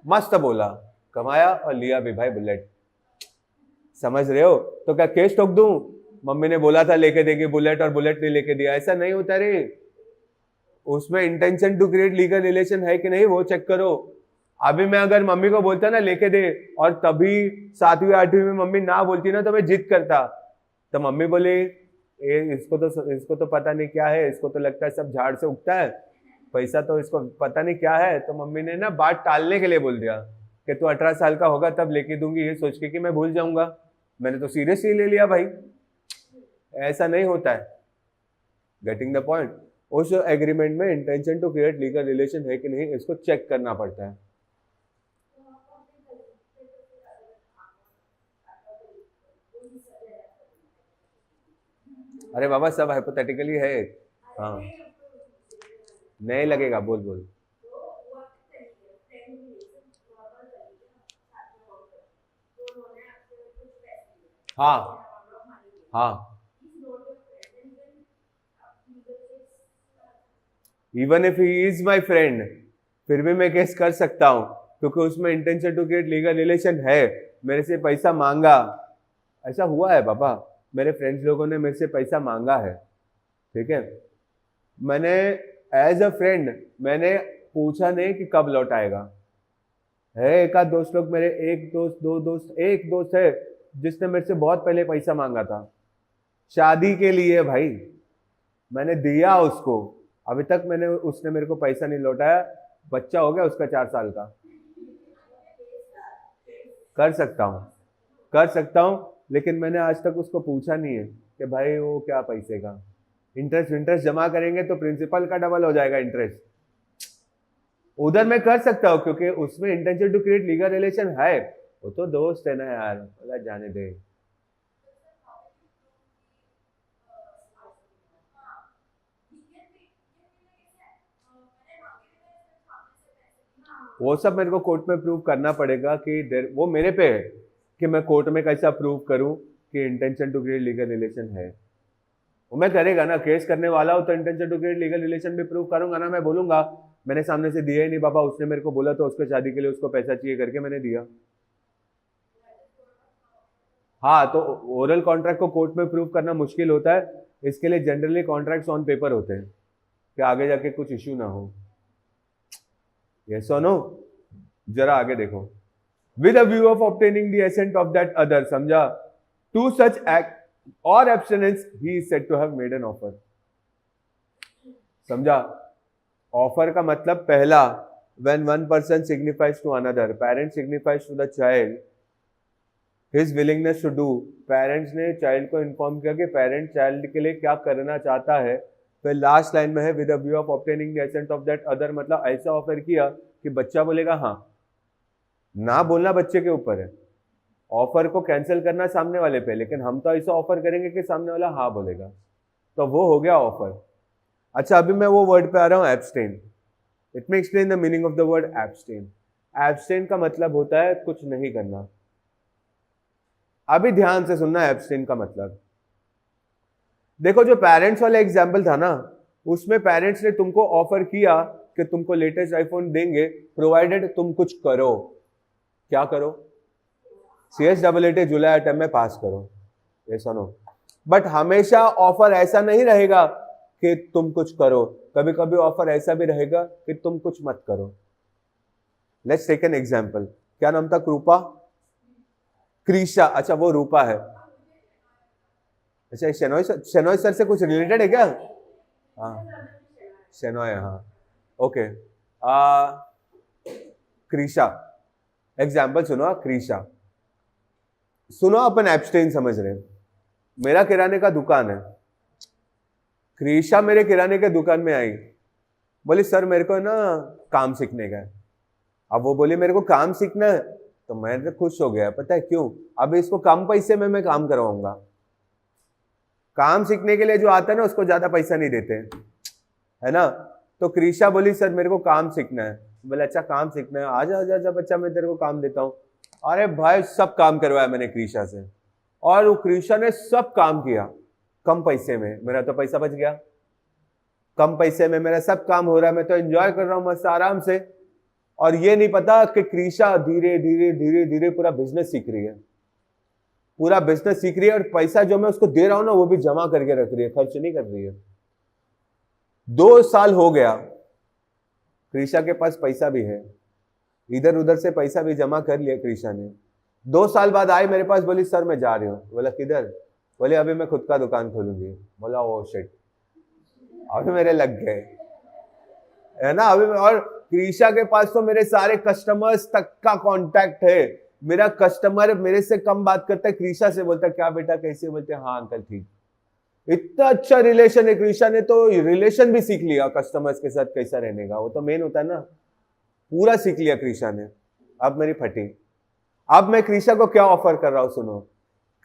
मस्त बोला, कमाया और लिया भी भाई बुलेट, समझ रहे हो। तो क्या केस ठोक दूं, मम्मी ने बोला था लेके देगी बुलेट और बुलेट नहीं लेके दिया, ऐसा नहीं होता रे। उसमें intention to create legal relation है कि नहीं वो चेक करो। अभी मैं अगर मम्मी को बोलता ना लेके दे, और तभी 7वीं 8वीं में मम्मी ना बोलती ना तो मैं जिद करता, तो मम्मी बोली इसको तो पता नहीं क्या है, इसको तो लगता है सब झाड़ से उगता है, पैसा तो इसको पता नहीं क्या है। तो मम्मी ने ना बात टालने के लिए बोल दिया कि तू 18 साल का होगा तब लेके दूंगी, ये सोच के कि मैं भूल जाऊंगा। मैंने तो सीरियसली ले लिया भाई, ऐसा नहीं होता है। Getting the point. उस एग्रीमेंट में intention to create legal relation है कि नहीं इसको चेक करना पड़ता है। अरे बाबा सब हाइपोथेटिकली है। हाँ नहीं लगेगा, बोल बोल। हाँ हाँ, even if he is my friend फिर भी मैं केस कर सकता हूँ, क्योंकि उसमें intention to create legal relation है, मेरे से पैसा मांगा। ऐसा हुआ है बाबा, मेरे फ्रेंड्स लोगों ने मेरे से पैसा मांगा है, ठीक है, मैंने एज अ फ्रेंड मैंने पूछा नहीं कि कब लौट आएगा। है एक आध दोस्त लोग मेरे, एक दोस्त दो दोस्त, एक दोस्त है जिसने मेरे से बहुत पहले पैसा मांगा था शादी के लिए भाई, मैंने दिया उसको, अभी तक उसने मेरे को पैसा नहीं लौटाया, बच्चा हो गया उसका 4 साल का। कर सकता हूँ, कर सकता हूँ, लेकिन मैंने आज तक उसको पूछा नहीं है कि भाई वो क्या पैसे का इंटरेस्ट जमा करेंगे तो प्रिंसिपल का डबल हो जाएगा इंटरेस्ट। उधर मैं कर सकता हूँ क्योंकि उसमें intention to create legal relation है, वो तो दोस्त है ना यार, बोला जाने दे। वो सब मेरे को कोर्ट में प्रूव करना पड़ेगा कि वो मेरे पे है कि मैं कोर्ट में कैसा प्रूव करूं कि intention to create legal relation है। वो मैं करेगा ना, केस करने वाला हो तो intention to create legal relation भी प्रूव करूंगा ना, मैं बोलूंगा मैंने सामने से दिया ही नहीं बाबा, उसने मेरे को बोला तो उसको शादी के लिए उसको पैसा चाहिए करके मैंने दिया। हाँ, तो ओरल कॉन्ट्रैक्ट को कोर्ट में प्रूव करना मुश्किल होता है, इसके लिए जनरली कॉन्ट्रैक्ट्स ऑन पेपर होते हैं कि आगे जाके कुछ इश्यू ना हो। यस और नो। जरा आगे देखो, with a view of obtaining the assent of that other, समझा, to such act or abstinence he is said to have made an offer। समझा, ऑफर का मतलब पहला, when one person signifies to another, parent signifies to the child his willingness to do, parents ने child को inform किया कि parent child के लिए क्या करना चाहता है। फिर लास्ट लाइन में है with a view of obtaining the ascent of that other, मतलब ऐसा ऑफर किया कि बच्चा बोलेगा हाँ, ना बोलना बच्चे के ऊपर है, ऑफर को कैंसिल करना सामने वाले पे, लेकिन हम तो ऐसा ऑफर करेंगे कि सामने वाला हाँ बोलेगा, तो वो हो गया ऑफर। अच्छा अभी मैं वो वर्ड पे आ रहा हूँ abstain. It may explain the meaning of the word abstain. Abstain का मतलब होता है कुछ नहीं करना। अभी ध्यान से सुनना एब्सटेन का मतलब। देखो जो पेरेंट्स वाला एग्जाम्पल था ना, उसमें पेरेंट्स ने तुमको ऑफर किया कि तुमको लेटेस्ट आईफोन देंगे प्रोवाइडेड तुम कुछ करो। क्या करो? CSAA जुलाई अटेम्प्ट में पास करो, ऐसा नो। बट हमेशा ऑफर ऐसा नहीं रहेगा कि तुम कुछ करो, कभी कभी ऑफर ऐसा भी रहेगा कि तुम कुछ मत करो। Let's take an example. क्या नाम था? कृपा, क्रीशा, अच्छा वो रूपा है। अच्छा शेनॉय सर से कुछ रिलेटेड है क्या? हाँ शेनॉय, हाँ ओके, क्रीशा, एग्जाम्पल सुनो, क्रीशा सुनो, अपन एब्सटेन समझ रहे हैं। मेरा किराने का दुकान है, क्रीशा मेरे किराने के दुकान में आई, बोली सर मेरे को ना काम सीखने का है। अब वो बोली मेरे को काम सीखना है, तो मैं तो खुश हो गया, पता है क्यों? अब इसको कम पैसे में मैं काम करवाऊंगा। काम सीखने के लिए जो आता है ना उसको ज्यादा पैसा नहीं देते, है ना। तो क्रीशा बोली सर मेरे को काम सीखना है। बोले अच्छा काम सीखना है, आजा आजा आजा बच्चा मैं तेरे को काम देता हूँ। अरे भाई सब काम करवाया मैंने क्रीशा से, और वो क्रीशा ने सब काम किया कम पैसे में। मेरा तो पैसा बच गया, कम पैसे में मेरा सब काम हो रहा है, मैं तो एंजॉय कर रहा हूँ मस्त आराम से। और ये नहीं पता कि क्रीशा धीरे धीरे धीरे धीरे पूरा बिजनेस सीख रही है, पूरा बिजनेस सीख रही है, और पैसा जो मैं उसको दे रहा हूं ना वो भी जमा करके रख रही है, खर्च नहीं कर रही है। 2 साल हो गया, क्रीशा के पास पैसा भी है, इधर उधर से पैसा भी जमा कर लिया क्रीशा ने। 2 साल बाद आई मेरे पास, बोली सर मैं जा रही हूँ। बोला किधर? बोले अभी मैं खुद का दुकान खोलूंगी। बोला ओ शिट, अभी मेरे लग गए, है ना। अभी और क्रीशा के पास तो मेरे सारे कस्टमर्स तक का कांटेक्ट है। मेरा कस्टमर मेरे से कम बात करता है, क्रीशा से बोलता है क्या बेटा कैसे? बोलते हाँ अंकल ठीक। इतना अच्छा रिलेशन है, क्रीशा ने तो रिलेशन भी सीख लिया कस्टमर्स के साथ कैसा रहने का, वो तो मेन होता है ना, पूरा सीख लिया क्रीशा ने। अब मेरी फटी। अब मैं क्रीशा को क्या ऑफर कर रहा हूं सुनो।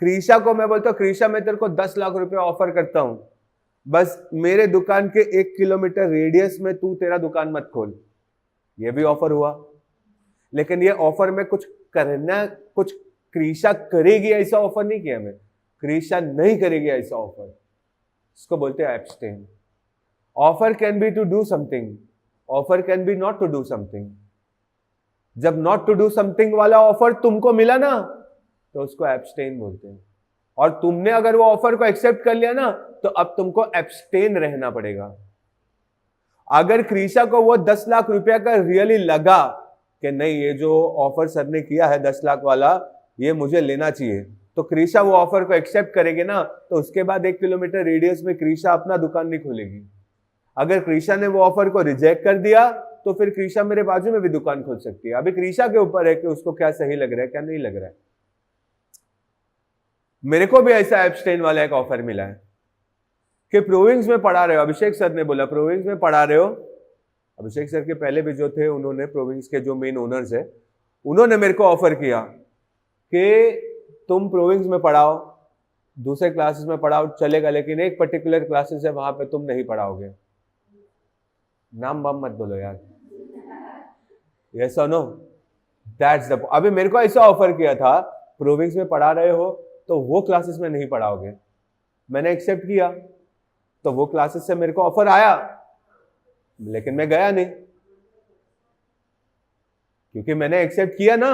क्रीशा को मैं बोलता हूं क्रीशा मैं तेरे को 10 लाख रुपए ऑफर करता हूं, बस मेरे दुकान के 1 किलोमीटर रेडियस में तू तेरा दुकान मत खोल। ये भी ऑफर हुआ, लेकिन ये ऑफर में कुछ करना, कुछ क्रीशा करेगी ऐसा ऑफर नहीं किया मैं। क्रीशा नहीं करेगी ऐसा ऑफर, इसको बोलते हैं abstain. Offer can be to do something, offer can be not to do something. जब नॉट टू डू समथिंग वाला ऑफर तुमको मिला ना तो उसको एब्सटेन बोलते हैं, और तुमने अगर वो ऑफर को एक्सेप्ट कर लिया ना तो अब तुमको एब्सटेन रहना पड़ेगा। अगर क्रीशा को वो 10 लाख रुपया का रियली लगा कि नहीं ये जो ऑफर सर ने किया है 10 लाख वाला ये मुझे लेना चाहिए, तो क्रीशा वो ऑफर को एक्सेप्ट करेगी ना, तो उसके बाद 1 किलोमीटर रेडियस में क्रीशा अपना दुकान नहीं खोलेगी। अगर क्रीशा ने वो ऑफर को रिजेक्ट कर दिया तो फिर क्रीशा मेरे बाजू में भी दुकान खोल सकती है। अभी क्रीशा के ऊपर है कि उसको क्या सही लग रहा है क्या नहीं लग रहा है। मेरे को भी ऐसा एब्सटेन वाला एक ऑफर मिला है कि प्रोविंग्स में पढ़ा रहे हो, अभिषेक सर ने बोला प्रोविंग्स में पढ़ा रहे हो। अभिषेक सर के पहले भी जो थे उन्होंने, प्रोविंग्स के जो मेन ओनर्स है, उन्होंने मेरे को ऑफर किया कि तुम प्रोविंग्स में पढ़ाओ, दूसरे क्लासेस में पढ़ाओ चलेगा, लेकिन एक पर्टिकुलर क्लासेस है वहां पे तुम नहीं पढ़ाओगे। नाम बाम मत बोलो यार, यस और नो, दैट्स द। अभी मेरे को ऐसा ऑफर किया था प्रोविंग्स में पढ़ा रहे हो तो वो क्लासेस में नहीं पढ़ाओगे। मैंने एक्सेप्ट किया तो वो क्लासेस से मेरे को ऑफर आया, लेकिन मैं गया नहीं क्योंकि मैंने एक्सेप्ट किया ना।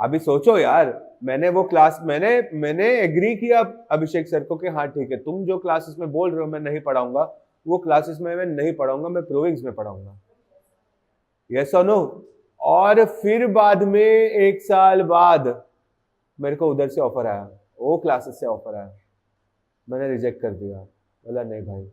अभी सोचो यार, मैंने वो क्लास मैंने एग्री किया अभिषेक सर को कि हाँ ठीक है तुम जो क्लासेस में बोल रहे हो मैं नहीं पढ़ाऊंगा, वो क्लासेस में मैं नहीं पढ़ाऊंगा, मैं प्रोविंग्स में पढ़ाऊंगा। यस और नो। और फिर बाद में 1 साल बाद मेरे को उधर से ऑफर आया, वो क्लासेस से ऑफर आया, मैंने रिजेक्ट कर दिया। बोला नहीं भाई,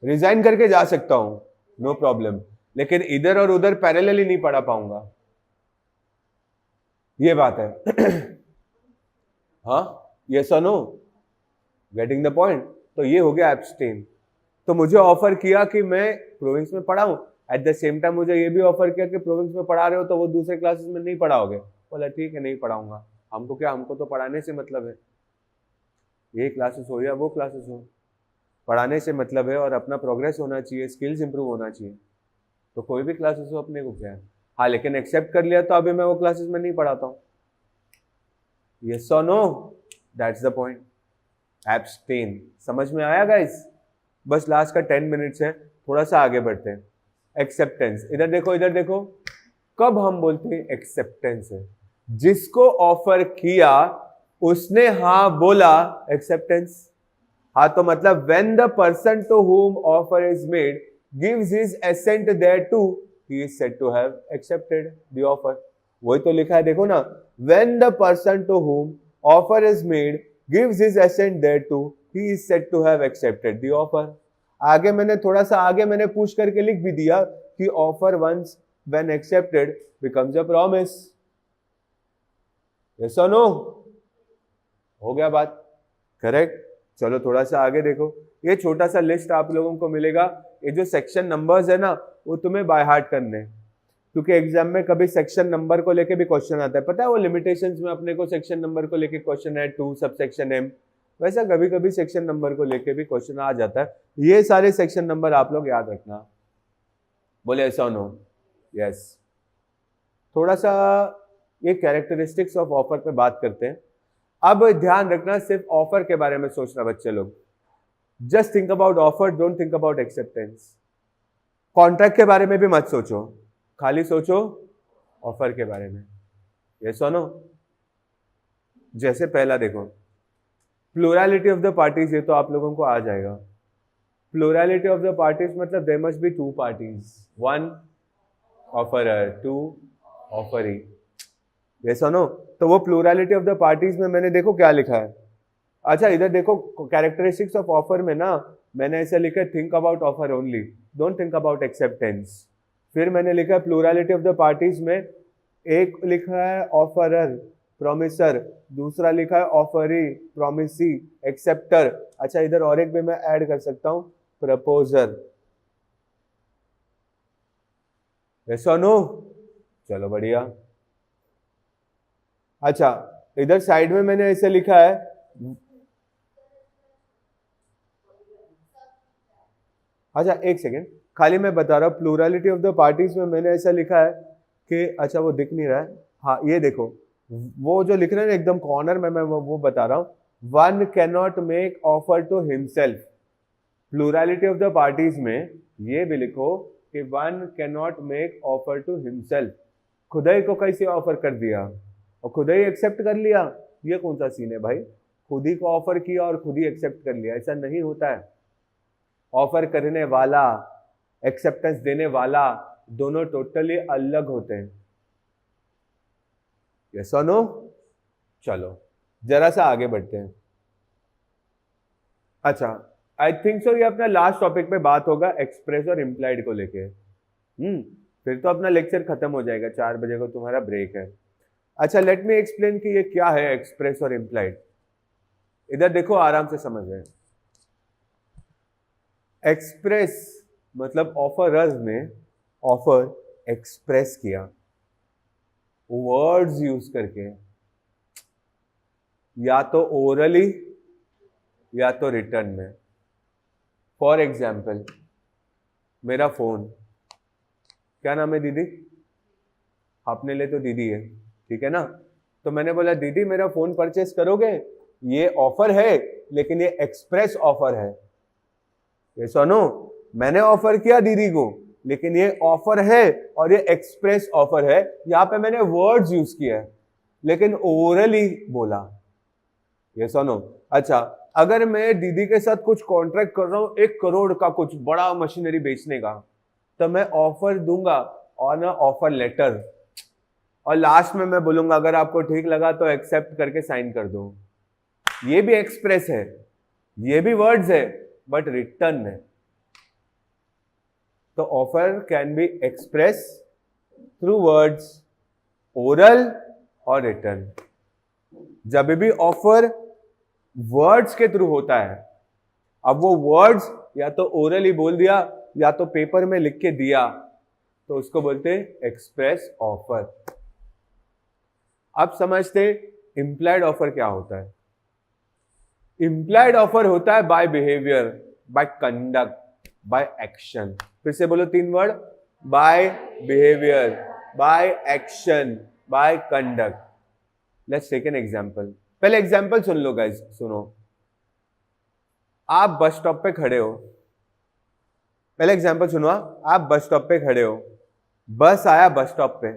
रिजाइन करके जा सकता हूं नो प्रॉब्लम, लेकिन इधर और उधर पैरेलली नहीं पढ़ा पाऊंगा, ये बात है। हाँ यस और नो, गेटिंग द पॉइंट। तो ये हो गया एब्सटेन। तो मुझे ऑफर किया कि मैं प्रोविंस में पढ़ाऊं, एट द सेम टाइम मुझे ये भी ऑफर किया कि प्रोविंस में पढ़ा रहे हो तो वो दूसरे क्लासेस में नहीं पढ़ाओगे। बोला ठीक है नहीं पढ़ाऊंगा, हमको क्या, हमको तो पढ़ाने से मतलब है, ये क्लासेस हो या वो क्लासेस हो, पढ़ाने से मतलब है और अपना प्रोग्रेस होना चाहिए, स्किल्स इंप्रूव होना चाहिए, तो कोई भी क्लासेस हो अपने को क्या है। हाँ लेकिन एक्सेप्ट कर लिया तो अभी मैं वो क्लासेस में नहीं पढ़ाता हूँ। यस और no, that's the point. Abstain समझ में आया गाइस? बस लास्ट का 10 मिनट्स है, थोड़ा सा आगे बढ़ते हैं। एक्सेप्टेंस, इधर देखो इधर देखो, कब हम बोलते हैं एक्सेप्टेंस है, जिसको ऑफर किया उसने हाँ बोला, एक्सेप्टेंस। हाँ तो मतलब when the person to whom offer is made gives his assent thereto, he is said to have accepted the offer। वही तो लिखा है देखो ना, when the person to whom offer is made gives his assent thereto, he is said to have accepted the offer. आगे मैंने थोड़ा सा आगे मैंने पुश करके लिख भी दिया कि offer once when accepted becomes a promise. Yes और नो? हो गया बात? करेक्ट। चलो थोड़ा सा आगे देखो, ये छोटा सा लिस्ट आप लोगों को मिलेगा। ये जो सेक्शन नंबर्स है ना, वो तुम्हें बाय हार्ट करने हैं, क्योंकि एग्जाम में कभी सेक्शन नंबर को लेके भी क्वेश्चन आता है। पता है वो लिमिटेशंस में अपने को सेक्शन नंबर को लेके क्वेश्चन है 2 सब सेक्शन एम, वैसा कभी कभी सेक्शन नंबर को लेके भी क्वेश्चन आ जाता है। ये सारे सेक्शन नंबर आप लोग याद रखना। बोले ऐसा नो? यस। थोड़ा सा ये कैरेक्टरिस्टिक्स ऑफ ऑफर पे बात करते हैं। अब ध्यान रखना, सिर्फ ऑफर के बारे में सोचना बच्चे लोग। Just think about offer, don't think about acceptance. Contract के बारे में भी मत सोचो, खाली सोचो ऑफर के बारे में। ये सुनो, जैसे पहला देखो, प्लूरलिटी ऑफ द पार्टीज, ये तो आप लोगों को आ जाएगा। प्लूरलिटी ऑफ द पार्टीज मतलब there must be 2 parties, 1 offeror, 2 offeree. ये सुनो, तो वो प्लूरलिटी ऑफ द पार्टीज में मैंने देखो क्या लिखा है। अच्छा इधर देखो, कैरेक्टरिस्टिक्स ऑफ ऑफर में ना मैंने ऐसा लिखा है think about offer only, don't think about acceptance. फिर मैंने लिखा है प्लूरलिटी ऑफ द पार्टीज में, एक लिखा है ऑफरर, प्रॉमिसर, दूसरा लिखा है ऑफरी, प्रॉमिसी, एक्सेप्टर। अच्छा इधर और एक भी मैं ऐड कर सकता हूं, प्रपोजर। यस और नो? चलो बढ़िया। अच्छा इधर साइड में मैंने ऐसे लिखा है, अच्छा एक सेकेंड, खाली मैं बता रहा हूँ, प्लूरलिटी ऑफ द पार्टीज में मैंने ऐसा लिखा है कि, अच्छा वो दिख नहीं रहा है, हाँ ये देखो, वो जो लिख रहे हैं ना एकदम कॉर्नर में, मैं वो बता रहा हूँ, one can not make offer to himself. Plurality of the parties में ये भी लिखो कि one can not make offer to himself. खुद ही को कैसे ऑफर कर दिया और खुद ही एक्सेप्ट कर लिया, ये कौन सा सीन है भाई? खुद ही को ऑफर किया और खुद ही एक्सेप्ट कर लिया, ऐसा नहीं होता है। ऑफर करने वाला, एक्सेप्टेंस देने वाला, दोनों टोटली अलग होते हैं। यस और नो? चलो जरा सा आगे बढ़ते हैं। अच्छा आई थिंक सो ये अपना लास्ट टॉपिक पे बात होगा, एक्सप्रेस और इम्प्लाइड को लेके। फिर तो अपना लेक्चर खत्म हो जाएगा, 4 बजे को तुम्हारा ब्रेक है। अच्छा लेट मी एक्सप्लेन कि ये क्या है एक्सप्रेस और इम्प्लाइड। इधर देखो आराम से समझ रहे हैं। एक्सप्रेस मतलब ऑफरर्स ने ऑफर एक्सप्रेस किया वर्ड्स यूज करके, या तो ओरली या तो रिटर्न में। फॉर एग्जाम्पल मेरा फोन, क्या नाम है दीदी? अपने लिए तो दीदी है, ठीक है ना? तो मैंने बोला दीदी मेरा फोन परचेस करोगे? ये ऑफर है लेकिन ये एक्सप्रेस ऑफर है। ये सुनो, मैंने ऑफर किया दीदी को, लेकिन ये ऑफर है और ये एक्सप्रेस ऑफर है। यहां पे मैंने वर्ड्स यूज किया है लेकिन ओरली बोला। ये सुनो, अच्छा अगर मैं दीदी के साथ कुछ कॉन्ट्रैक्ट कर रहा हूं 1 करोड़ का कुछ बड़ा मशीनरी बेचने का, तो मैं ऑफर दूंगा और ना ऑफर लेटर, और लास्ट में मैं बोलूंगा अगर आपको ठीक लगा तो एक्सेप्ट करके साइन कर दो। ये भी एक्सप्रेस है, ये भी वर्ड्स है, बट रिटर्न है। तो offer can be express through words, oral और रिटर्न। जब भी ऑफर वर्ड्स के थ्रू होता है, अब वो वर्ड्स या तो ओरली बोल दिया या तो पेपर में लिख के दिया, तो उसको बोलते हैं एक्सप्रेस ऑफर। अब समझते इंप्लाइड ऑफर क्या होता है। इंप्लाइड ऑफर होता है by behaviour, by conduct, by action. फिर से बोलो 3 word, by behaviour, by action, by conduct. Let's take an example. पहले एग्जांपल सुन लो गाइस, सुनो। आप बस स्टॉप पे खड़े हो, पहले एग्जांपल सुनो। आप बस स्टॉप पे खड़े हो, बस आया बस स्टॉप पे,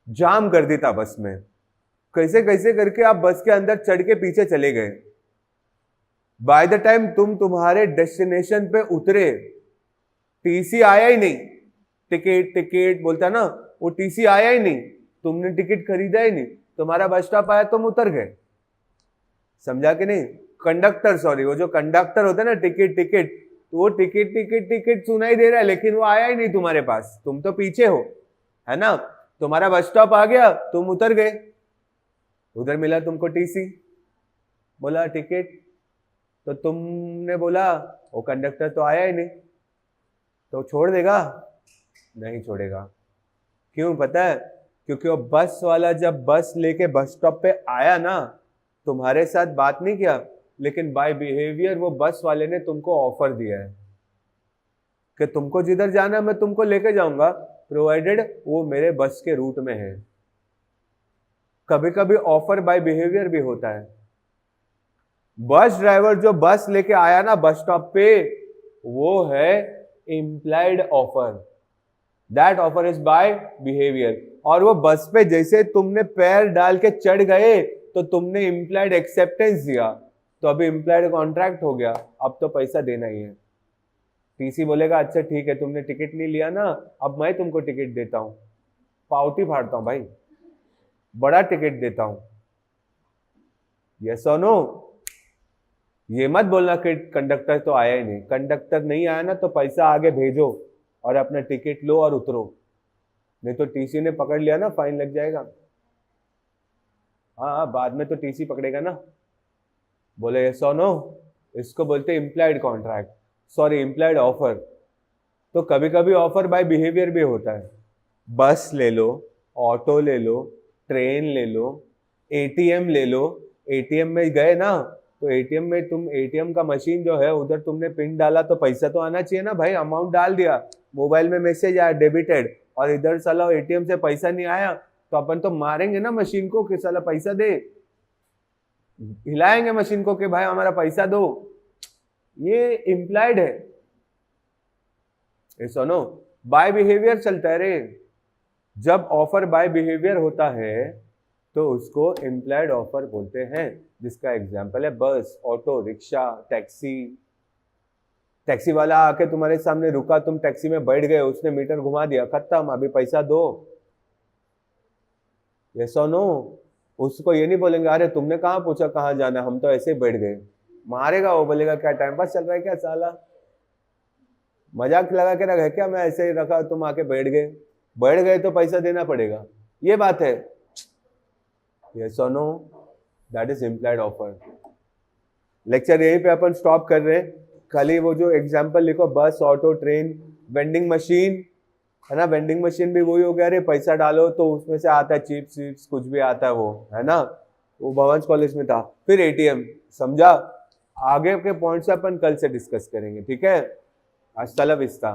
जाम कर दी था बस में, कैसे कैसे करके आप बस के अंदर चढ़ के पीछे चले गए। बाय द टाइम तुम तुम्हारे डेस्टिनेशन पे उतरे, टीसी आया ही नहीं। टिकट टिकट बोलता ना, वो टीसी आया ही नहीं, तुमने टिकट खरीदा ही नहीं, तुम्हारा बस स्टॉप आया, तुम उतर गए। समझा कि नहीं? कंडक्टर, सॉरी, वो जो कंडक्टर होता है ना, टिकट टिकट, तो वो टिकट टिकट टिकट सुनाई दे रहा है, लेकिन वो आया ही नहीं तुम्हारे पास, तुम तो पीछे हो, है ना। तुम्हारा बस स्टॉप आ गया, तुम उतर गए, उधर मिला तुमको टीसी, बोला टिकट, तो तुमने बोला वो कंडक्टर तो आया ही नहीं, तो छोड़ देगा? नहीं छोड़ेगा। क्यों पता है? क्योंकि वो बस वाला जब बस लेके बस स्टॉप पे आया ना, तुम्हारे साथ बात नहीं किया, लेकिन बाय बिहेवियर वो बस वाले ने तुमको ऑफर दिया है कि तुमको जिधर जाना है मैं तुमको लेके जाऊंगा, प्रोवाइडेड वो मेरे बस के रूट में है। कभी कभी ऑफर बाय बिहेवियर भी होता है। बस ड्राइवर जो बस लेके आया ना बस स्टॉप पे, वो है implied offer, that offer is by behaviour. और वो बस पे जैसे तुमने पैर डाल के चढ़ गए तो तुमने इम्प्लाइड एक्सेप्टेंस दिया, तो अभी इम्प्लाइड कॉन्ट्रैक्ट हो गया, अब तो पैसा देना ही है। टीसी बोलेगा अच्छा ठीक है, तुमने टिकट नहीं लिया ना, अब मैं तुमको टिकट देता हूं, पावती फाड़ता हूं भाई, बड़ा टिकट देता हूं। यस और नो? ये मत बोलना कि कंडक्टर तो आया ही नहीं। कंडक्टर नहीं आया ना तो पैसा आगे भेजो और अपना टिकट लो और उतरो, नहीं तो टीसी ने पकड़ लिया ना, फाइन लग जाएगा। हाँ, बाद में तो टीसी पकड़ेगा ना। बोले यस और नो? इसको बोलते implied contract, sorry implied offer. तो कभी कभी ऑफर बाय बिहेवियर भी होता है। बस ले लो, ऑटो ले लो, ट्रेन ले लो, एटीएम ले लो। एटीएम में गए ना, तो एटीएम में तुम एटीएम का मशीन जो है उधर तुमने पिन डाला तो पैसा तो आना चाहिए ना भाई, अमाउंट डाल दिया, मोबाइल में मैसेज आया डेबिटेड, और इधर साला एटीएम से पैसा नहीं आया, तो अपन तो मारेंगे ना मशीन को कि साला पैसा दे, हिलाएंगे मशीन को कि भाई हमारा पैसा दो। ये इम्प्लाइड है। सुनो, बाय बिहेवियर चलता है रे। जब ऑफर बाय बिहेवियर होता है तो उसको इम्प्लाइड ऑफर बोलते हैं, जिसका एग्जांपल है बस, ऑटो रिक्शा, टैक्सी। टैक्सी वाला आके तुम्हारे सामने रुका, तुम टैक्सी में बैठ गए, उसने मीटर घुमा दिया, खत्म, अभी पैसा दो। यस और नो? उसको ये नहीं बोलेंगे अरे तुमने कहाँ पूछा कहाँ जाना, हम तो ऐसे ही बैठ गए, मारेगा वो, बोलेगा क्या टाइम पास चल रहा है क्या साला, मजाक लगा के रखा है क्या, मैं ऐसे ही रखा तुम आके बैठ गए तो पैसा देना पड़ेगा, ये बात है। यस और no? That is implied offer. Lecture यहीं पे अपन स्टॉप कर रहे हैं। खाली वो जो एग्जांपल लिखो, बस, ऑटो, ट्रेन, वेंडिंग मशीन, है ना, वेंडिंग मशीन भी वही हो गया रे, पैसा डालो तो उसमें से आता है चिप्स विप्स कुछ भी आता है वो, है ना, वो भवंस कॉलेज में था। फिर एटीएम, समझा? आगे के पॉइंट्स अपन कल से डिस्कस करेंगे, ठीक है। हasta la vista।